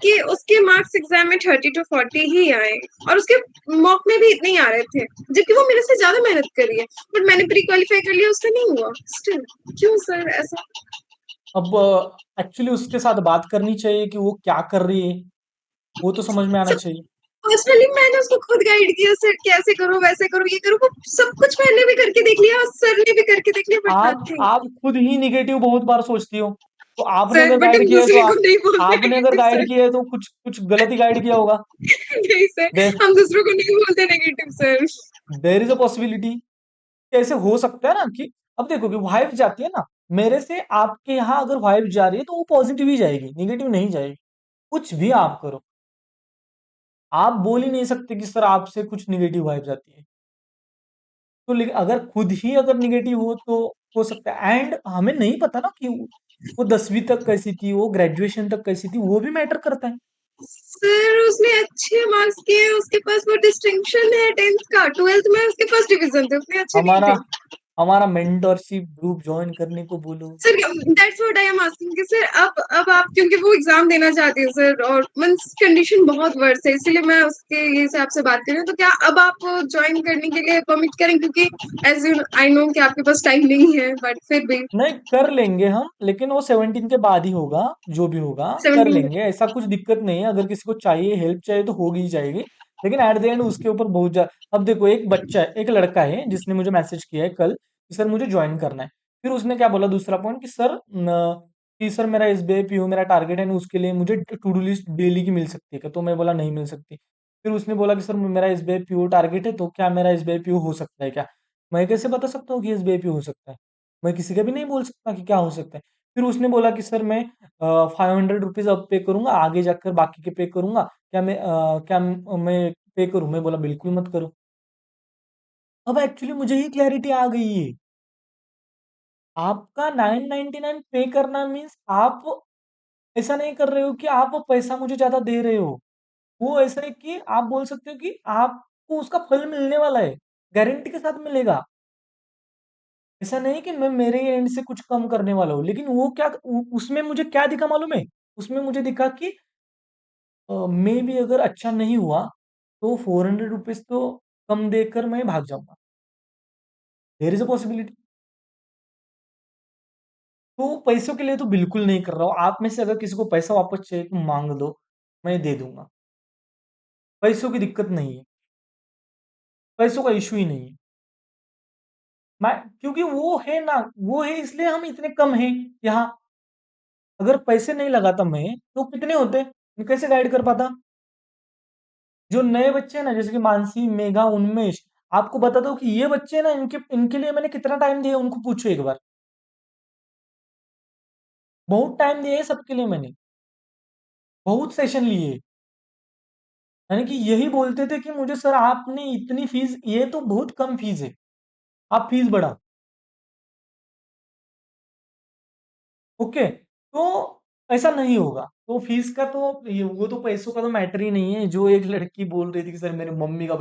कि उसके मार्क्स एग्जाम में 30 to 40 ही आए और उसके मॉक में भी इतने ही आ रहे थे, जबकि वो मेरे से ज्यादा मेहनत कर रही है, बट मैंने प्री क्वालिफाई कर लिया, उसका नहीं हुआ। स्टिल क्यों सर ऐसा? अब एक्चुअली उसके साथ बात करनी चाहिए कि वो क्या कर रही है, वो तो समझ में आना चाहिए। पर्सनली मैंने उसको खुद गाइड किया, सर कैसे करो, वैसे करो, ये करो, वो सब कुछ मैंने भी करके देख लिया और सर ने भी करके देख लिया, बट नथिंग। आप खुद ही निगेटिव बहुत बार सोचती हो, तो आपने सर अगर बट गाइड हम किया है तो दूसरे को नहीं बोलते आपने अगर नेगेटिव गाइड सर। किया है तो कुछ कुछ गलत ही गाइड किया होगा। नहीं सर, देर हम दूसरों को नहीं बोलते negative sir. There is a possibility. कैसे हो सकता है ना कि अब देखो कि वाइब जाती है ना, मेरे से आपके यहाँ अगर वाइब जा रही है तो वो पॉजिटिव ही जाएगी, निगेटिव नहीं जाएगी। कुछ भी आप करो, आप बोल ही नहीं सकते कि सर आपसे कुछ निगेटिव वाइब जाती है। तो अगर खुद ही अगर निगेटिव हो तो हो सकता है। एंड हमें नहीं पता ना कि वो 10वीं तक कैसी थी, वो ग्रेजुएशन तक कैसी थी, वो भी मैटर करता है। सर उसने अच्छे मार्क्स किए, उसके पास वो डिस्टिंक्शन है 10th का, 12th में उसके फर्स्ट डिवीजन थे, उतने अच्छे नहीं हमारा थे। हमारा मेंटरशिप ग्रुप ज्वाइन करने को बोलो। Sir that's what I am asking कि सर अब आप क्योंकि वो एग्जाम देना चाहती है सर, और मींस कंडीशन बहुत वर्स है, इसलिए मैं उसके हिसाब से बात कर रही हूँ। तो क्या अब आप ज्वाइन करने के लिए परमिट करें, क्योंकि एज यू आई नो कि आपके पास टाइम नहीं है, बट फिर भी नहीं कर लेंगे हम, लेकिन वो 17 के बाद ही होगा, जो भी होगा कर 17 लेंगे, ऐसा कुछ दिक्कत नहीं है। अगर किसी को चाहिए हेल्प चाहिए तो होगी ही जाएगी, लेकिन एट द एंड उसके ऊपर बहुत अब देखो एक बच्चा है, एक लड़का है जिसने मुझे मैसेज किया है कल कि सर मुझे ज्वाइन करना है। फिर उसने क्या बोला दूसरा पॉइंट कि सर मेरा एसबीआई पीओ मेरा टारगेट है ना, उसके लिए मुझे टू डू लिस्ट डेली की मिल सकती है क्या? तो मैं बोला नहीं मिल सकती। फिर उसने बोला कि सर मेरा एसबीआई पीओ टारगेट है, तो क्या मेरा एसबीआई पीओ हो सकता है क्या? मैं कैसे बता सकता हूँ कि एसबीआई पीओ हो सकता है? मैं किसी का भी नहीं बोल सकता कि क्या हो सकता है। फिर उसने बोला कि सर मैं 500 रुपीज अब पे करूंगा, आगे जाकर बाकी के पे करूंगा, क्या मैं पे करूं? मैं बोला बिल्कुल मत करो। अब एक्चुअली मुझे ही क्लैरिटी आ गई है। आपका 999 पे करना मीन्स आप ऐसा नहीं कर रहे हो कि आप वो पैसा मुझे ज्यादा दे रहे हो। वो ऐसा है कि आप बोल सकते हो कि आपको उसका फल मिलने वाला है, गारंटी के साथ मिलेगा। ऐसा नहीं कि मैं मेरे एंड से कुछ कम करने वाला हूँ, लेकिन वो क्या उसमें मुझे क्या दिखा मालूम है? उसमें मुझे दिखा कि मे भी अगर अच्छा नहीं हुआ तो 400 रुपीज तो कम देकर मैं भाग जाऊंगा। There is a possibility. तो पैसों के लिए तो बिल्कुल नहीं कर रहा हूँ। आप में से अगर किसी को पैसा वापस चाहिए तो मांग दो, मैं दे दूंगा। पैसों की दिक्कत नहीं है, पैसों का इशू ही नहीं है। मैं क्योंकि वो है ना, वो है इसलिए हम इतने कम हैं यहाँ। अगर पैसे नहीं लगाता मैं तो कितने होते, मैं कैसे गाइड कर पाता? जो नए बच्चे हैं ना, जैसे कि मानसी, मेघा, उन्मेष, आपको बता दो कि ये बच्चे ना, इनके इनके लिए मैंने कितना टाइम दिया उनको पूछो एक बार। बहुत टाइम दिया है सबके लिए मैंने, बहुत सेशन लिए। यानी कि यही बोलते थे कि मुझे सर आपने इतनी फीस, ये तो बहुत कम फीस है, आप फीस बढ़ाओ। ओके, तो ऐसा नहीं होगा। तो फीस का तो वो तो पैसों का तो मैटर ही नहीं है। जो एक लड़की बोल रही थी कि सर मेरे मम्मी का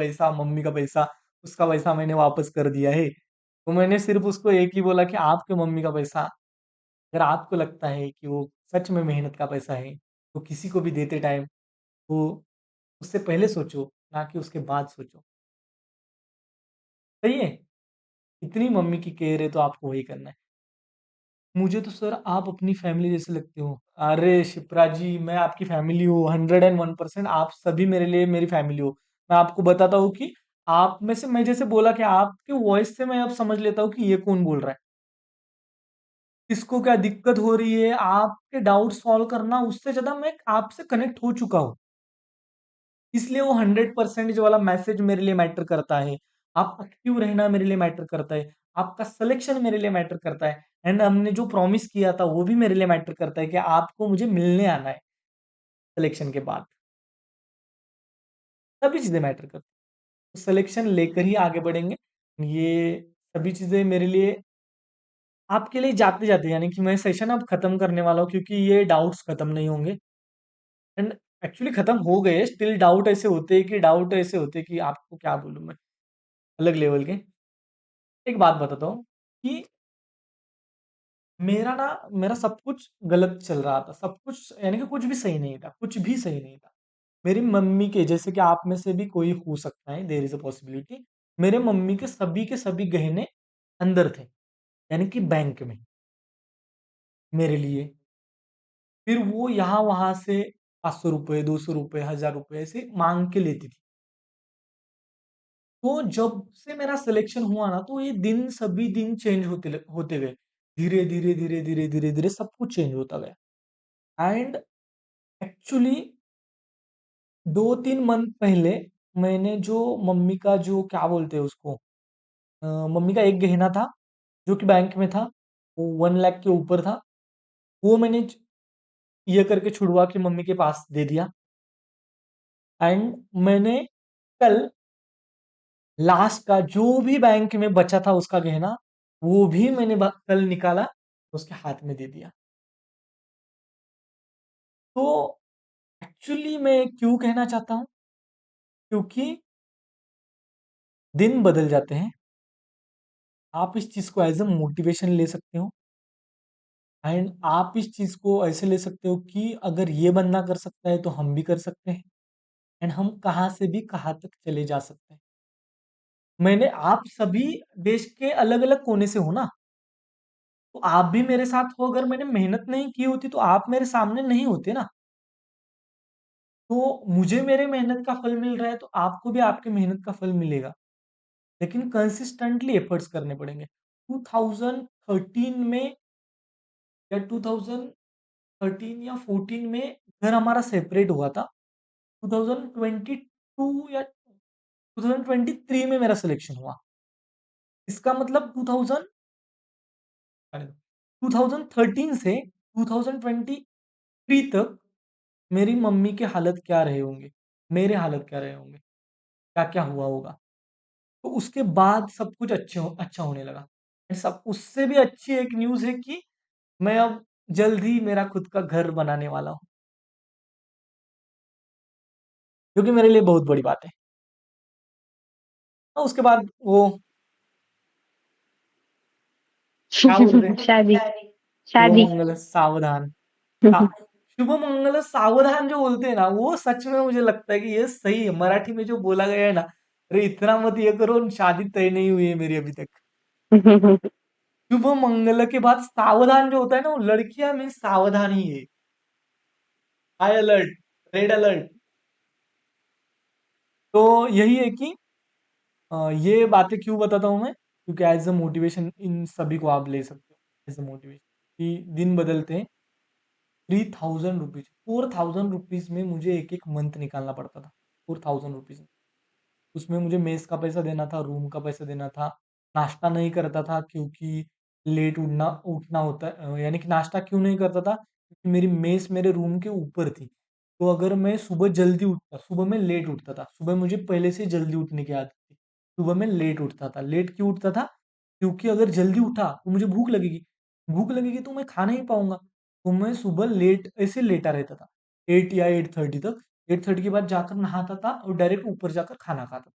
पैसा उसका पैसा मैंने वापस कर दिया है, तो मैंने सिर्फ उसको एक ही बोला कि आपके मम्मी का पैसा अगर आपको लगता है कि वो सच में मेहनत का पैसा है तो किसी को भी देते टाइम तो उससे पहले सोचो, ना कि उसके बाद सोचो। सही है? इतनी मम्मी की केयर है तो आपको वही करना है। मुझे तो सर आप अपनी फैमिली जैसे लगते हो। अरे शिप्रा जी, मैं आपकी फैमिली हूँ, 101%। आप सभी मेरे लिए मेरी फैमिली हो। मैं आपको बताता हूँ कि आप में से, मैं जैसे बोला कि आपके वॉइस से मैं अब समझ लेता हूँ कि ये कौन बोल रहा है, किसको क्या दिक्कत हो रही है। आपके डाउट सॉल्व करना, उससे ज्यादा मैं आपसे कनेक्ट हो चुका हूँ, इसलिए वो 100% वाला मैसेज मेरे लिए मैटर करता है। आप एक्टिव रहना मेरे लिए मैटर करता है। आपका सिलेक्शन मेरे लिए मैटर करता है एंड हमने जो प्रॉमिस किया था वो भी मेरे लिए मैटर करता है कि आपको मुझे मिलने आना है सिलेक्शन के बाद। सभी चीज़ें मैटर करती हैं। तो सिलेक्शन लेकर ही आगे बढ़ेंगे। ये सभी चीज़ें मेरे लिए आपके लिए जाते-जाते यानी कि मैं सेशन अब खत्म करने वाला हूँ क्योंकि ये डाउट्स खत्म नहीं होंगे एंड एक्चुअली खत्म हो गए, स्टिल डाउट ऐसे होते हैं कि आपको क्या बोलूँ मैं, अलग लेवल के। एक बात बताता हूँ कि मेरा सब कुछ गलत चल रहा था, सब कुछ यानी कि कुछ भी सही नहीं था, कुछ भी सही नहीं था। मेरी मम्मी के जैसे कि आप में से भी कोई हो सकता है, देयर इज़ अ पॉसिबिलिटी। मेरे मम्मी के सभी गहने अंदर थे, यानी कि बैंक में, मेरे लिए। फिर वो यहाँ-वहाँ से ₹500, ₹200, ₹1000 ऐसे माँग के लेती थी। तो जब से मेरा सिलेक्शन हुआ ना, तो ये दिन सभी दिन चेंज होते गए। धीरे-धीरे, धीरे-धीरे, धीरे-धीरे सब कुछ चेंज होता गया एंड एक्चुअली 2-3 मंथ पहले मैंने जो मम्मी का जो क्या बोलते हैं उसको मम्मी का एक गहना था, जो कि बैंक में था, वो 1 लाख के ऊपर था। वो मैंने ये करके छुड़वा के मम्मी के पास दे दिया एंड मैंने कल लास्ट का जो भी बैंक में बचा था उसका गहना, वो भी मैंने कल निकाला, उसके हाथ में दे दिया। तो एक्चुअली मैं क्यों कहना चाहता हूँ? क्योंकि दिन बदल जाते हैं। आप इस चीज़ को एज़ अ मोटिवेशन ले सकते हो एंड आप इस चीज़ को ऐसे ले सकते हो कि अगर ये बंदा कर सकता है, तो हम भी कर सकते हैं एंड हम कहाँ से भी कहाँ तक चले जा सकते हैं। आप सभी देश के अलग-अलग कोने से हो ना, तो आप भी मेरे साथ हो अगर मैंने मेहनत नहीं की होती, तो आप मेरे सामने नहीं होते ना। तो मुझे मेरे मेहनत का फल मिल रहा है, तो आपको भी आपकी मेहनत का फल मिलेगा। लेकिन कंसिस्टेंटली एफर्ट्स करने पड़ेंगे। 2013 में या 2013 या 14 में घर हमारा सेपरेट हुआ था। 2022 या 2023 में मेरा सिलेक्शन हुआ। इसका मतलब 2013 से 2023 तक मेरी मम्मी के हालत क्या रहे होंगे, मेरे हालत क्या रहे होंगे, क्या-क्या हुआ होगा। तो उसके बाद सब कुछ अच्छा होने लगा। सब उससे भी अच्छी एक न्यूज़ है कि मैं अब जल्द ही मेरा खुद का घर बनाने वाला हूँ। जो कि मेरे लिए बहुत बड़ी बात है। और उसके बाद वो क्या बोलते हैं? शादी शुभ शादी मंगल सावधान। सा शुभ मंगल सावधान जो बोलते हैं ना, वो सच में मुझे लगता है कि ये सही है। मराठी में जो बोला गया है ना, अरे इतना मत ये करो, शादी तय नहीं हुई है मेरी अभी तक। शुभ मंगल के बाद सावधान जो होता है ना, वो लड़कियां में सावधान ही है। High alert, red alert. तो यही है कि ये बातें क्यों बताता हूँ मैं? क्योंकि एज़ अ मोटिवेशन इन सभी को आप ले सकते हो, एज़ अ मोटिवेशन कि दिन बदलते हैं। ₹3000 ₹4000 में मुझे एक-एक मंथ निकालना पड़ता था, ₹4000 उसमें मुझे मेस का पैसा देना था, रूम का पैसा देना था, नाश्ता नहीं करता था क्योंकि लेट उठना उठना होता है यानी कि नाश्ता क्यों नहीं करता था? क्योंकि मेरी मेस मेरे रूम के ऊपर थी। तो अगर मैं सुबह जल्दी उठता सुबह मैं लेट उठता था, सुबह मुझे पहले से जल्दी उठने की आदत थी। सुबह मैं लेट उठता था, लेट क्यों उठता था? क्योंकि अगर जल्दी उठा तो मुझे भूख लगेगी तो मैं खा नहीं पाऊँगा। तो मैं सुबह लेट ऐसे लेटा रहता था, 8 या 8:30 तक। 8:30 के बाद जाकर नहाता था और डायरेक्ट ऊपर जाकर खाना खाता था।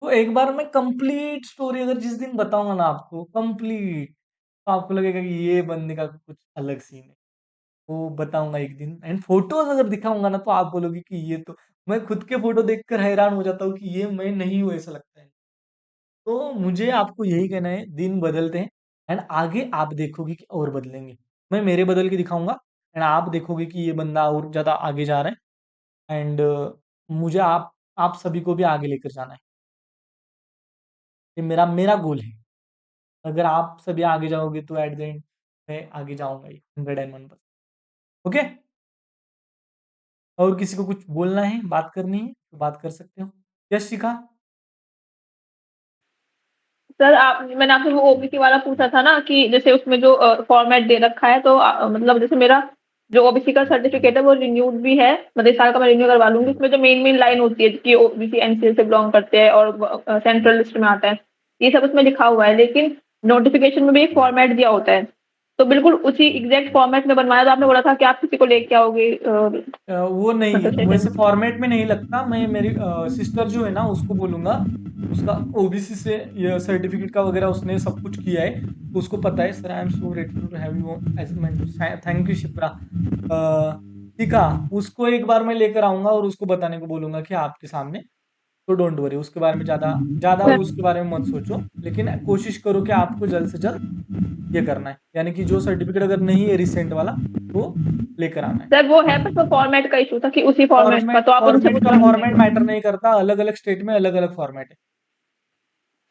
तो एक बार मैं कंप्लीट स्टोरी अगर जिस दिन बताऊँगा ना आपको कंप्लीट, तो आपको लगेगा कि ये बंदे का कुछ अलग सीन है। वो बताऊँगा एक दिन एंड फ़ोटोज़ अगर दिखाऊँगा ना तो आप बोलोगे कि ये तो मैं खुद के फ़ोटो देखकर हैरान हो जाता हूँ कि ये मैं नहीं हूँ ऐसा लगता है। तो मुझे आपको यही कहना है दिन बदलते हैं एंड आगे आप देखोगे कि और बदलेंगे। मैं मेरे बदल के दिखाऊँगा एंड आप देखोगे कि ये बंदा और ज़्यादा आगे जा रहा है एंड मुझे आप सभी को भी आगे लेकर जाना है। ये मेरा मेरा गोल है। अगर आप सभी आगे जाओगे तो एट द एंड मैं आगे जाऊँगा ही 101%। ओके? और किसी को कुछ बोलना है, बात करनी है, तो बात कर सकते हो। यस शिखा? सर मैंने आपसे वो ओबीसी वाला पूछा था ना कि जैसे उसमें जो फॉर्मेट दे रखा है तो मतलब जैसे मेरा जो ओबीसी का सर्टिफिकेट है वो रिन्यूड भी है, मतलब इस साल का मैं रिन्यू करवा लूंगी। उसमें जो मेन लाइन होती है कि ओबीसी एनसीएल से बिलोंग करते हैं और सेंट्रल लिस्ट में आता है, ये सब उसमें लिखा हुआ है, लेकिन नोटिफिकेशन में भी एक फॉर्मेट दिया होता है, तो बिल्कुल उसी एग्जैक्ट फॉर्मेट में बनवाया। तो आपने बोला था कि आप किसी को लेके आओगे वो नहीं, मतलब वैसे सेशन। फॉर्मेट में नहीं लगता। मैं मेरी सिस्टर जो है ना उसको बोलूंगा, उसका ओबीसी से ये सर्टिफिकेट का वगैरह उसने सब कुछ किया है, तो उसको पता है। Sir I am so grateful to have you as mentor, thank you Shipra. ठीक है, उसको एक बार मैं लेकर आऊंगा और उसको बताने को बोलूंगा कि आपके सामने, तो डोंट वरी उसके बारे में ज़्यादा ज़्यादा उसके बारे में मत सोचो, लेकिन कोशिश करो कि आपको जल्द से जल्द ये करना है, यानी कि जो सर्टिफिकेट अगर नहीं है रिसेंट वाला वो लेकर आना है। सर वो है, बस वो फॉर्मेट का इशू था कि उसी फॉर्मेट का, तो आप उनसे फॉर्मेट का पूछना फॉर्मेट मुझे। मैटर नहीं करता, अलग अलग स्टेट में अलग अलग फॉर्मेट है,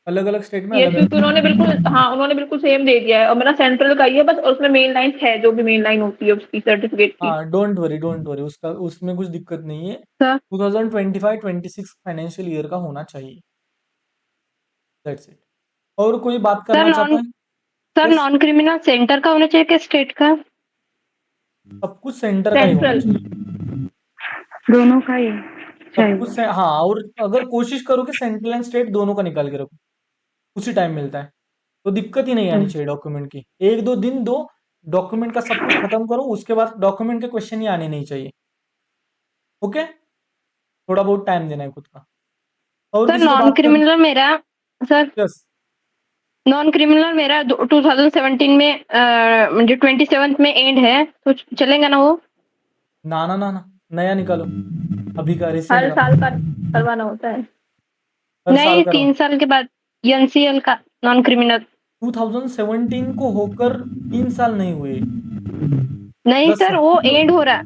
अलग अलग स्टेट में ये अलग क्योंकि अलग। उन्होंने बिल्कुल, हाँ उन्होंने बिल्कुल सेम दे दिया है और मेरा सेंट्रल का ही है बस, और उसमें मेन लाइन है जो भी मेन लाइन होती है उसकी सर्टिफिकेट की। हाँ डोंट वरी उसका, उसमें कुछ दिक्कत नहीं है। सर 2025-26 फाइनेंशियल ईयर का होना चाहिए, दैट्स इट। और कोई बात सर करना चाहता है? Sir yes, non criminal centre का होना चाहिए कि स्टेट का? सब कुछ सेंटर का ही होना सेंट्रल। चाहिए, दोनों का ही सब कुछ चाहिए। से। हाँ, और अगर कोशिश करो कि सेंट्रल एंड स्टेट दोनों का निकाल के रखो, उसी टाइम मिलता है, तो दिक्कत ही नहीं आनी चाहिए डॉक्यूमेंट की। एक दो दिन दो, डॉक्यूमेंट का सब कुछ खत्म करो, उसके बाद डॉक्यूमेंट के क्वेश्चन ही आने नहीं चाहिए। ओके, थोड़ा बहुत टाइम देना है खुद का। और सर किसी को नॉन बात करना? क्रिमिनल मेरा सर यस, नॉन क्रिमिनल मेरा 2017 में जो 27 में एंड है, तो चलेगा ना वो? ना ना ना ना, नया निकालो, अभी का रिसेंट हर का, साल का करवाना होता है। हर साल नहीं, करो। 3 साल के बाद एनसीएल का नॉन क्रिमिनल। 2017 को होकर 3 साल नहीं हुए, नहीं 10 सर, साल। वो एंड हो रहा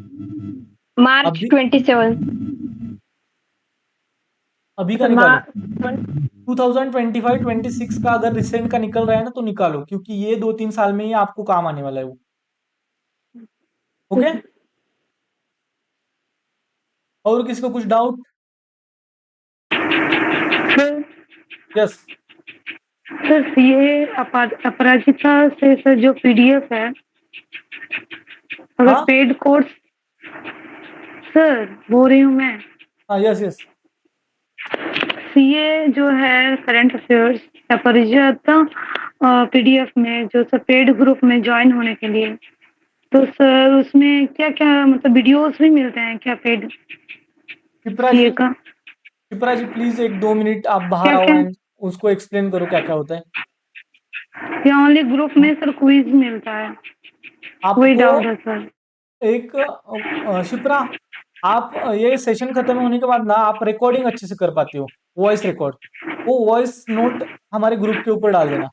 मार्च अभी 27। अभी का अच्छा निकालो। मार्च 2025-26 का अगर रिसेंट का निकल रहा है ना तो निकालो, क्योंकि ये 2-3 साल में ही आपको काम आने वाला है वो। ओके, और किसी को कुछ डाउट? यस, सर ये अपराजिता से सर जो पीडीएफ है, अगर हाँ पेड कोर्स, सर बोल रही हूँ मैं, हाँ, यस यस, सीए जो है करंट अफेयर्स अपराजिता पीडीएफ में जो सर पेड ग्रुप में ज्वाइन होने के लिए, तो सर उसमें क्या क्या मतलब वीडियोस भी मिलते हैं क्या पेड शिप्रा जी, सीए का? शिप्रा जी प्लीज 1-2 मिनट आप बाहर क्या आओ क्या एंड उसको एक्सप्लेन करो क्या क्या होता है। या ओनली ग्रुप में सर क्विज मिलता है? वही आपको डाउट है सर। एक शिप्रा, आप ये सेशन खत्म होने के बाद ना आप रिकॉर्डिंग अच्छे से कर पाते हो, वॉइस रिकॉर्ड, वो वॉइस नोट हमारे ग्रुप के ऊपर डाल देना।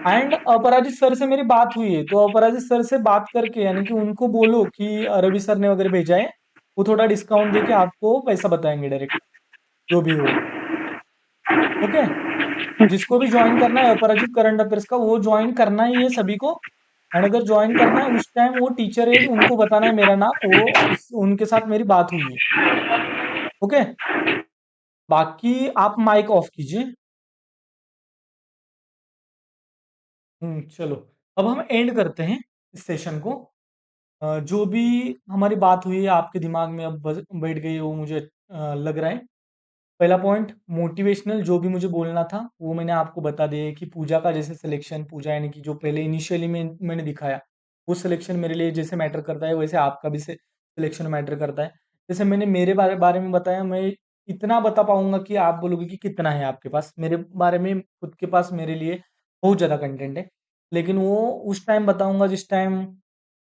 एंड अपराजित सर से मेरी बात हुई है, तो अपराजित सर से बात करके, यानी कि उनको बोलो कि रवि सर ने वगैरह भेजा है, वो थोड़ा डिस्काउंट देके आपको पैसा बताएंगे डायरेक्ट, जो भी हो। ओके, जिसको भी ज्वाइन करना है अपराजित करंट अफेयर्स का, वो ज्वाइन करना ही है सभी को। एंड अगर ज्वाइन करना है उस टाइम वो टीचर एज उनको बताना है मेरा नाम, वो उनके साथ मेरी बात हुई है। ओके, बाकी आप माइक ऑफ कीजिए। चलो, अब हम एंड करते हैं इस सेशन को। जो भी हमारी बात हुई है आपके दिमाग में अब बैठ गई वो मुझे लग रहा है। पहला पॉइंट मोटिवेशनल, जो भी मुझे बोलना था वो मैंने आपको बता दिया है कि पूजा का जैसे सिलेक्शन, पूजा यानी कि जो पहले इनिशियली में मैंने दिखाया, वो सिलेक्शन मेरे लिए जैसे मैटर करता है वैसे आपका भी सिलेक्शन मैटर करता है। जैसे मैंने मेरे बारे में बताया, मैं इतना बता पाऊंगा कि आप बोलोगे कि कितना है आपके पास, मेरे बारे में खुद के पास मेरे लिए बहुत ज़्यादा कंटेंट है, लेकिन वो उस टाइम बताऊंगा जिस टाइम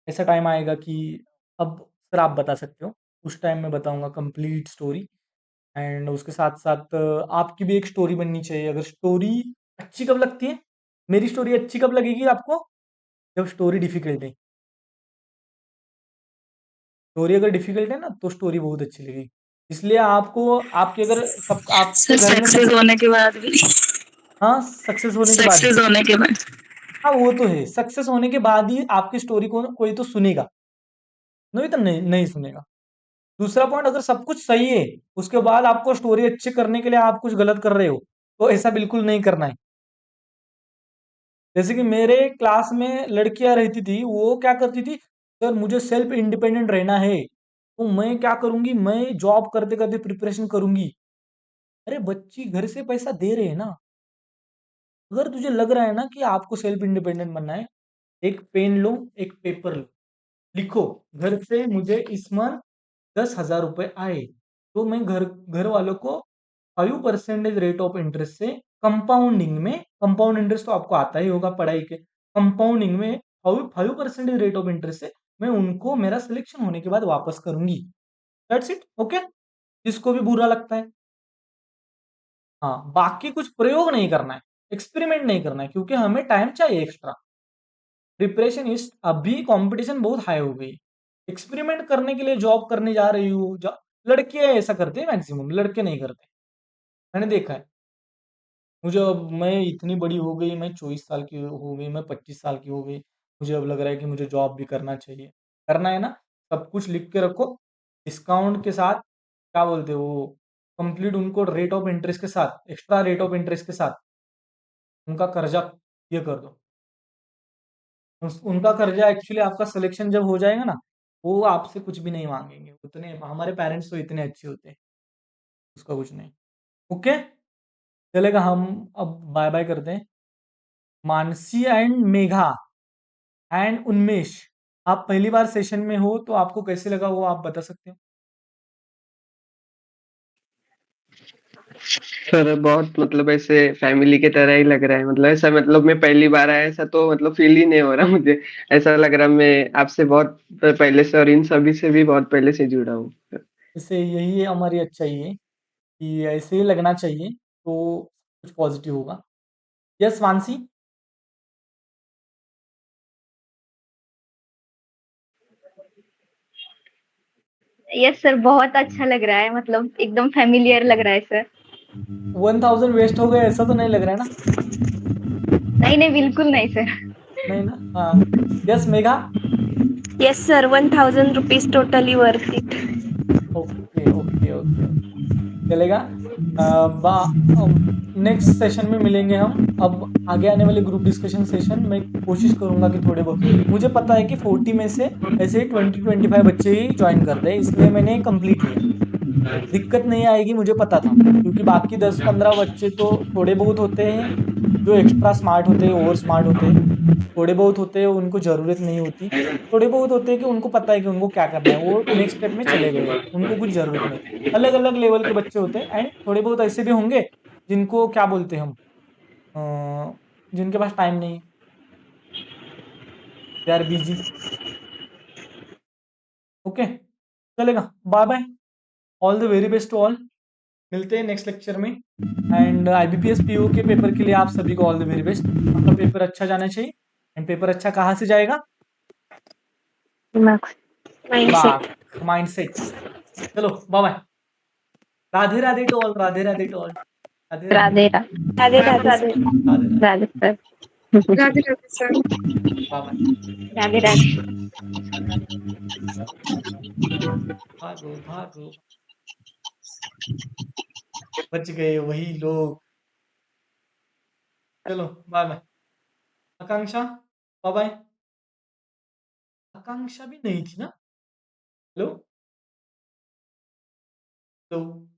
ऐसा टाइम आएगा कि अब सर आप बता सकते हो, उस टाइम मैं बताऊंगा कंप्लीट स्टोरी। एंड उसके साथ साथ आपकी भी एक स्टोरी बननी चाहिए। अगर स्टोरी अच्छी कब लगती है, मेरी स्टोरी अच्छी कब लगेगी आपको, जब स्टोरी डिफिकल्ट है। स्टोरी अगर डिफिकल्ट है ना तो स्टोरी बहुत अच्छी लगेगी। इसलिए आपको, आपके अगर सब आपके घर में सक्सेस होने के बाद भी, हाँ सक्सेस होने के बाद, सक्सेस होने के बाद हाँ वो तो है, सक्सेस होने के बाद ही आपकी स्टोरी को कोई तो सुनेगा, नहीं तो नहीं नहीं सुनेगा। दूसरा पॉइंट, अगर सब कुछ सही है उसके बाद आपको स्टोरी अच्छी करने के लिए आप कुछ गलत कर रहे हो तो ऐसा बिल्कुल नहीं करना है। जैसे कि मेरे क्लास में लड़कियां रहती थी, वो क्या करती थी, सर मुझे सेल्फ इंडिपेंडेंट रहना है, तो मैं क्या करूंगी, मैं जॉब करते करते प्रिपरेशन करूंगी। अरे बच्ची घर से पैसा दे रहे हैं ना, अगर तुझे लग रहा है ना कि आपको सेल्फ इंडिपेंडेंट बनना है, एक पेन लो, एक पेपर लो, लिखो घर से मुझे इस मंथ 10,000 रुपए आए, तो मैं घर घर वालों को 5% रेट ऑफ इंटरेस्ट से कंपाउंडिंग में, कंपाउंड इंटरेस्ट तो आपको आता ही होगा पढ़ाई के, कंपाउंडिंग में 5% रेट ऑफ इंटरेस्ट से मैं उनको मेरा सिलेक्शन होने के बाद वापस करूंगी। That's it. ओके, जिसको भी बुरा लगता है। हाँ, बाकी कुछ प्रयोग नहीं करना है, एक्सपेरिमेंट नहीं करना है, क्योंकि हमें टाइम चाहिए एक्स्ट्रा। प्रिपरेशन इस अभी कंपटीशन बहुत हाई हो गई। एक्सपेरिमेंट करने के लिए जॉब करने जा रही हूँ, लड़के ऐसा करते हैं, मैक्सिमम लड़के नहीं करते, मैंने देखा है। मुझे अब, मैं इतनी बड़ी हो गई, मैं 24 साल की हो गई, मैं 25 साल की हो गई, मुझे अब लग रहा है कि मुझे जॉब भी करना चाहिए। करना है ना, सब कुछ लिख के रखो, डिस्काउंट के साथ, क्या बोलते हैं वो, कंप्लीट उनको रेट ऑफ इंटरेस्ट के साथ, एक्स्ट्रा रेट ऑफ इंटरेस्ट के साथ उनका कर्जा ये कर दो। उनका कर्जा एक्चुअली आपका सिलेक्शन जब हो जाएगा ना, वो आपसे कुछ भी नहीं मांगेंगे, उतने हमारे पेरेंट्स तो इतने अच्छे होते हैं, उसका कुछ नहीं। ओके, चलेगा, हम अब बाय बाय करते हैं। मानसी एंड मेघा एंड उन्मेष, आप पहली बार सेशन में हो, तो आपको कैसे लगा वो आप बता सकते हो? सर बहुत मतलब ऐसे फैमिली की तरह ही लग रहा है, मतलब ऐसा, मतलब मैं पहली बार आया, ऐसा तो मतलब फील ही नहीं हो रहा मुझे। ऐसा लग रहा मैं आपसे बहुत पहले से और इन सभी से भी बहुत पहले से जुड़ा हूँ। जैसे यही हमारी अच्छाई है कि ऐसे ही लगना चाहिए, तो कुछ पॉजिटिव होगा। यस मानसी। यस सर, बहुत अच्छा लग रहा है, मतलब एकदम फैमिलियर लग रहा है सर। 1000 वेस्ट हो गए ऐसा तो नहीं लग रहा है ना? नहीं नहीं, बिल्कुल नहीं सर। नहीं ना? हाँ, yes Megha. Yes, sir. 1,000 rupees totally worth it. Okay okay okay, चलेगा। नेक्स्ट सेशन में मिलेंगे हम। अब आगे आने वाले ग्रुप डिस्कशन सेशन में कोशिश करूंगा कि थोड़े बहुत, मुझे पता है कि 40 में से ऐसे 20-25 बच्चे ही ज्वाइन करते हैं, इसलिए मैंने कंप्लीट लिया। दिक्कत नहीं आएगी, मुझे पता था, क्योंकि बाकी 10-15 बच्चे तो थोड़े बहुत होते हैं जो एक्स्ट्रा स्मार्ट होते हैं, ओवर स्मार्ट होते हैं, थोड़े बहुत होते हैं उनको ज़रूरत नहीं होती, थोड़े बहुत होते हैं कि उनको पता है कि उनको क्या करना है, वो नेक्स्ट स्टेप में चले गए, उनको कुछ ज़रूरत नहीं। अलग अलग लेवल के बच्चे होते हैं, एंड थोड़े बहुत ऐसे भी होंगे जिनको क्या बोलते हैं हम, जिनके पास टाइम नहीं है, दे आर बिजी। ओके, चलेगा, bye bye, all the very best to all, मिलते हैं नेक्स्ट लेक्चर में। एंड IBPS PO के पेपर के लिए आप सभी को ऑल द वेरी बेस्ट। आपका पेपर अच्छा जाना चाहिए, एंड पेपर अच्छा कहाँ से जाएगा? माइंडसेट। चलो bye bye, Radhe Radhe to all, Radhe Radhe to all, Radhe Radhe Radhe Radhe Radhe Radhe sir. Radhe Radhe sir. Bye bye. Radhe Radhe. भागो भागो, बच गए वही लोग। चलो bye bye. Akanksha, bye bye. Akanksha भी नहीं थी ना? Hello hello.